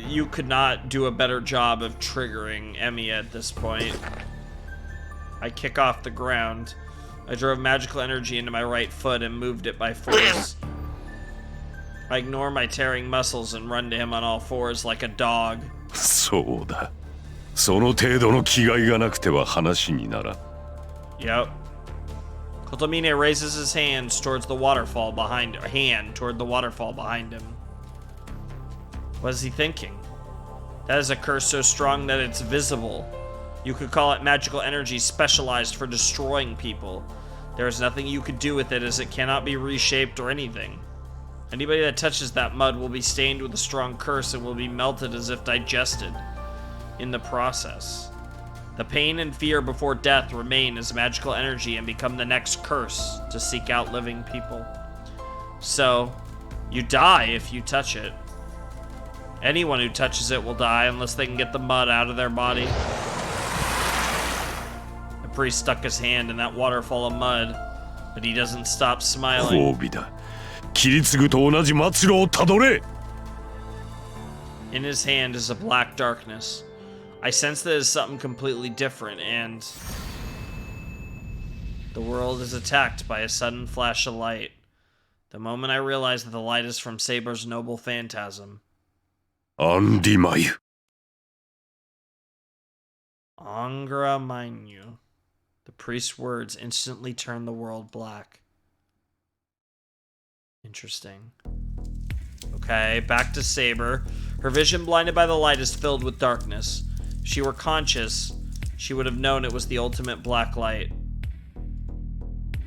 you could not do a better job of triggering Emi at this point. I kick off the ground. I drove magical energy into my right foot and moved it by force. I ignore my tearing muscles and run to him on all fours like a dog. そうだ。その程度の気概がなくては話にならん。Yep. Kotomine raises his hands towards the waterfall behind toward the waterfall behind him. What is he thinking? That is a curse so strong that it's visible. You could call it magical energy specialized for destroying people. There is nothing you could do with it as it cannot be reshaped or anything. Anybody that touches that mud will be stained with a strong curse and will be melted as if digested in the process. The pain and fear before death remain as magical energy and become the next curse to seek out living people. So, you die if you touch it. Anyone who touches it will die unless they can get the mud out of their body. The priest stuck his hand in that waterfall of mud, but he doesn't stop smiling. 褒美だ。切り継ぐと同じ末路をたどれ。In his hand is a black darkness. I sense that it's something completely different, and the world is attacked by a sudden flash of light. The moment I realize that the light is from Saber's noble phantasm. アンディマユ。Angra Mainyu. The priest's words instantly turn the world black. Interesting. Okay, back to Saber. Her vision blinded by the light is filled with darkness. If she were conscious, she would have known it was the ultimate black light.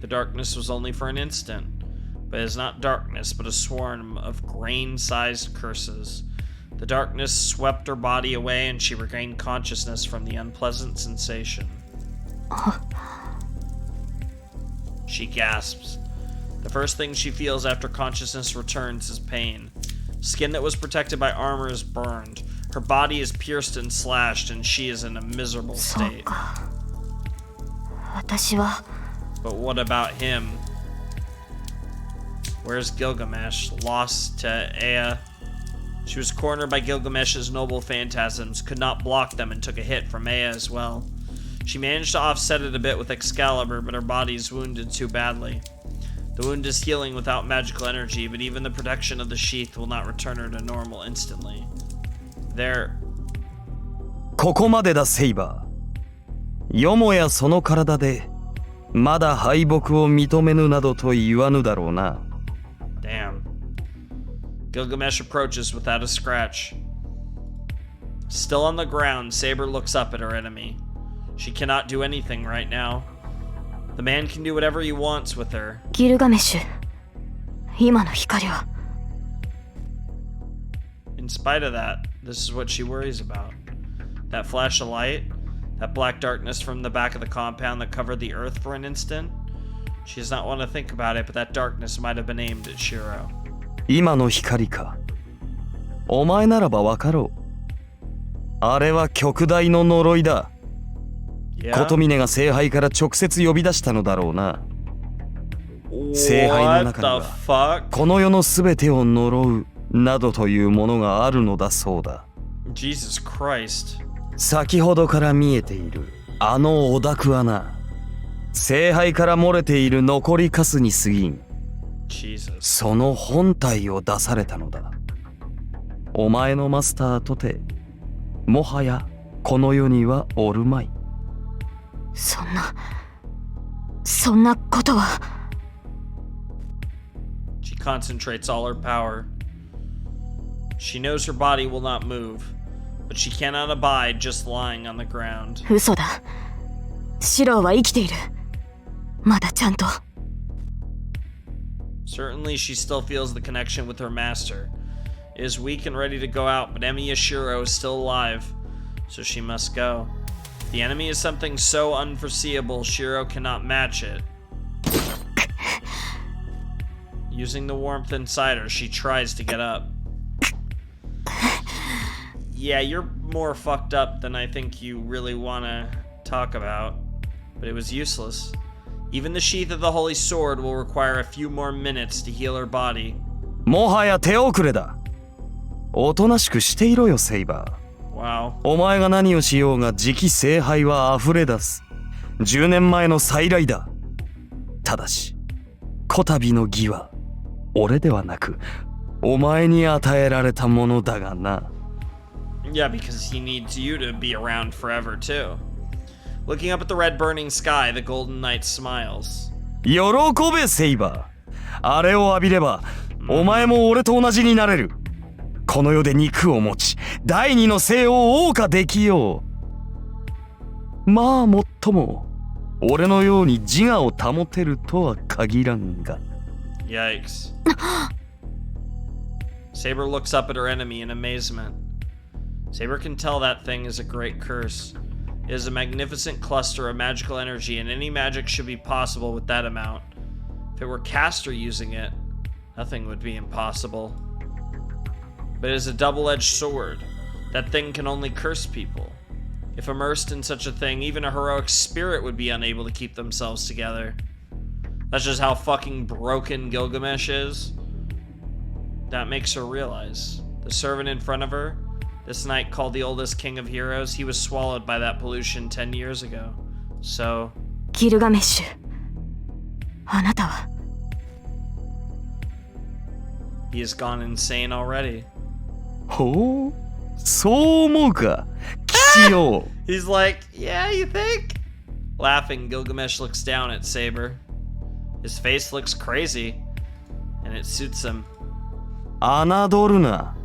The darkness was only for an instant, but it is not darkness, but a swarm of grain-sized curses. The darkness swept her body away and she regained consciousness from the unpleasant sensation. She gasps. The first thing she feels after consciousness returns is pain. Skin that was protected by armor is burned. Her body is pierced and slashed, and she is in a miserable state. But what about him? Where's Gilgamesh? Lost to Ea? She was cornered by Gilgamesh's noble phantasms, could not block them, and took a hit from Ea as well. She managed to offset it a bit with Excalibur, but her body is wounded too badly. The wound is healing without magical energy, but even the protection of the sheath will not return her to normal instantly. There. ここまでだセイバー。よもやその体でまだ敗北を認めぬなどと言わぬだろうな。Damn. Gilgamesh approaches without a scratch. Still on the ground, Saber looks up at her enemy. She cannot do anything right now. The man can do whatever he wants with her. ギルガメッシュ、今の光は。In spite of that, this is what she worries about. That flash of light, that black darkness from the back of the compound that covered the earth for an instant. She does not want to think about it, but that darkness might have been aimed at Shiro. 今の光か。お前ならばわかろう。あれは極大の呪いだ。琴峰が聖杯から直接呼び出したのだろうな。聖杯の中にはこの世のすべてを呪うなどというものがあるのだそうだ。Jesus Christ. 先ほどから見えているあのお濁はな、聖杯から漏れている残りカスに過ぎん。その本体を出されたのだ。お前のマスターとてもはやこの世にはおるまい。そんなことは。She concentrates all her power. She knows her body will not move, but she cannot abide just lying on the ground. 嘘だ。シローは生きている。まだちゃんと。Certainly she still feels the connection with her master. It is weak and ready to go out, but Emi Yashiro is still alive, so she must go. The enemy is something so unforeseeable, Shiro cannot match it. Using the warmth inside her, she tries to get up. Yeah, you're more fucked up than I think you really want to talk about, but it was useless. Even the sheath of the holy sword will require a few more minutes to heal her body. もはや手遅れだ。おとなしくしていろよセイバー。Wow. お前が何をしようが次期聖杯は溢れ出す。10年前の再来だ。ただしこたびの義は俺ではなくお前に与えられたものだがな。 Yeah, because he needs you to be around forever too. Looking up at the red burning sky, the golden knight smiles. 喜べセイバー。あれを浴びればお前も俺と同じになれる。この世で肉を持ち第二の生を謳歌できよう。まあもっとも俺のように自我を保てるとは限らんが。 Yikes. Saber looks up at her enemy in amazement. Saber can tell that thing is a great curse. It is a magnificent cluster of magical energy, and any magic should be possible with that amount. If it were Caster using it, nothing would be impossible. But it is a double-edged sword. That thing can only curse people. If immersed in such a thing, even a heroic spirit would be unable to keep themselves together. That's just how fucking broken Gilgamesh is. That makes her realize. The servant in front of her, this knight called the oldest king of heroes, he was swallowed by that pollution 10 years ago. So... ギルガメッシュ、あなたは。 he has gone insane already. ほう、そう思うか、騎士よ。 He's like, yeah, you think? Laughing, Gilgamesh looks down at Saber. His face looks crazy, and it suits him. 侮るな。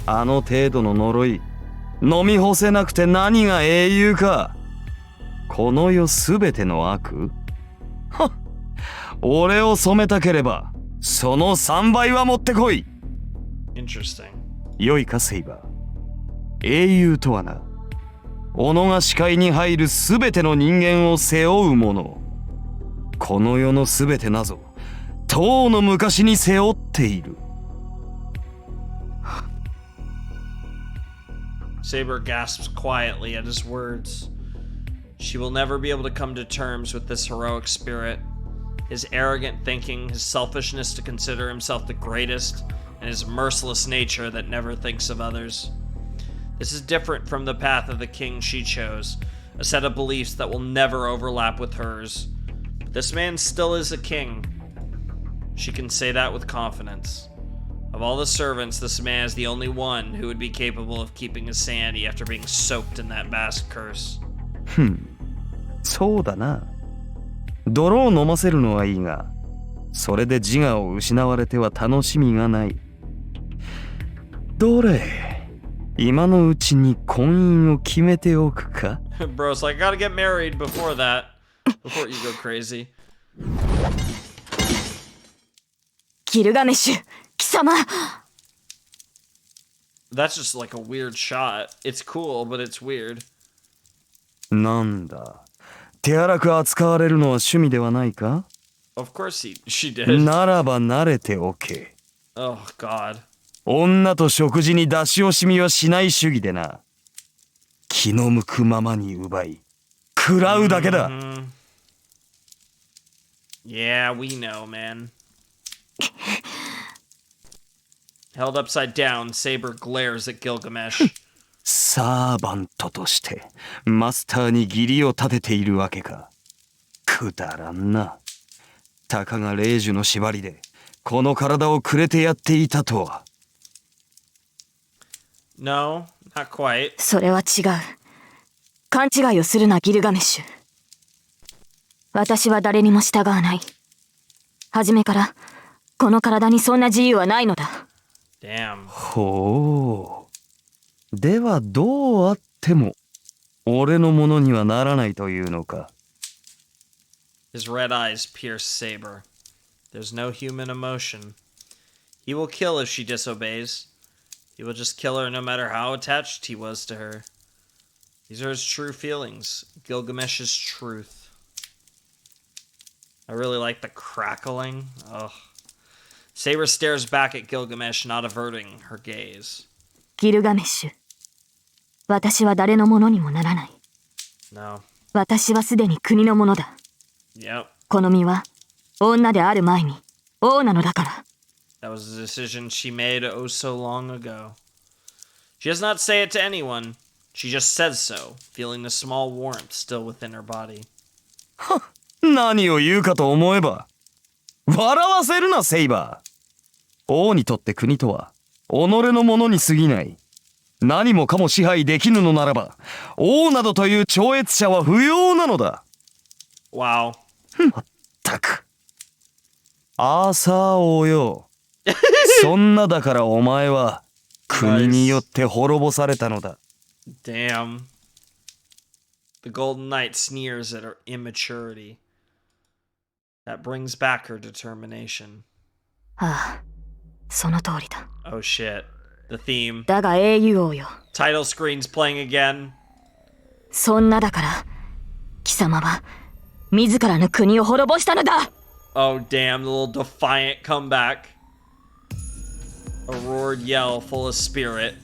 あの程度の呪い、飲み干せなくて何が英雄か。この世すべての悪？はっ、俺を染めたければ、その3倍は持ってこい。 Interesting. 良いかセイバー。英雄とはな、己が視界に入るすべての人間を背負うもの。この世のすべてなぞ、とうの昔に背負っている。Saber gasps quietly at his words. She will never be able to come to terms with this heroic spirit. His arrogant thinking, his selfishness to consider himself the greatest, and his merciless nature that never thinks of others. This is different from the path of the king she chose, a set of beliefs that will never overlap with hers. But this man still is a king. She can say that with confidence. Of all the servants, this man is the only one who would be capable of keeping his sanity after being soaked in that vast curse. そうだな。泥を飲ませるのはいいが、それで自我を失われては楽しみがない。どれ、今のうちに婚姻を決めておくか？ Bro's like, I gotta get married before that. Before you go crazy. ギルガメッシュ、貴様。 That's just like a weird shot. It's cool, but it's weird. なんだ、手荒く扱われるのは趣味ではないか？ Of course she did. ならば慣れておけ。 Oh, God. 女と食事に出し惜しみはしない主義でな。気の向くままに奪い、食らうだけだ。Yeah, we know, man. Held upside down, Saber glares at Gilgamesh. サーバントとしてマスターに義理を立てているわけか。くだらんな。たかが霊樹の縛りでこの体をくれてやっていたとは。No, not quite. それは違う。勘違いをするな、ギルガメッシュ。私は誰にも従わない。初めからこの体にそんな自由はないのだ。Damn. ほう。ではどうあっても俺のものにはならないというのか。His red eyes pierce Saber. There's no human emotion. He will kill if she disobeys. He will just kill her no matter how attached he was to her. These are his true feelings, Gilgamesh's truth. I really like the crackling. Ugh. Saber stares back at Gilgamesh, not averting her gaze. ギルガメッシュ、私は誰のものにもならない。 No. 私はすでに国のものだ。 Yep. この身は女である前に王なのだから。 That was a decision she made oh so long ago. She does not say it to anyone. She just says so, feeling the small warmth still within her body. 何を言うかと思えば。笑わせるな、セイバー。王にとって国とは己のものに過ぎない。何もかも支配できぬのならば、王などという超越者は不要なのだ。Wow. まったく。アーサー王よ。そんなだからお前は国によって滅ぼされたのだ。Damn. The Golden Knight sneers at her immaturity. That brings back her determination. ああ、その通りだ。 Oh shit. The theme. だが英雄王よ。Title screen's playing again. そんなだから、貴様は自らの国を滅ぼしたのだ。 Oh damn, the little defiant comeback. A roared yell full of spirit.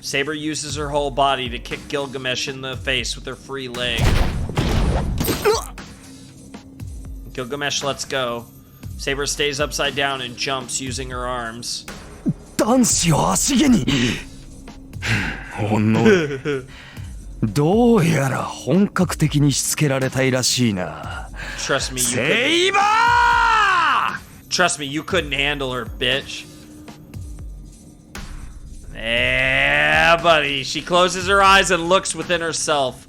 Saber uses her whole body to kick Gilgamesh in the face with her free leg. Gilgamesh lets go. Saber stays upside down and jumps using her arms. 男子を足毛に。おのどうやら本格的にしつけられたいらしいな。Trust me, you セイバー Trust me, you couldn't handle her, bitch. Yeah, buddy. She closes her eyes and looks within herself.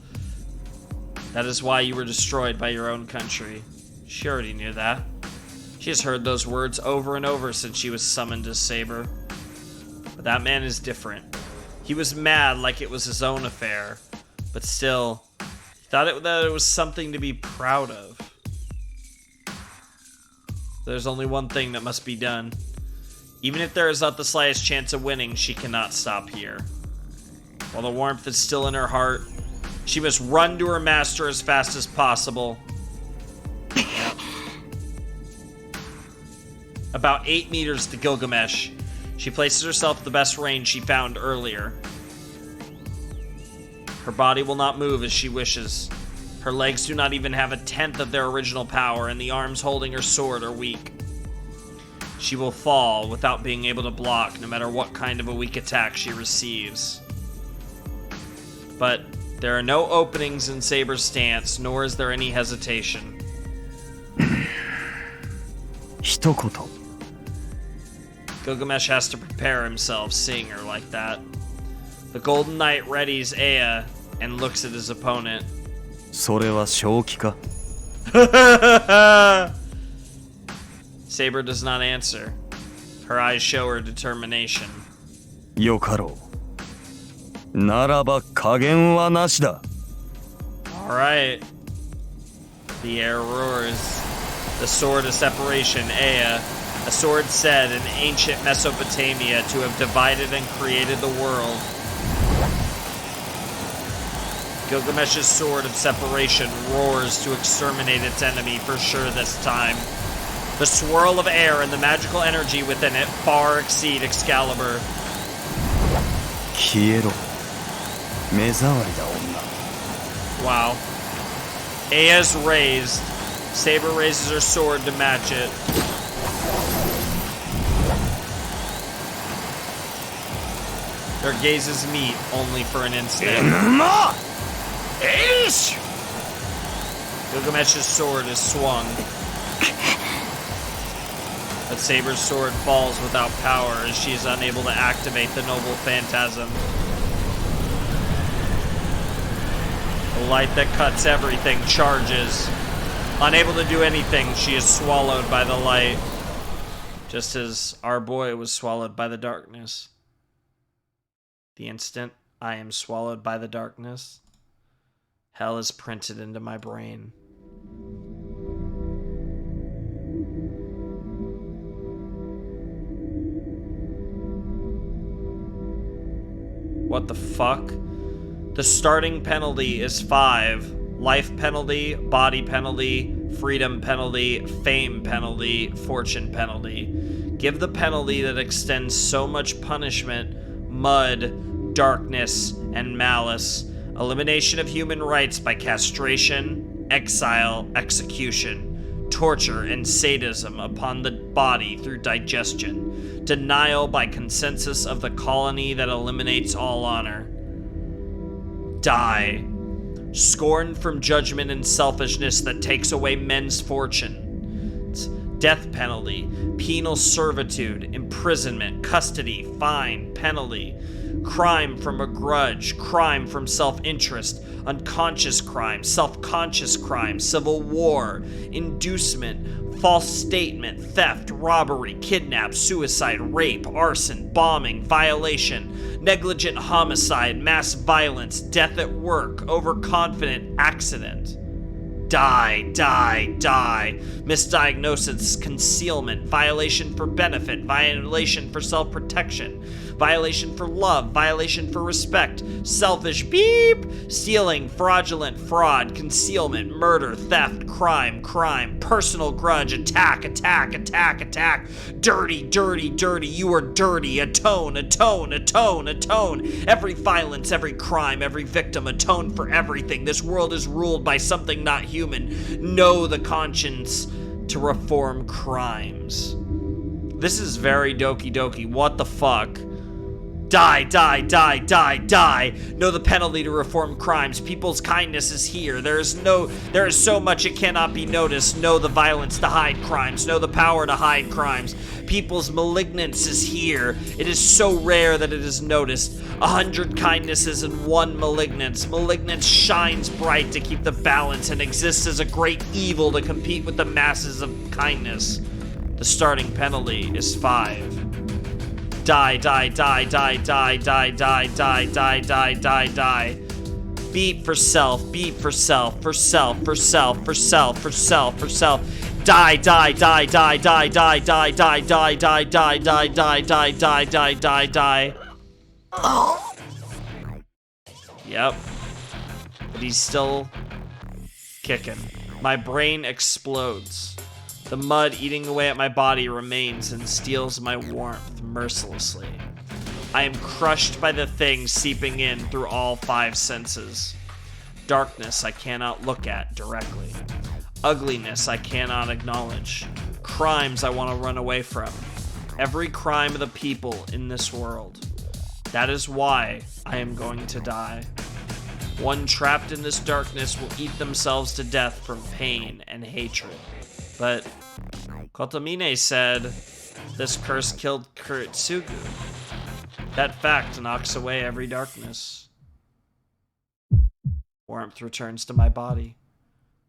That is why you were destroyed by your own country. She already knew that. She has heard those words over and over since she was summoned as Saber. But that man is different. He was mad like it was his own affair. But still, he thought that it was something to be proud of. There's only one thing that must be done. Even if there is not the slightest chance of winning, she cannot stop here. While the warmth is still in her heart, she must run to her master as fast as possible. About 8 meters to Gilgamesh. She places herself at the best range she found earlier. Her body will not move as she wishes. Her legs do not even have a tenth of their original power, and the arms holding her sword are weak. She will fall without being able to block, no matter what kind of a weak attack she receives. But there are no openings in Saber's stance, nor is there any hesitation. 一言。 Gilgamesh has to prepare himself, seeing her like that. The Golden Knight readies Ea and looks at his opponent. それは正気か Saber does not answer. Her eyes show her determination. よかろう。ならば加減はなしだ。Alright. The air roars. The sword of separation, Ea. A sword said in ancient Mesopotamia to have divided and created the world. Gilgamesh's sword of separation roars to exterminate its enemy for sure this time. The swirl of air and the magical energy within it far exceed Excalibur. 消えろ。目障りだ女。 Wow. Ea's raised. Saber raises her sword to match it. Their gazes meet only for an instant. Gilgamesh's sword is swung. But Saber's sword falls without power as she is unable to activate the noble phantasm. The light that cuts everything charges. Unable to do anything, she is swallowed by the light. Just as our boy was swallowed by the darkness. The instant I am swallowed by the darkness, hell is printed into my brain. What the fuck? The starting penalty is 5. Life penalty, body penalty, freedom penalty, fame penalty, fortune penalty. Give the penalty that extends so much punishment, mud, darkness, and malice. Elimination of human rights by castration, exile, execution, torture, and sadism upon the body through digestion. Denial by consensus of the colony that eliminates all honor. Die. scorn from judgment and selfishness that takes away men's fortune. It's death penalty, penal servitude, imprisonment, custody, fine, penalty, crime from a grudge, crime from self-interest, unconscious crime, self-conscious crime, civil war, inducement, false statement, theft, robbery, kidnap, suicide, rape, arson, bombing, violation, negligent homicide, mass violence, death at work, overconfident accident. Die, die, die. Misdiagnosis, concealment, violation for benefit, violation for self-protection, violation for love, violation for respect, selfish, beep, stealing, fraudulent, fraud, concealment, murder, theft, crime, personal grudge, attack, dirty, dirty, dirty, you are dirty, atone, every violence, every crime, every victim, atone for everything. This world is ruled by something not human. Know the conscience to reform crimes. This is very Doki Doki. What the fuck? Die, die, die, die, die. Know the penalty to reform crimes. People's kindness is here. There is so much it cannot be noticed. Know the violence to hide crimes. Know the power to hide crimes. People's malignance is here. It is so rare that it is noticed. 100 kindnesses and 1 malignance. Malignance shines bright to keep the balance and exists as a great evil to compete with the masses of kindness. The starting penalty is 5. Die, die, die, die, die, die, die, die, die, die, die, die. Beat for self, beat for self, for self, for self, for self, for self, for self. Die, die, die, die, die, die, die, die, die, die, die, die, die, die, die, die, die, die. Yep. But he's still kicking. My brain explodes. The mud eating away at my body remains and steals my warmth mercilessly. I am crushed by the thing seeping in through all 5 senses. Darkness I cannot look at directly. Ugliness I cannot acknowledge. Crimes I want to run away from. Every crime of the people in this world. That is why I am going to die. One trapped in this darkness will eat themselves to death from pain and hatred. But Kotomine said this curse killed Kuritsugu. That fact knocks away every darkness. Warmth returns to my body.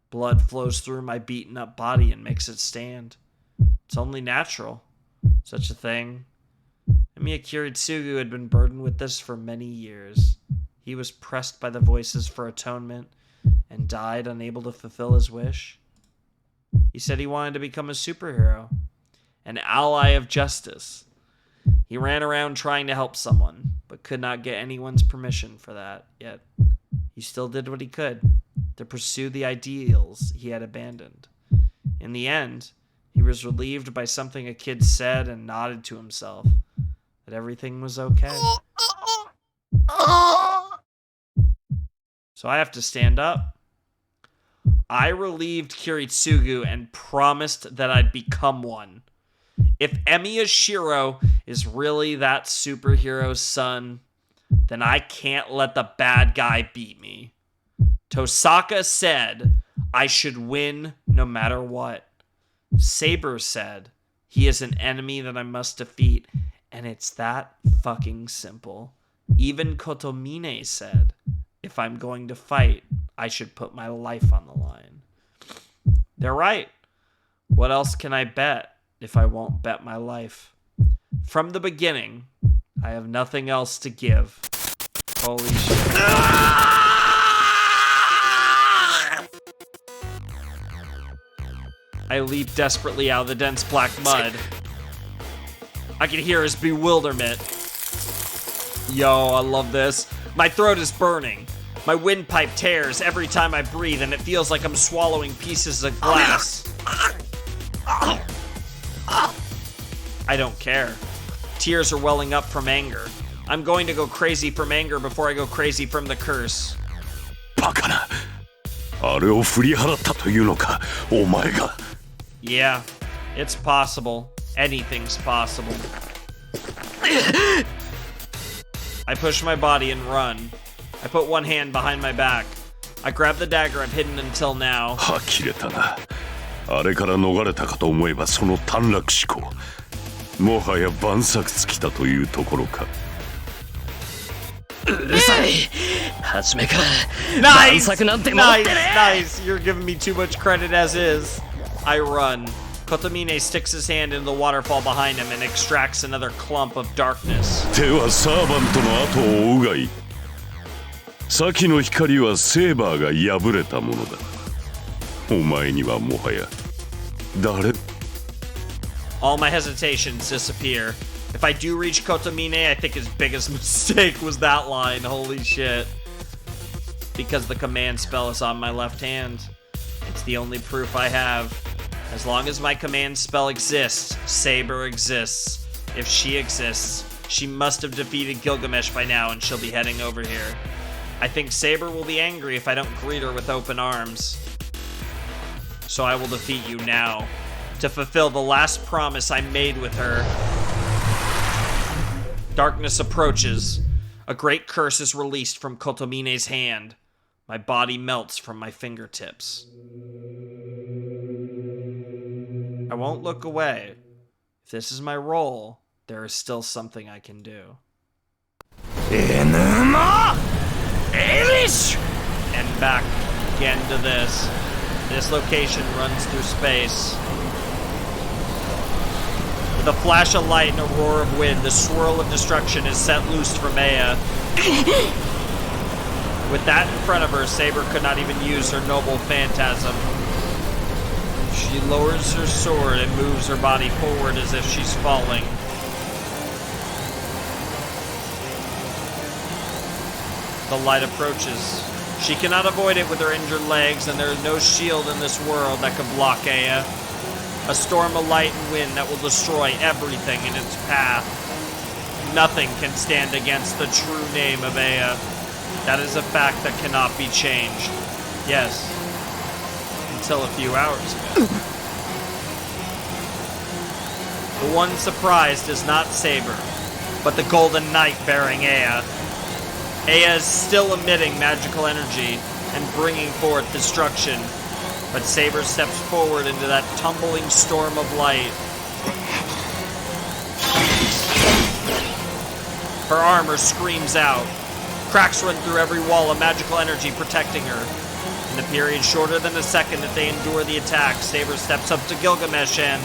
Blood flows through my beaten up body and makes it stand. It's only natural. Such a thing. Emiya Kuritsugu had been burdened with this for many years. He was pressed by the voices for atonement and died unable to fulfill his wish. He said he wanted to become a superhero, an ally of justice. He ran around trying to help someone, but could not get anyone's permission for that, yet he still did what he could to pursue the ideals he had abandoned. In the end, he was relieved by something a kid said and nodded to himself, that everything was okay. So I have to stand up. I relieved Kuritsugu and promised that I'd become one. If Emiya Shiro is really that superhero's son, then I can't let the bad guy beat me. Tosaka said I should win no matter what. Saber said he is an enemy that I must defeat, and it's that fucking simple. Even Kotomine said if I'm going to fight, I should put my life on the line. They're right. What else can I bet if I won't bet my life? From the beginning, I have nothing else to give. Holy shit. I leap desperately out of the dense black mud. I can hear his bewilderment. Yo, I love this. My throat is burning. My windpipe tears every time I breathe, and it feels like I'm swallowing pieces of glass. I don't care. Tears are welling up from anger. I'm going to go crazy from anger before I go crazy from the curse. バカな。あれを振り払ったというのか、お前が。Yeah, it's possible. Anything's possible. I push my body and run. I put one hand behind my back. I grabbed the dagger I've hidden until now. 呆れたな。あれから逃れたかと思えばその短絡思考。もはや万策尽きたというところか。うるさい。初めから Nice! 万策なんて持ってねえ。 Nice! You're giving me too much credit as is. I run. Kotomine sticks his hand into the waterfall behind him and extracts another clump of darkness. ではサーバントの後を追うがいい。先の光はセーバーが破れたものだ。お前にはもはや誰 All my hesitations disappear. If I do reach Kotomine, I think his biggest mistake was that line. Holy shit. Because the command spell is on my left hand. It's the only proof I have. As long as my command spell exists, Saber exists. If she exists, she must have defeated Gilgamesh by now and she'll be heading over here. I think Saber will be angry if I don't greet her with open arms. So I will defeat you now, to fulfill the last promise I made with her. Darkness approaches. A great curse is released from Kotomine's hand. My body melts from my fingertips. I won't look away. If this is my role, there is still something I can do. Enuma! Elish! And back again to this. This location runs through space. With a flash of light and a roar of wind, the swirl of destruction is set loose from Ea. With that in front of her, Saber could not even use her noble phantasm. She lowers her sword and moves her body forward as if she's falling. The light approaches. She cannot avoid it with her injured legs, and there is no shield in this world that could block Ea. A storm of light and wind that will destroy everything in its path. Nothing can stand against the true name of Ea. That is a fact that cannot be changed. Yes. Until a few hours ago. The one surprised is not Saber, but the Golden Knight bearing Ea. Ea is still emitting magical energy and bringing forth destruction, but Saber steps forward into that tumbling storm of light. Her armor screams out. Cracks run through every wall of magical energy protecting her. In the period shorter than a second that they endure the attack, Saber steps up to Gilgamesh and...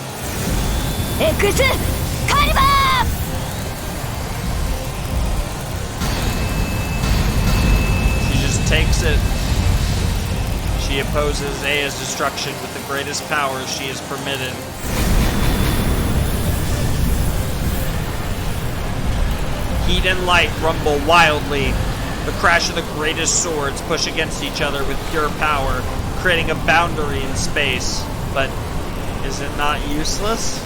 She just takes it. She opposes Ea's destruction with the greatest power she is permitted. Heat and light rumble wildly. The crash of the greatest swords push against each other with pure power, creating a boundary in space. But is it not useless?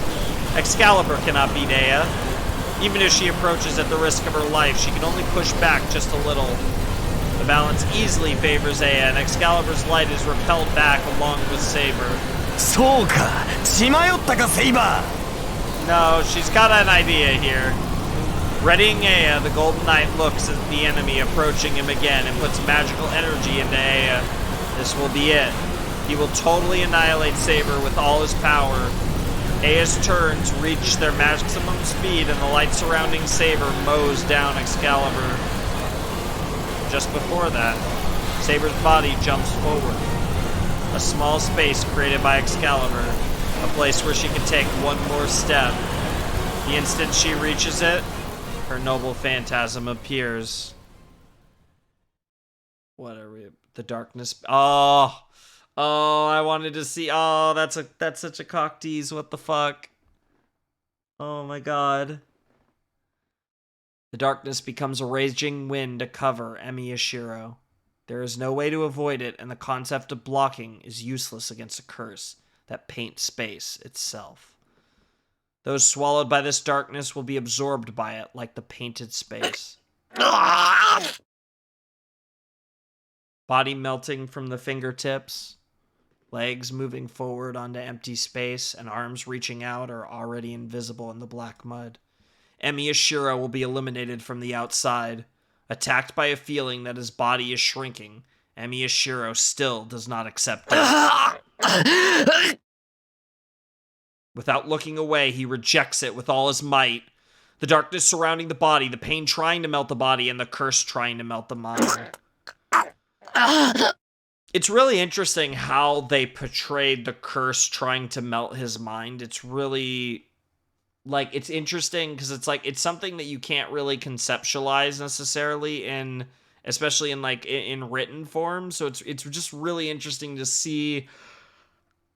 Excalibur cannot beat Ea. Even if she approaches at the risk of her life, she can only push back just a little. The balance easily favors Ea, and Excalibur's light is repelled back along with Saber. そうか、血迷ったか、セイバー。 No, she's got an idea here. Readying Ea, the Golden Knight looks at the enemy approaching him again and puts magical energy into Ea. This will be it. He will totally annihilate Saber with all his power. Ea's turns reach their maximum speed and the light surrounding Saber mows down Excalibur. Just before that, Saber's body jumps forward. A small space created by Excalibur, a place where she can take one more step. The instant she reaches it, her noble phantasm appears. What are we? The darkness. Oh, I wanted to see. Oh, that's such a cock tease. What the fuck? Oh my god. The darkness becomes a raging wind to cover Emi Yashiro. There is no way to avoid it, and the concept of blocking is useless against a curse that paints space itself. Those swallowed by this darkness will be absorbed by it like the painted space. Body melting from the fingertips, legs moving forward onto empty space, and arms reaching out are already invisible in the black mud. Emi Yashiro will be eliminated from the outside, attacked by a feeling that his body is shrinking, Emiyashiro still does not accept death. Without looking away, he rejects it with all his might. The darkness surrounding the body, the pain trying to melt the body, and the curse trying to melt the mind. It's really interesting how they portrayed the curse trying to melt his mind. It's really, like, it's interesting because it's like, it's something that you can't really conceptualize necessarily especially in written form. So it's just really interesting to see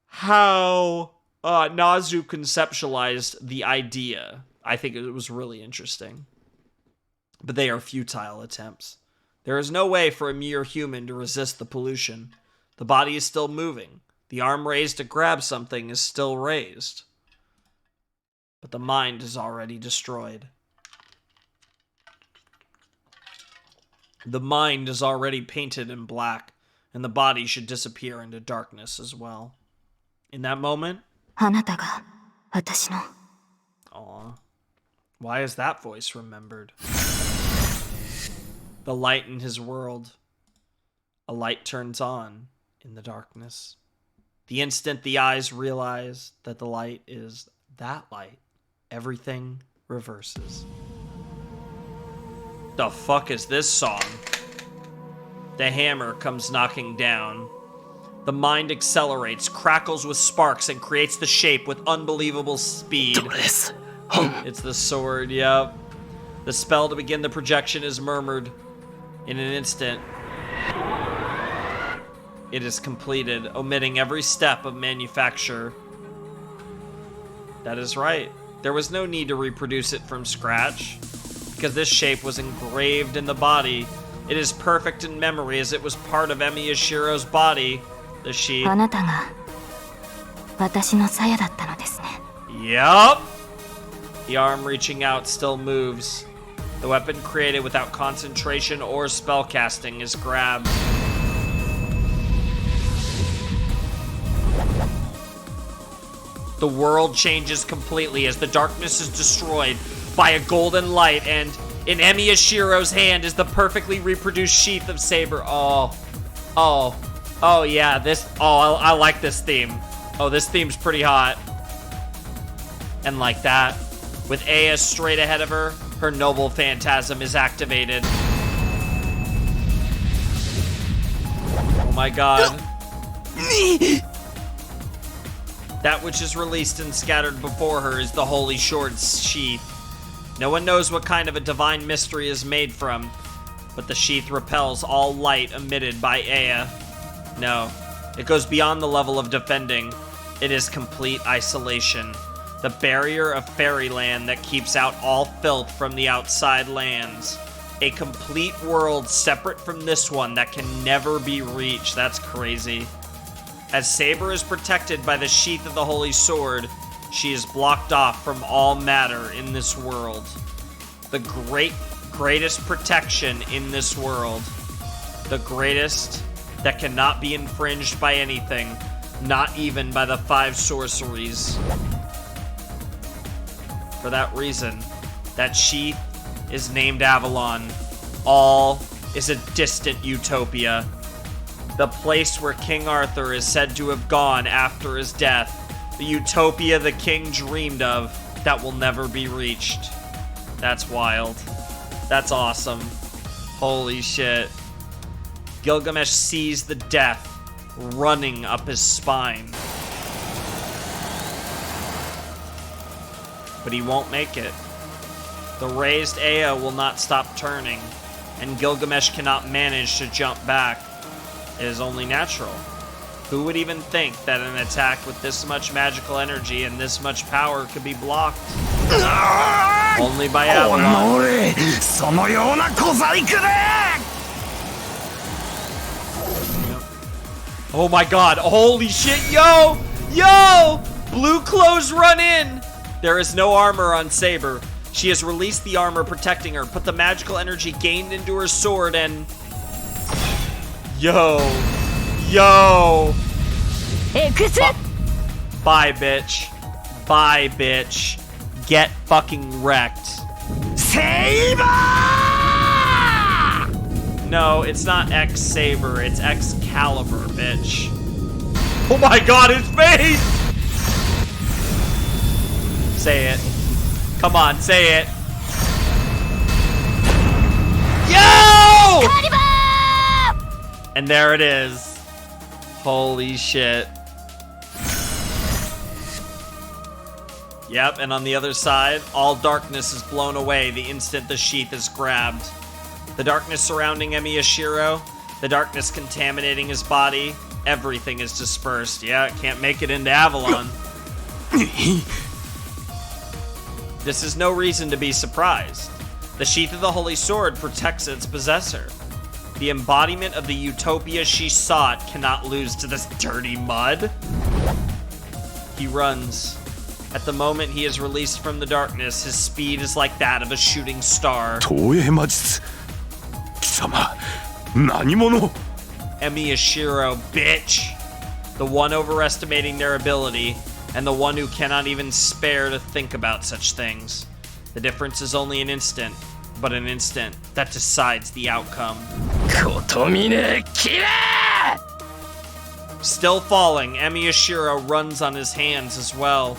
how Nazu conceptualized the idea. I think it was really interesting. But they are futile attempts. There is no way for a mere human to resist the pollution. The body is still moving. The arm raised to grab something is still raised. But the mind is already destroyed. The mind is already painted in black, and the body should disappear into darkness as well. In that moment, あなたが私の aw, why is that voice remembered? The light in his world. A light turns on in the darkness. The instant the eyes realize that the light is that light, everything reverses. The fuck is this song? The hammer comes knocking down. The mind accelerates, crackles with sparks, and creates the shape with unbelievable speed. It's the sword, yep. The spell to begin the projection is murmured. In an instant, it is completed, omitting every step of manufacture. That is right. There was no need to reproduce it from scratch, because this shape was engraved in the body. It is perfect in memory as it was part of Emiyashiro's body, the sheath. あなたが私の鞘だったのですね。 Yup! The arm reaching out still moves. The weapon created without concentration or spellcasting is grabbed. The world changes completely as the darkness is destroyed by a golden light, and in Emiyashiro's hand is the perfectly reproduced sheath of saber. Oh yeah, I like this theme. Oh, this theme's pretty hot. And like that, with Aya straight ahead of her, her noble phantasm is activated. Oh my god. That which is released and scattered before her is the holy sword's sheath. No one knows what kind of a divine mystery is made from, but the sheath repels all light emitted by Aya. No, it goes beyond the level of defending. It is complete isolation. The barrier of fairyland that keeps out all filth from the outside lands. A complete world separate from this one that can never be reached. That's crazy. As Saber is protected by the sheath of the holy sword, she is blocked off from all matter in this world. The greatest protection in this world. The greatest that cannot be infringed by anything, not even by the 5 sorceries. For that reason, that sheath is named Avalon. All is a distant utopia. The place where King Arthur is said to have gone after his death. The utopia the king dreamed of that will never be reached. That's wild. That's awesome. Holy shit. Gilgamesh sees the death running up his spine. But he won't make it. The raised Aya will not stop turning, and Gilgamesh cannot manage to jump back. It is only natural. Who would even think that an attack with this much magical energy and this much power could be blocked? Only by Avalon. Oh my god, holy shit, yo! Yo! Blue clothes run in! There is no armor on Saber. She has released the armor protecting her, put the magical energy gained into her sword, and... Yo! Bye, bitch. Bye, bitch. Get fucking wrecked. Saber! No, it's not X-Saber, it's Excalibur, bitch. Oh my god, his face! Say it. Come on, say it. Yo! And there it is. Holy shit. Yep, and on the other side, all darkness is blown away the instant the sheath is grabbed. The darkness surrounding Emiyashiro, the darkness contaminating his body, everything is dispersed. Yeah, it can't make it into Avalon. This is no reason to be surprised. The sheath of the Holy Sword protects its possessor. The embodiment of the utopia she sought cannot lose to this dirty mud. He runs. At the moment he is released from the darkness, his speed is like that of a shooting star. 東映魔術貴様何者 Emiyashiro, bitch! The one overestimating their ability, and the one who cannot even spare to think about such things. The difference is only an instant, but an instant that decides the outcome. Still falling, Emiyashiro runs on his hands as well.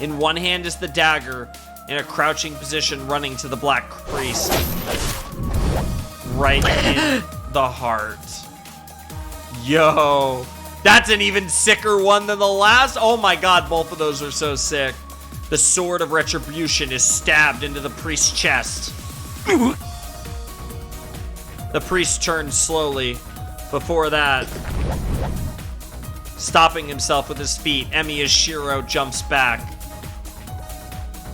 In one hand is the dagger, in a crouching position running to the Black Priest. Right in the heart. Yo, that's an even sicker one than the last. Oh my god, both of those are so sick. The sword of retribution is stabbed into the priest's chest. The priest turns slowly. Before that, stopping himself with his feet, Emiyashiro jumps back.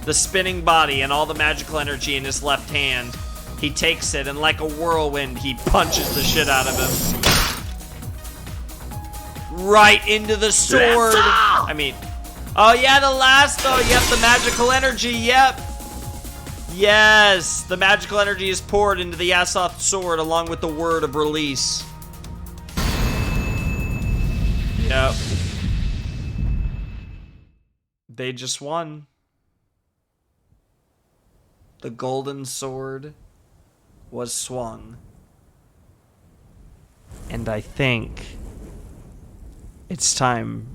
The spinning body and all the magical energy in his left hand, he takes it and like a whirlwind, he punches the shit out of him. Right into the sword. I mean, oh yeah, the last though. Yep, the magical energy. Yep. Yes, the magical energy is poured into the Asoth sword along with the word of release. Yep. They just won. The golden sword was swung. And I think it's time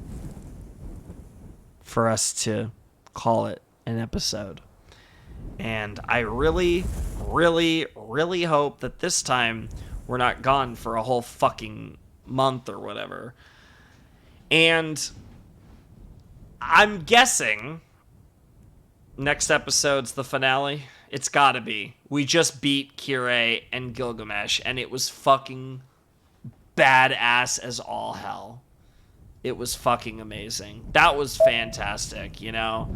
for us to call it an episode. And I really, really, really hope that this time we're not gone for a whole fucking month or whatever. And I'm guessing next episode's the finale. It's gotta be. We just beat Kirei and Gilgamesh, and it was fucking badass as all hell. It was fucking amazing. That was fantastic, you know?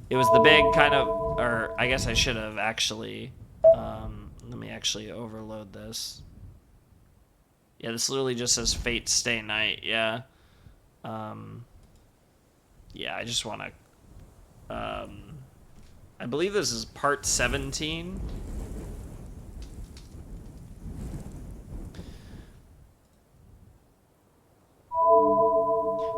It was the big kind of, or I guess I should have actually, let me actually overload this. Yeah, this literally just says Fate Stay Night, yeah. Yeah, I just want to, I believe this is part 17.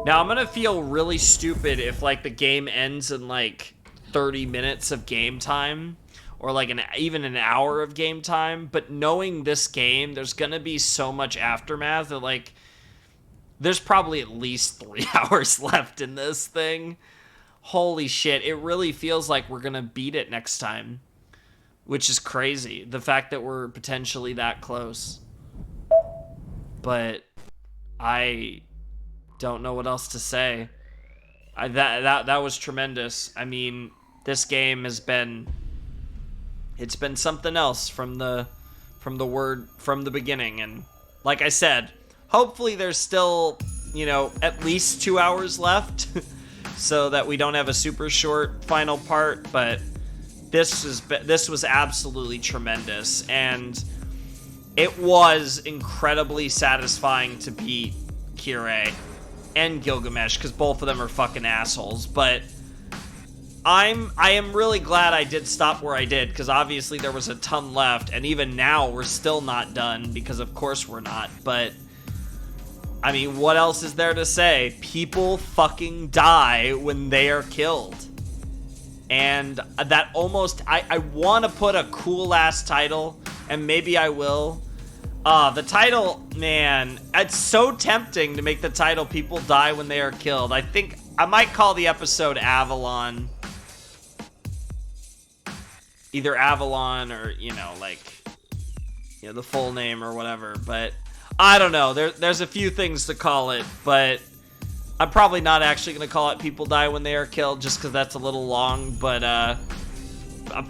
Now, I'm gonna feel really stupid if, like, the game ends in, like, 30 minutes of game time, or, like, even an hour of game time, but knowing this game, there's gonna be so much aftermath that, like, there's probably at least 3 hours left in this thing. Holy shit, it really feels like we're gonna beat it next time, which is crazy. The fact that we're potentially that close. But I don't know what else to say. That was tremendous. I mean, this game has been, it's been something else from the beginning. And like I said, hopefully there's still, you know, at least 2 hours left so that we don't have a super short final part. But this was absolutely tremendous, and it was incredibly satisfying to beat Kirei and Gilgamesh, because both of them are fucking assholes. But I am really glad I did stop where I did, because obviously there was a ton left, and even now we're still not done, because of course we're not. But I mean, what else is there to say? People fucking die when they are killed. And that almost, I want to put a cool ass title, and maybe I will, The title, man, it's so tempting to make the title "People Die When They Are Killed." I think I might call the episode Avalon. Either Avalon or, you know, like, you know, the full name or whatever. But I don't know. There's a few things to call it, but I'm probably not actually going to call it "People Die When They Are Killed" just because that's a little long. But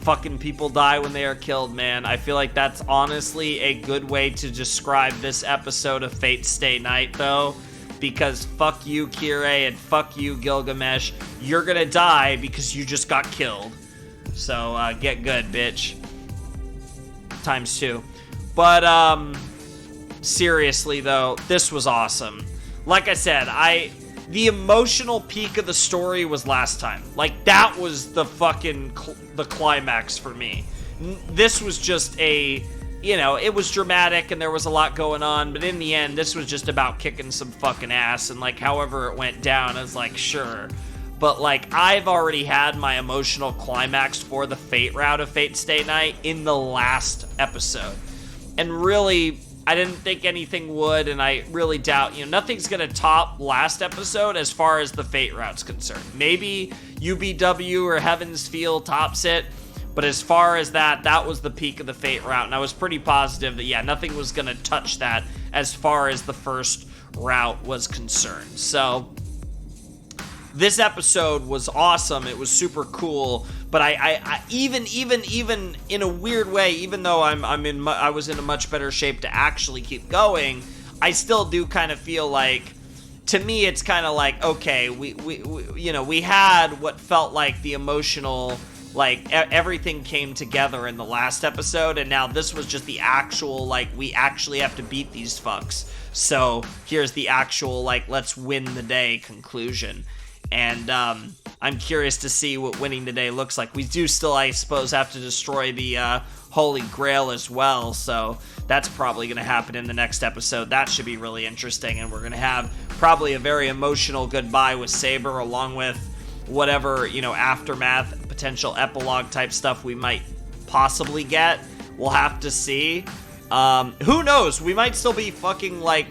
fucking people die when they are killed, man. I feel like that's honestly a good way to describe this episode of Fate Stay Night, though. Because fuck you, Kirei, and fuck you, Gilgamesh. You're gonna die because you just got killed. So, get good, bitch. Times 2. But, seriously, though, this was awesome. Like I said, the emotional peak of the story was last time. Like, that was the fucking, the climax for me. This was just a, you know, it was dramatic and there was a lot going on, but in the end, this was just about kicking some fucking ass, and, like, however it went down, I was like, sure. But, like, I've already had my emotional climax for the Fate route of Fate Stay Night in the last episode. And really, I didn't think anything would, and I really doubt, you know, nothing's gonna top last episode as far as the Fate route's concerned. Maybe UBW or Heaven's Feel tops it, but as far as that was the peak of the Fate route, and I was pretty positive that, yeah, nothing was gonna touch that as far as the first route was concerned. So this episode was awesome. It was super cool, but I even in a weird way, even though I was in a much better shape to actually keep going, I still do kind of feel like, to me, it's kind of like, okay, we you know, we had what felt like the emotional, like, everything came together in the last episode, and now this was just the actual, like, we actually have to beat these fucks. So here's the actual, like, let's win the day conclusion. And I'm curious to see what winning today looks like. We do still, I suppose, have to destroy the Holy Grail as well, so that's probably going to happen in the next episode. That should be really interesting, and we're going to have probably a very emotional goodbye with Saber, along with whatever, you know, aftermath, potential epilogue type stuff we might possibly get. We'll have to see. Who knows? We might still be fucking, like,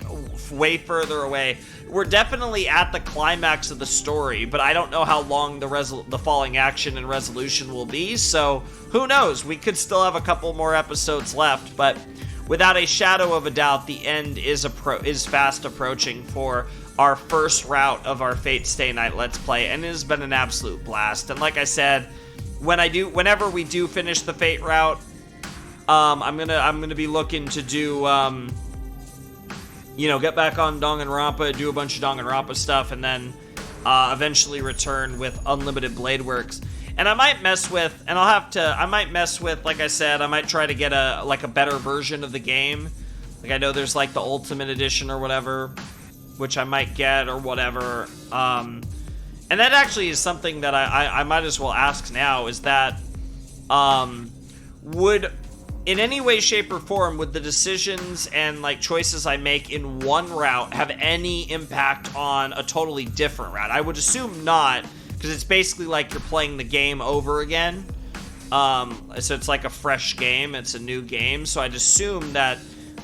way further away. We're definitely at the climax of the story, but I don't know how long the falling action and resolution will be, so who knows? We could still have a couple more episodes left, but without a shadow of a doubt, the end is fast approaching for our first route of our Fate Stay Night Let's Play, and it has been an absolute blast. And like I said, whenever we do finish the Fate route, I'm gonna be looking to do, you know, get back on Danganronpa, do a bunch of Danganronpa stuff, and then eventually return with Unlimited Blade Works. And I might mess with, like I said, I might try to get a better version of the game. Like, I know there's, like, the Ultimate Edition or whatever, which I might get or whatever. And that actually is something that I might as well ask now, is that, would, in any way, shape, or form, would the decisions and, like, choices I make in one route have any impact on a totally different route? I would assume not, because it's basically like you're playing the game over again. So it's like a fresh game, it's a new game, so I'd assume that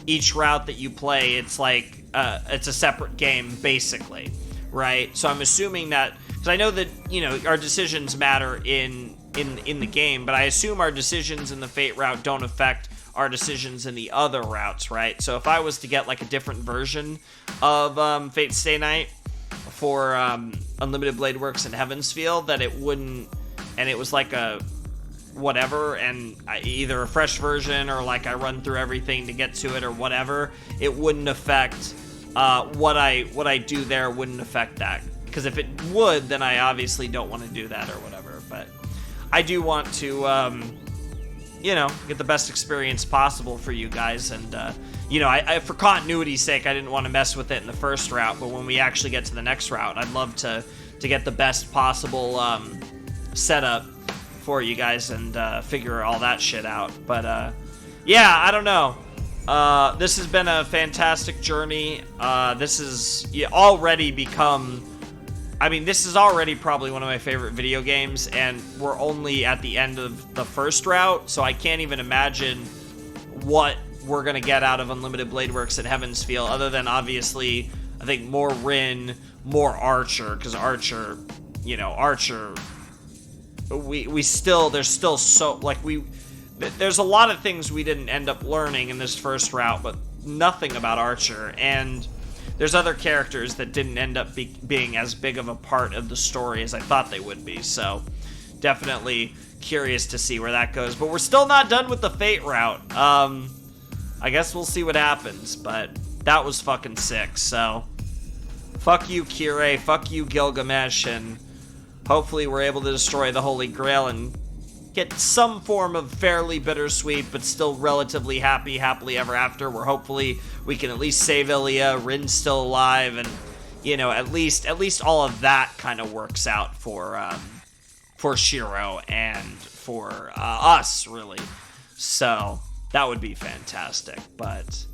each route that you play, it's like, it's a separate game, basically, right? So I'm assuming that, because I know that, you know, our decisions matter in the game, but I assume our decisions in the Fate route don't affect our decisions in the other routes, right? So if I was to get, like, a different version of Fate Stay Night for Unlimited Blade Works and Heaven's Field, that it wouldn't, and it was like a whatever, and either a fresh version or, like, I run through everything to get to it or whatever, it wouldn't affect what I do there wouldn't affect that. Because if it would, then I obviously don't want to do that or whatever, but I do want to, you know, get the best experience possible for you guys, and, you know, I for continuity's sake, I didn't want to mess with it in the first route, but when we actually get to the next route, I'd love to get the best possible setup for you guys and figure all that shit out. But, yeah, I don't know. This has been a fantastic journey. This has already become... I mean, this is already probably one of my favorite video games, and we're only at the end of the first route, so I can't even imagine what we're gonna get out of Unlimited Blade Works at Heaven's Feel, other than obviously, I think more Rin, more Archer, because Archer, you know, Archer, we still, there's still so, like, there's a lot of things we didn't end up learning in this first route, but nothing about Archer, and there's other characters that didn't end up being as big of a part of the story as I thought they would be, so definitely curious to see where that goes. But we're still not done with the Fate route. I guess we'll see what happens, but that was fucking sick, so fuck you, Kirei, fuck you, Gilgamesh, and hopefully we're able to destroy the Holy Grail and get some form of fairly bittersweet, but still relatively happily ever after, where hopefully we can at least save Ilya, Rin's still alive, and, you know, at least all of that kind of works out for Shiro and for us, really. So that would be fantastic. But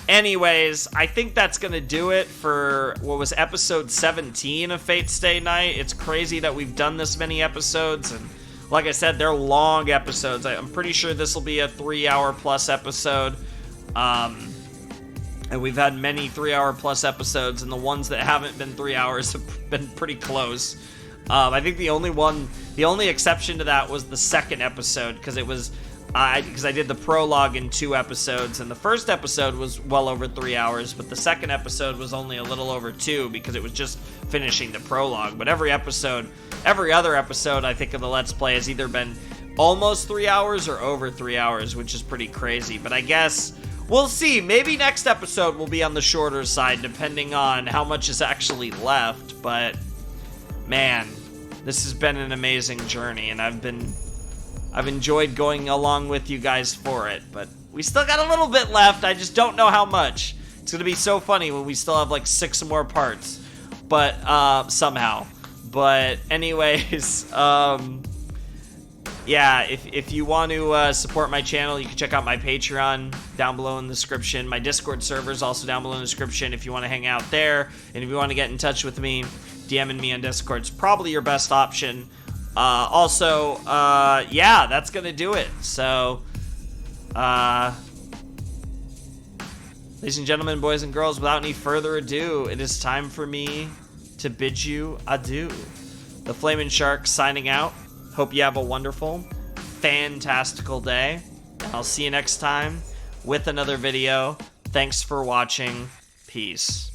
anyways, I think that's gonna do it for what was episode 17 of Fate Stay Night. It's crazy that we've done this many episodes, and like I said, they're long episodes. I'm pretty sure this will be a 3-hour plus episode. And we've had many 3-hour plus episodes, and the ones that haven't been 3 hours have been pretty close. I think the only exception to that was the second episode, because it was, because I did the prologue in 2 episodes, and the first episode was well over 3 hours, but the second episode was only a little over 2, because it was just finishing the prologue. But every other episode, I think, of the Let's Play has either been almost 3 hours or over 3 hours, which is pretty crazy. But I guess we'll see. Maybe next episode will be on the shorter side, depending on how much is actually left. But man, this has been an amazing journey, and I've enjoyed going along with you guys for it. But we still got a little bit left. I just don't know how much. It's gonna be so funny when we still have like 6 more parts, but somehow. But anyways, yeah, if you want to support my channel, you can check out my Patreon down below in the description. My Discord server is also down below in the description if you want to hang out there. And if you want to get in touch with me, DMing me on Discord is probably your best option. Also, yeah, that's going to do it. So, ladies and gentlemen, boys and girls, without any further ado, it is time for me to bid you adieu. The Flamin' Shark signing out. Hope you have a wonderful, fantastical day. And I'll see you next time with another video. Thanks for watching. Peace.